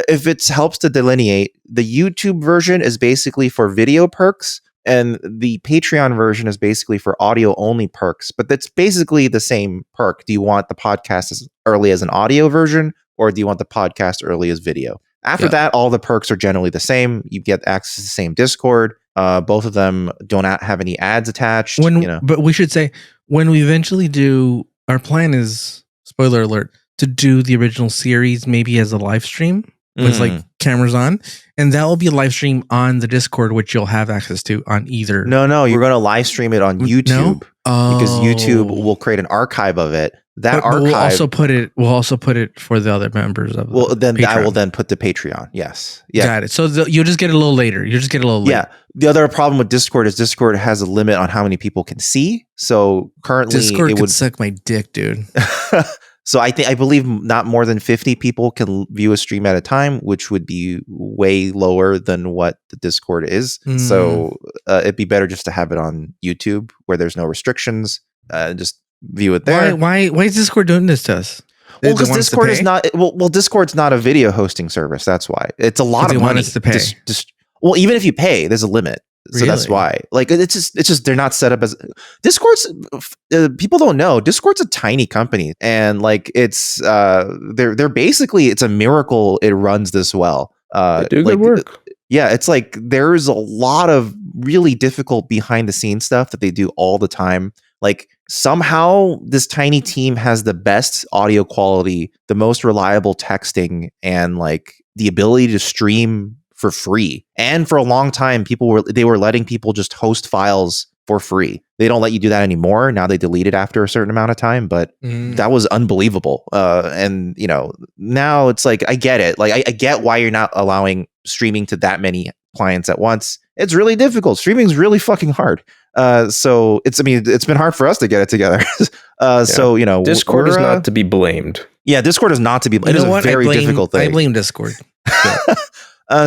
Speaker 1: If it helps to delineate, the YouTube version is basically for video perks, and the Patreon version is basically for audio only perks. But that's basically the same perk. Do you want the podcast as early as an audio version, or do you want the podcast early as video? After that, all the perks are generally the same. You get access to the same Discord. Both of them don't have any ads attached.
Speaker 4: But we should say, when we eventually do, our plan is, spoiler alert, to do the original series maybe as a live stream with like cameras on, and that will be a live stream on the Discord, which you'll have access to on either.
Speaker 1: No, you're going to live stream it on YouTube because YouTube will create an archive of it. That archive
Speaker 4: we'll also put it for the other members of.
Speaker 1: Then
Speaker 4: Patreon.
Speaker 1: I will then put the Patreon. Yes, yeah,
Speaker 4: got it. So you'll just get it a little later.
Speaker 1: Yeah. The other problem with Discord is Discord has a limit on how many people can see. So currently,
Speaker 4: Discord would suck my dick, dude.
Speaker 1: So I believe not more than 50 people can view a stream at a time, which would be way lower than what the Discord is. So it'd be better just to have it on YouTube where there's no restrictions. Just view it there.
Speaker 4: Why is Discord doing this to us?
Speaker 1: Well, because Discord is not. Well, Discord's not a video hosting service. That's why it's a lot of money.
Speaker 4: Want us to pay.
Speaker 1: Well, even if you pay, there's a limit. So that's why. Like it's just they're not set up as Discord's. People don't know Discord's a tiny company, and like it's they're basically, it's a miracle it runs this well.
Speaker 3: They do good work.
Speaker 1: Yeah, it's like there's a lot of really difficult behind the scenes stuff that they do all the time. Like somehow this tiny team has the best audio quality, the most reliable texting, and like the ability to stream for free. And for a long time, they were letting people just host files for free. They don't let you do that anymore. Now they delete it after a certain amount of time, but that was unbelievable. And now it's like, I get it. Like I get why you're not allowing streaming to that many clients at once. It's really difficult. Streaming is really fucking hard. So it's been hard for us to get it together. So,
Speaker 3: Discord is not to be blamed.
Speaker 1: Yeah, Discord is not to be blamed. It is a very difficult thing.
Speaker 4: I blame Discord.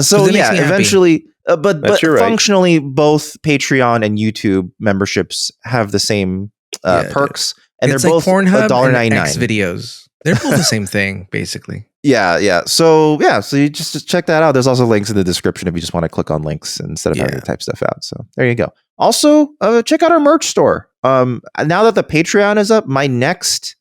Speaker 1: So yeah, eventually, but
Speaker 3: right.
Speaker 1: functionally, both Patreon and YouTube memberships have the same perks, and
Speaker 4: it's
Speaker 1: they're both
Speaker 4: Pornhub
Speaker 1: $1.99
Speaker 4: and X videos. They're both the same thing, basically.
Speaker 1: Yeah. So you just check that out. There's also links in the description if you just want to click on links instead of having to type stuff out. So there you go. Also, check out our merch store. Now that the Patreon is up, my next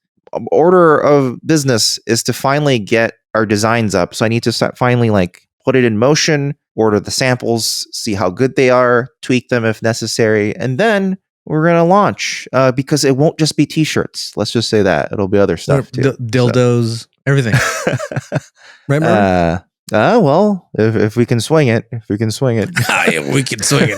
Speaker 1: order of business is to finally get our designs up. So I need to finally put it in motion, order the samples, see how good they are, tweak them if necessary, and then we're going to launch because it won't just be t-shirts. Let's just say that. It'll be other stuff too.
Speaker 4: Dildos, everything. Right,
Speaker 1: well, if we can swing it.
Speaker 4: We can swing it,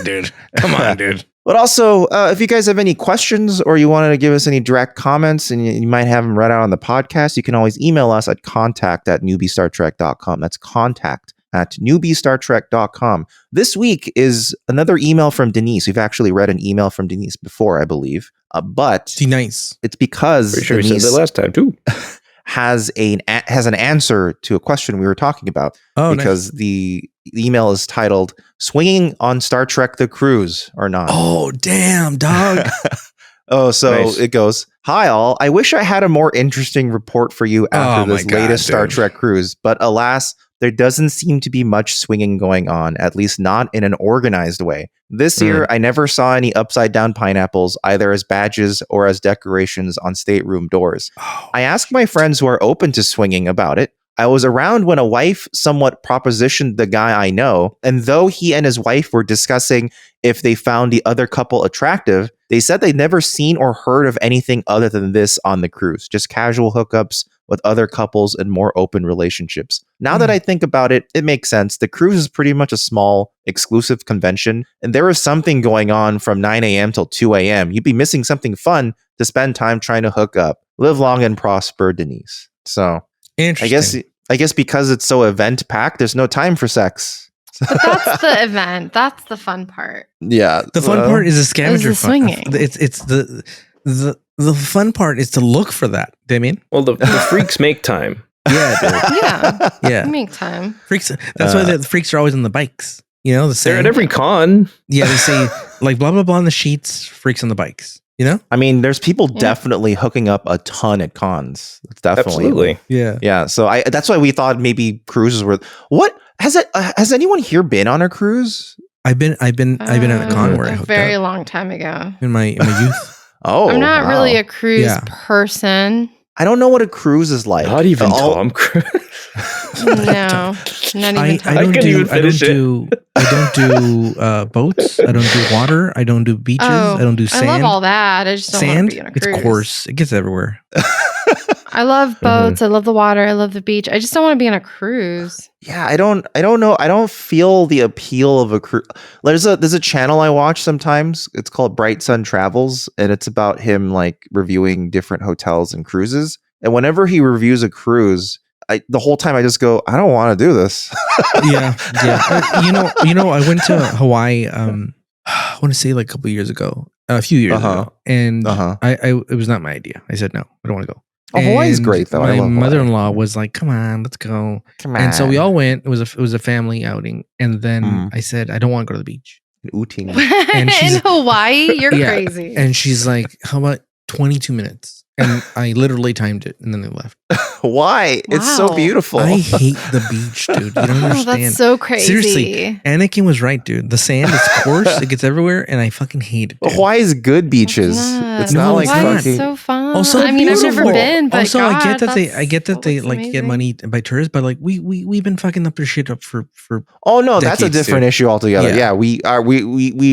Speaker 4: dude. Come on, dude.
Speaker 1: But also, if you guys have any questions or you wanted to give us any direct comments and you might have them read out on the podcast, you can always email us at contact@newbiestartrek.com. That's contact@newbiestartrek.com. This week is another email from Denise. We've actually read an email from Denise before, I believe. But
Speaker 4: nice.
Speaker 1: It's because
Speaker 3: Pretty sure
Speaker 1: Denise
Speaker 3: we said that last time too.
Speaker 1: has an answer to a question we were talking about.
Speaker 4: Oh,
Speaker 1: because the email is titled "Swinging on Star Trek: The Cruise or Not."
Speaker 4: Oh, damn, dog.
Speaker 1: It goes, "Hi all, I wish I had a more interesting report for you after this latest Star Trek cruise, but alas, there doesn't seem to be much swinging going on, at least not in an organized way. This year, I never saw any upside down pineapples, either as badges or as decorations on stateroom doors. I asked my friends who are open to swinging about it. I was around when a wife somewhat propositioned the guy I know, and though he and his wife were discussing if they found the other couple attractive, they said they'd never seen or heard of anything other than this on the cruise, just casual hookups with other couples and more open relationships. Now that I think about it, it makes sense. The cruise is pretty much a small, exclusive convention, and there is something going on from 9 a.m. till 2 a.m. You'd be missing something fun to spend time trying to hook up. Live long and prosper, Denise." So I guess because it's so event packed, there's no time for sex.
Speaker 2: But that's the event. That's the fun part.
Speaker 1: Yeah,
Speaker 4: the fun part is the scavenger
Speaker 2: swinging.
Speaker 4: It's the fun part is to look for that. Damien.
Speaker 3: Well, the freaks make time.
Speaker 4: Yeah, dude.
Speaker 2: Yeah. Make time.
Speaker 4: Freaks. That's why the freaks are always on the bikes.
Speaker 3: They're at every con.
Speaker 4: Yeah, they say blah blah blah on the sheets. Freaks on the bikes. I
Speaker 1: mean, there's people definitely hooking up a ton at cons. That's definitely
Speaker 3: absolutely.
Speaker 1: Yeah. So that's why we thought maybe cruises were. What has anyone here been on a cruise?
Speaker 4: I've been on a con where I hooked
Speaker 2: a very
Speaker 4: up
Speaker 2: long time ago
Speaker 4: in my youth.
Speaker 1: Oh,
Speaker 2: I'm not really a cruise person.
Speaker 1: I don't know what a cruise is like.
Speaker 3: Not even Tom Cruise.
Speaker 2: No, not even Tom.
Speaker 4: I don't do boats. I don't do water. I don't do beaches. I don't do sand.
Speaker 2: I love all that. I just don't want to be on a cruise.
Speaker 4: It's coarse. It gets everywhere.
Speaker 2: I love boats. I love the water. I love the beach. I just don't want to be on a cruise.
Speaker 1: Yeah, I don't know. I don't feel the appeal of a cruise. There's a channel I watch sometimes. It's called Bright Sun Travels, and it's about him reviewing different hotels and cruises. And whenever he reviews a cruise, the whole time I just go, I don't want to do this.
Speaker 4: Yeah. I went to Hawaii. I want to say a couple years ago, a few years ago, and it was not my idea. I said no, I don't want to go.
Speaker 1: Oh, Hawaii's great though.
Speaker 4: My mother-in-law was like, "Come on, let's go." And so we all went. It was a family outing, and then I said, "I don't want to go to the beach."
Speaker 2: And in Hawaii, you're crazy.
Speaker 4: And she's like, "How about 22 minutes?" And I literally timed it, and then they left.
Speaker 1: Why? Wow. It's so beautiful.
Speaker 4: I hate the beach, dude. You don't understand.
Speaker 2: That's so crazy.
Speaker 4: Seriously, Anakin was right, dude. The sand is coarse; it gets everywhere, and I fucking hate it.
Speaker 1: Hawaii's good beaches. It's not like
Speaker 2: Hawaii's so fun. Also, I mean, I've never been, but
Speaker 4: also,
Speaker 2: God,
Speaker 4: I get that they get money by tourists, but we've been fucking up their shit up for.
Speaker 1: Oh no, that's a different issue altogether. Yeah, we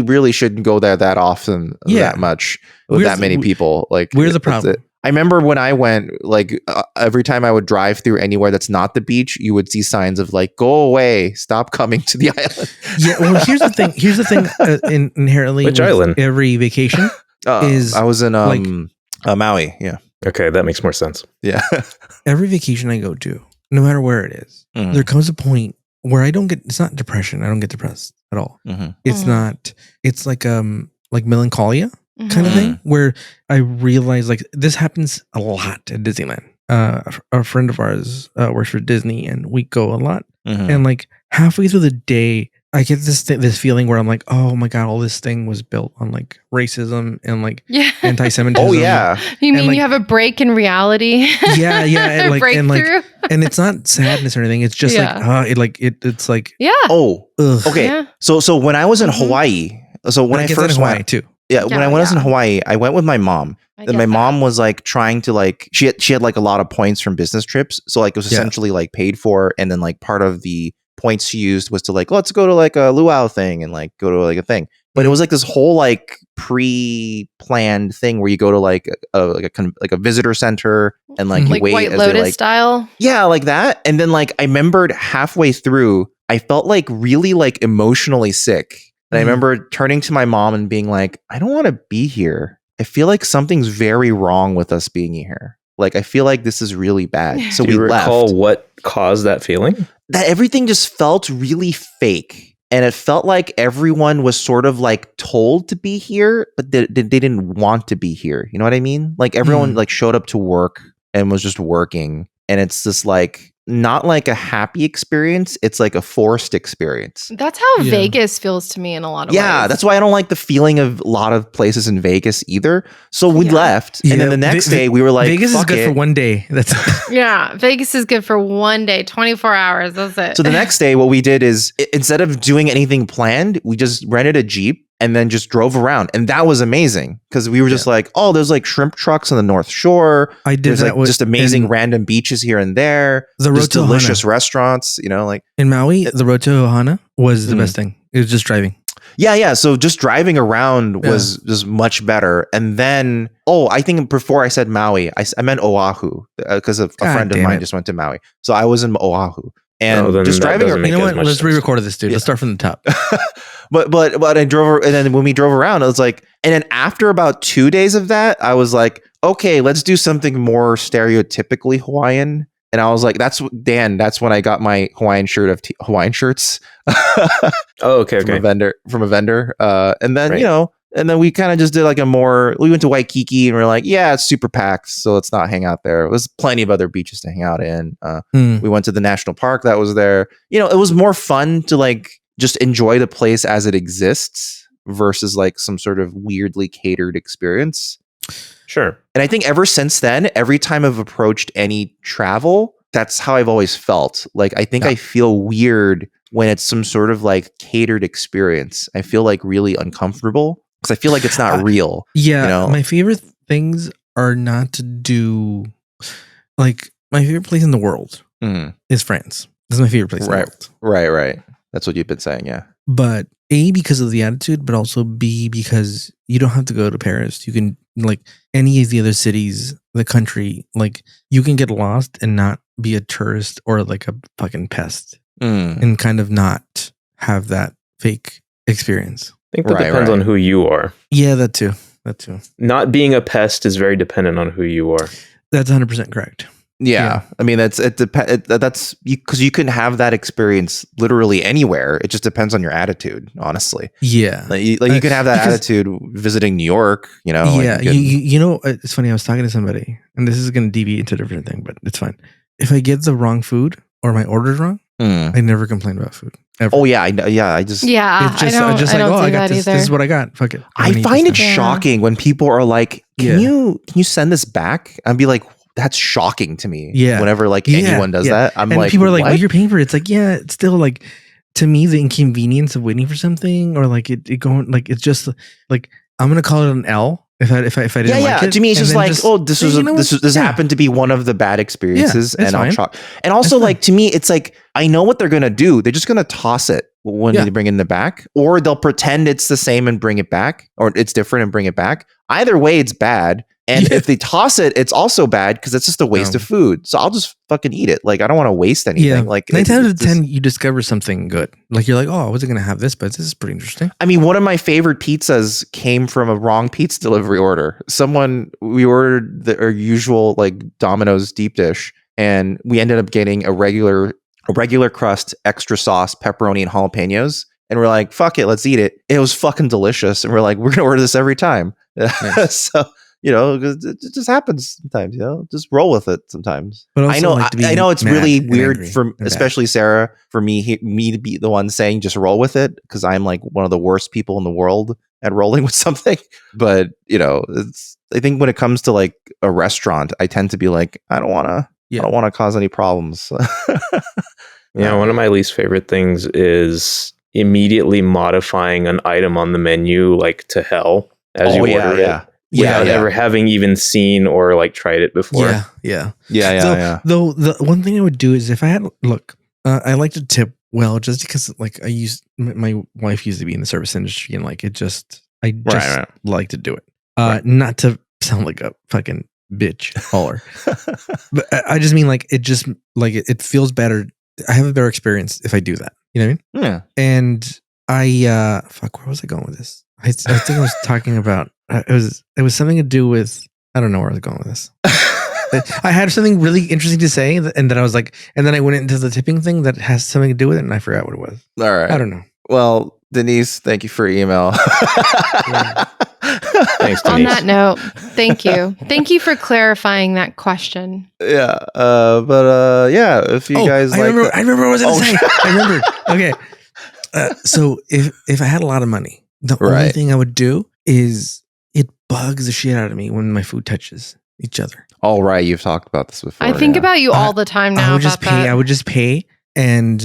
Speaker 1: really shouldn't go there that often, that much with that many people.
Speaker 4: We're the problem.
Speaker 1: I remember when I went, like every time I would drive through anywhere that's not the beach, you would see signs of like, go away, stop coming to the island.
Speaker 4: Yeah. Well, here's the thing. Inherently,
Speaker 3: Which island?
Speaker 4: Every vacation is
Speaker 1: I was in
Speaker 4: like
Speaker 1: Maui. Yeah.
Speaker 3: Okay, that makes more sense.
Speaker 1: Yeah.
Speaker 4: every vacation I go to, no matter where it is, there comes a point where it's not depression. I don't get depressed at all. It's not, it's like melancholia kind of thing where I realize like this happens a lot at Disneyland. A friend of ours works for Disney and we go a lot. And like halfway through the day, I get this feeling where I'm like, oh my God, all this thing was built on like racism and like anti-Semitism.
Speaker 1: Oh yeah.
Speaker 2: You mean
Speaker 4: like,
Speaker 2: you have a break in reality?
Speaker 4: Yeah. And like,
Speaker 2: breakthrough.
Speaker 4: and it's not sadness or anything. It's just it's like,
Speaker 2: Yeah.
Speaker 1: Oh,
Speaker 4: ugh.
Speaker 1: okay.
Speaker 2: Yeah.
Speaker 1: So when I was in Hawaii, when I first
Speaker 4: Hawaii
Speaker 1: went,
Speaker 4: too.
Speaker 1: when I was in Hawaii, I went with my mom. And my mom was like trying to like, she had like a lot of points from business trips. So like it was essentially like paid for. And then like part of the points she used was to like, let's go to like a luau thing and like go to like a thing. But it was like this whole like pre-planned thing where you go to like a visitor center and like you wait
Speaker 2: White
Speaker 1: as
Speaker 2: Lotus
Speaker 1: they, like,
Speaker 2: style.
Speaker 1: Yeah, like that. And then like I remembered halfway through, I felt like really like emotionally sick. And I remember turning to my mom and being like, I don't want to be here. I feel like something's very wrong with us being here. Like I feel like this is really bad. So
Speaker 3: Do you
Speaker 1: we
Speaker 3: recall
Speaker 1: left.
Speaker 3: what caused that feeling?
Speaker 1: That everything just felt really fake. And it felt like everyone was sort of like told to be here, but they didn't want to be here. You know what I mean? Like everyone like showed up to work and was just working. And it's just like not like a happy experience. It's like a forced experience.
Speaker 2: That's how Vegas feels to me in a lot of ways.
Speaker 1: Yeah, that's why I don't like the feeling of a lot of places in Vegas either. So we left, and then the next day we were like,
Speaker 4: Vegas is good for one day. That's
Speaker 2: Yeah, Vegas is good for one day, 24 hours. That's it.
Speaker 1: So the next day, what we did is instead of doing anything planned, we just rented a Jeep and then just drove around. And that was amazing because we were just like, oh, there's like shrimp trucks on the North Shore.
Speaker 4: I did
Speaker 1: There's
Speaker 4: that
Speaker 1: like just amazing random beaches here and there. There's delicious restaurants, you know, like
Speaker 4: in Maui, the road to Ohana was the best thing. It was just driving.
Speaker 1: Yeah. So just driving around was just much better. And then, I think before I said Maui, I meant Oahu because a friend of mine just went to Maui. So I was in Oahu. And just driving around.
Speaker 4: You know what? Let's re-record this, dude. Let's start from the top.
Speaker 1: But I drove, and then when we drove around, I was like, and then after about 2 days of that, I was like, okay, let's do something more stereotypically Hawaiian. And I was like, that's when I got my Hawaiian shirt of Hawaiian shirts.
Speaker 3: Okay.
Speaker 1: From a vendor. And then, and then we kind of just did like we went to Waikiki and we're like, yeah, it's super packed, so let's not hang out there. There was plenty of other beaches to hang out in. We went to the national park that was there. It was more fun to like just enjoy the place as it exists versus like some sort of weirdly catered experience.
Speaker 3: Sure.
Speaker 1: And I think ever since then, every time I've approached any travel, that's how I've always felt. Like, I think I feel weird when it's some sort of like catered experience. I feel like really uncomfortable because I feel like it's not real.
Speaker 4: Yeah. My favorite things are not to do, like, my favorite place in the world is France. This is my favorite place in the world.
Speaker 1: Right. That's what you've been saying, yeah.
Speaker 4: But A, because of the attitude, but also B, because you don't have to go to Paris. You can, like, any of the other cities, the country, like, you can get lost and not be a tourist or like a fucking pest and kind of not have that fake experience.
Speaker 3: I think that depends on who you are.
Speaker 4: Yeah, that too.
Speaker 3: Not being a pest is very dependent on who you are.
Speaker 4: That's 100% correct.
Speaker 1: Yeah. I mean, that's because you can have that experience literally anywhere. It just depends on your attitude, honestly.
Speaker 4: Yeah.
Speaker 1: Like you could have that attitude visiting New York,
Speaker 4: Yeah.
Speaker 1: Like
Speaker 4: it's funny. I was talking to somebody, and this is going to deviate into a different thing, but it's fine. If I get the wrong food or my order's wrong, I never complain about food. Ever.
Speaker 1: Oh yeah, I just
Speaker 2: I don't
Speaker 4: I got
Speaker 2: do
Speaker 4: this.
Speaker 2: that
Speaker 4: This is what I got. Fuck it.
Speaker 1: I find it shocking when people are like, "Can you send this back?" I'd be like, "That's shocking to me."
Speaker 4: Yeah.
Speaker 1: Whenever like anyone does that, I'm
Speaker 4: and
Speaker 1: like,
Speaker 4: people are like,
Speaker 1: what?
Speaker 4: "Well, you're paying for it." It's like, yeah, it's still like, to me, the inconvenience of waiting for something or like it going like it's just like I'm gonna call it an L. If I didn't like it.
Speaker 1: To me, it's just like, this happened to be one of the bad experiences, and I'll chalk. And also, like, to me, it's like I know what they're gonna do. They're just gonna toss it when they bring it in the back, or they'll pretend it's the same and bring it back, or it's different and bring it back. Either way, it's bad. And if they toss it, it's also bad because it's just a waste of food. So I'll just fucking eat it. Like I don't want to waste anything.
Speaker 4: Yeah.
Speaker 1: Like
Speaker 4: 9 times out of 10, you discover something good. Like you're like, oh, I wasn't gonna have this, but this is pretty interesting.
Speaker 1: I mean, one of my favorite pizzas came from a wrong pizza delivery order. We ordered our usual like Domino's deep dish, and we ended up getting a regular crust, extra sauce, pepperoni, and jalapenos. And we're like, fuck it, let's eat it. It was fucking delicious. And we're like, we're gonna order this every time. Nice. So. It just happens sometimes, just roll with it sometimes. But I know it's really weird especially Sarah, for me to be the one saying just roll with it, because I'm like one of the worst people in the world at rolling with something. But I think when it comes to like a restaurant, I tend to be like, I don't want to cause any problems.
Speaker 3: One of my least favorite things is immediately modifying an item on the menu like to hell as you order it. Without ever having even seen or like tried it before.
Speaker 4: Yeah.
Speaker 1: Though
Speaker 4: the one thing I would do is if I had I like to tip well, just because like my wife used to be in the service industry, and like I just like to do it. Not to sound like a fucking bitch hauler, but I just mean like it just like it feels better. I have a better experience if I do that. You know what I mean?
Speaker 1: Yeah.
Speaker 4: And where was I going with this? I think I was talking about it was something to do with, I don't know where I was going with this. I had something really interesting to say, and then I was like, and then I went into the tipping thing that has something to do with it, and I forgot what it was.
Speaker 1: All right,
Speaker 4: I don't know.
Speaker 1: Well, Denise, thank you for your email.
Speaker 3: Thanks, Denise.
Speaker 2: On that note, thank you for clarifying that question.
Speaker 1: Yeah, if you guys
Speaker 4: I remember what I was going to say. I remembered. Okay. So if I had a lot of money, the only thing I would do is it bugs the shit out of me when my food touches each other.
Speaker 1: All right, you've talked about this before.
Speaker 2: I think about you all the time now.
Speaker 4: I would just pay and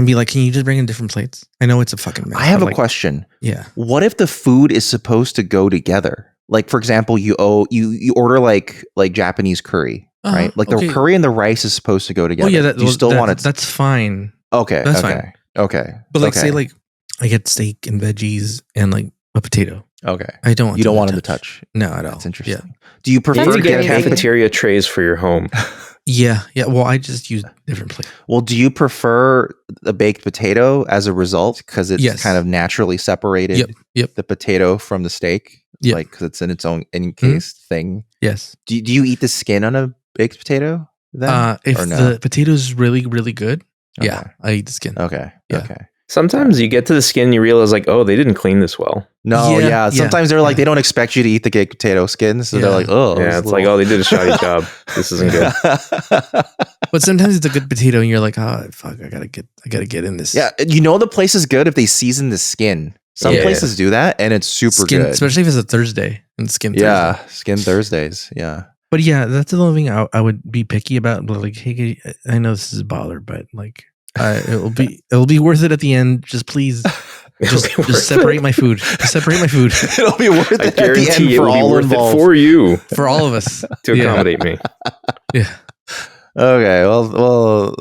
Speaker 4: be like, can you just bring in different plates? I know it's a fucking mess.
Speaker 1: I have a question.
Speaker 4: Yeah.
Speaker 1: What if the food is supposed to go together? Like, for example, you order like Japanese curry, right? Like the curry and the rice is supposed to go together.
Speaker 4: Oh yeah,
Speaker 1: you still want it?
Speaker 4: That's fine.
Speaker 1: Okay,
Speaker 4: that's fine.
Speaker 1: Okay,
Speaker 4: but like say like I get steak and veggies and like a potato.
Speaker 1: Okay,
Speaker 4: I don't.
Speaker 1: You don't want them to touch.
Speaker 4: No, at all.
Speaker 1: That's interesting.
Speaker 4: Yeah.
Speaker 1: Do you prefer
Speaker 3: to get cafeteria trays for your home?
Speaker 4: Yeah. Well, I just use different plates.
Speaker 1: Well, do you prefer a baked potato as a result because it's kind of naturally separated?
Speaker 4: Yep.
Speaker 1: The potato from the steak, like because it's in its own encased thing.
Speaker 4: Yes.
Speaker 1: Do you eat the skin on a baked potato? Then,
Speaker 4: if the potato's really really good, I eat the skin.
Speaker 1: Okay.
Speaker 4: Yeah.
Speaker 1: Okay.
Speaker 3: Sometimes you get to the skin and you realize like, oh, they didn't clean this well.
Speaker 1: No, sometimes they're like, they don't expect you to eat the baked potato skin. So they're like, oh.
Speaker 3: Yeah, it's like, oh, they did a shoddy job. This isn't good.
Speaker 4: But sometimes it's a good potato and you're like, oh, fuck, I gotta get in this.
Speaker 1: Yeah, the place is good if they season the skin. Some places do that and it's super good.
Speaker 4: Especially if it's a Thursday and skin Thursday.
Speaker 1: Yeah, skin Thursdays, yeah.
Speaker 4: But yeah, that's the only thing I would be picky about. But like, hey, I know this is a bother, but like, it'll be worth it at the end. Just please, just separate my food. Just separate my food.
Speaker 1: It'll be worth it at the end for all involved.
Speaker 3: For you,
Speaker 4: for all of us,
Speaker 3: to accommodate me.
Speaker 4: Yeah.
Speaker 1: Okay. Well.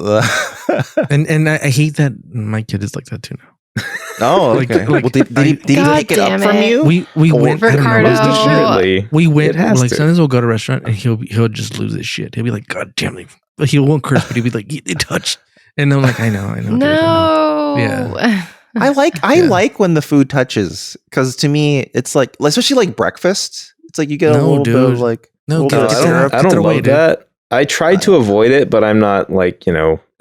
Speaker 4: and I hate that my kid is like that too now.
Speaker 1: Oh, okay. Well, did he pick it up from you?
Speaker 4: We went.
Speaker 2: Ricardo.
Speaker 4: We went. Like sometimes we'll go to a restaurant and he'll just lose his shit. He'll be like, God damn it! But he won't curse, but he'll be like, it touched. And I'm like, I know.
Speaker 2: No.
Speaker 4: Yeah.
Speaker 1: I like when the food touches, because to me it's like, especially like breakfast. It's like you get a little bit of like
Speaker 3: I don't like that. I try to avoid it, but I'm not like,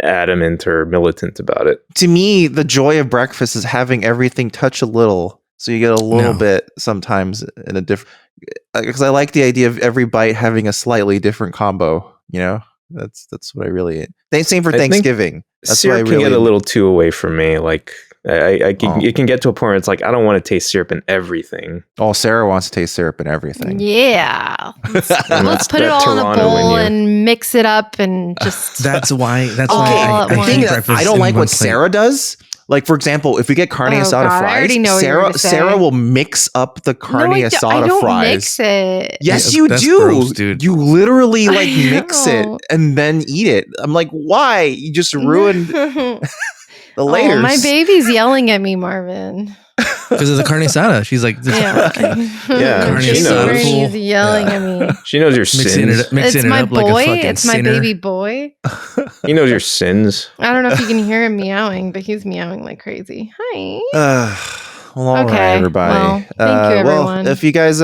Speaker 3: adamant or militant about it.
Speaker 1: To me, the joy of breakfast is having everything touch a little, so you get a little bit sometimes in a different. Because I like the idea of every bite having a slightly different combo. That's what I really. Same for Thanksgiving. That's
Speaker 3: syrup can get a little too away from me. Like it can get to a point where it's like I don't want to taste syrup in everything.
Speaker 1: Oh, Sarah wants to taste syrup in everything.
Speaker 2: Yeah, let's put it all in a bowl and mix it up and just.
Speaker 4: That's why.
Speaker 1: I don't like what Sarah does. Like, for example, if we get carne asada fries, Sarah will mix up the carne asada fries.
Speaker 2: Mix it.
Speaker 1: Yes, you do.
Speaker 4: Gross, dude.
Speaker 1: You literally mix it and then eat it. I'm like, why? You just ruined the layers.
Speaker 2: Oh, my baby's yelling at me, Marvin.
Speaker 4: Because of the carne asada. She's like, this
Speaker 3: Yeah,
Speaker 2: She's
Speaker 3: she knows.
Speaker 2: He's yelling at me.
Speaker 3: She knows your sins.
Speaker 2: It's my boy. It's my baby boy.
Speaker 3: He knows your sins.
Speaker 2: I don't know if you can hear him meowing, but he's meowing like crazy. Hi.
Speaker 1: Well, all right, everybody.
Speaker 2: Well, thank you, everyone.
Speaker 1: Well, if you guys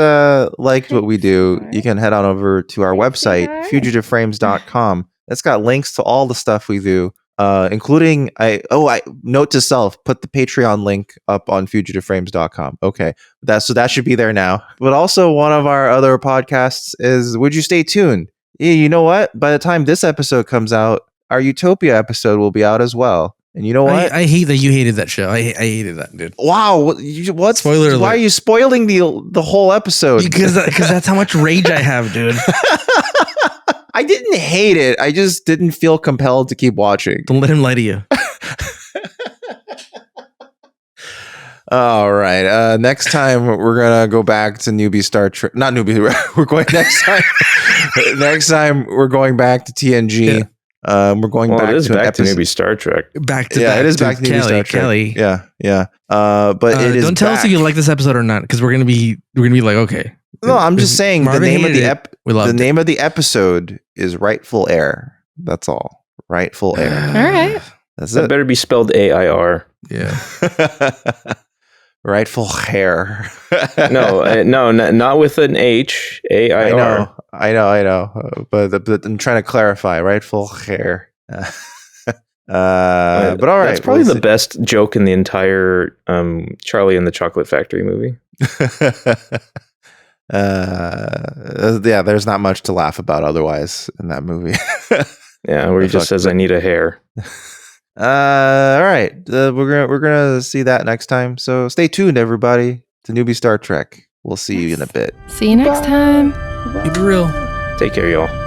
Speaker 1: liked what we do, you can head on over to our website, fugitiveframes.com. It's got links to all the stuff we do. Including I note to self, put the Patreon link up on fugitiveframes.com. Okay. That should be there now. But also one of our other podcasts is Would You Stay Tuned? Yeah, you know what? By the time this episode comes out, our Utopia episode will be out as well. And you know what?
Speaker 4: I hate that you hated that show. I hated that, dude.
Speaker 1: Wow. What?
Speaker 4: Spoiler alert.
Speaker 1: Why are you spoiling the whole episode?
Speaker 4: Because that's how much rage I have, dude.
Speaker 1: I didn't hate it. I just didn't feel compelled to keep watching.
Speaker 4: Don't let him lie to you.
Speaker 1: All right. Next time we're gonna go back to Newbie Star Trek. Not Newbie. We're going next time. Next time we're going back to TNG. Yeah. We're going back to
Speaker 3: Newbie Star Trek.
Speaker 4: Back
Speaker 1: it is back to Newbie Star Trek.
Speaker 4: Kelly.
Speaker 1: Yeah. But it is.
Speaker 4: Don't tell us if you like this episode or not, because we're gonna be like, okay.
Speaker 1: No, I'm just saying
Speaker 4: Marvin
Speaker 1: the name of
Speaker 4: the
Speaker 1: name of the episode is Rightful Air. That's all. Rightful Air.
Speaker 2: All right.
Speaker 1: That's
Speaker 3: That
Speaker 1: it.
Speaker 3: better be spelled AIR.
Speaker 4: Yeah.
Speaker 1: Rightful hair.
Speaker 3: No, not with an H. AIR.
Speaker 1: I know. But I'm trying to clarify. Rightful hair. But all right.
Speaker 3: That's probably the best joke in the entire Charlie and the Chocolate Factory movie.
Speaker 1: Yeah, there's not much to laugh about otherwise in that movie.
Speaker 3: Yeah, where he just says, "I need a hair."
Speaker 1: All right, we're gonna see that next time. So stay tuned, everybody, to Newbie Star Trek. We'll see you in a bit.
Speaker 2: See you next time.
Speaker 4: Keep it real.
Speaker 3: Take care, y'all.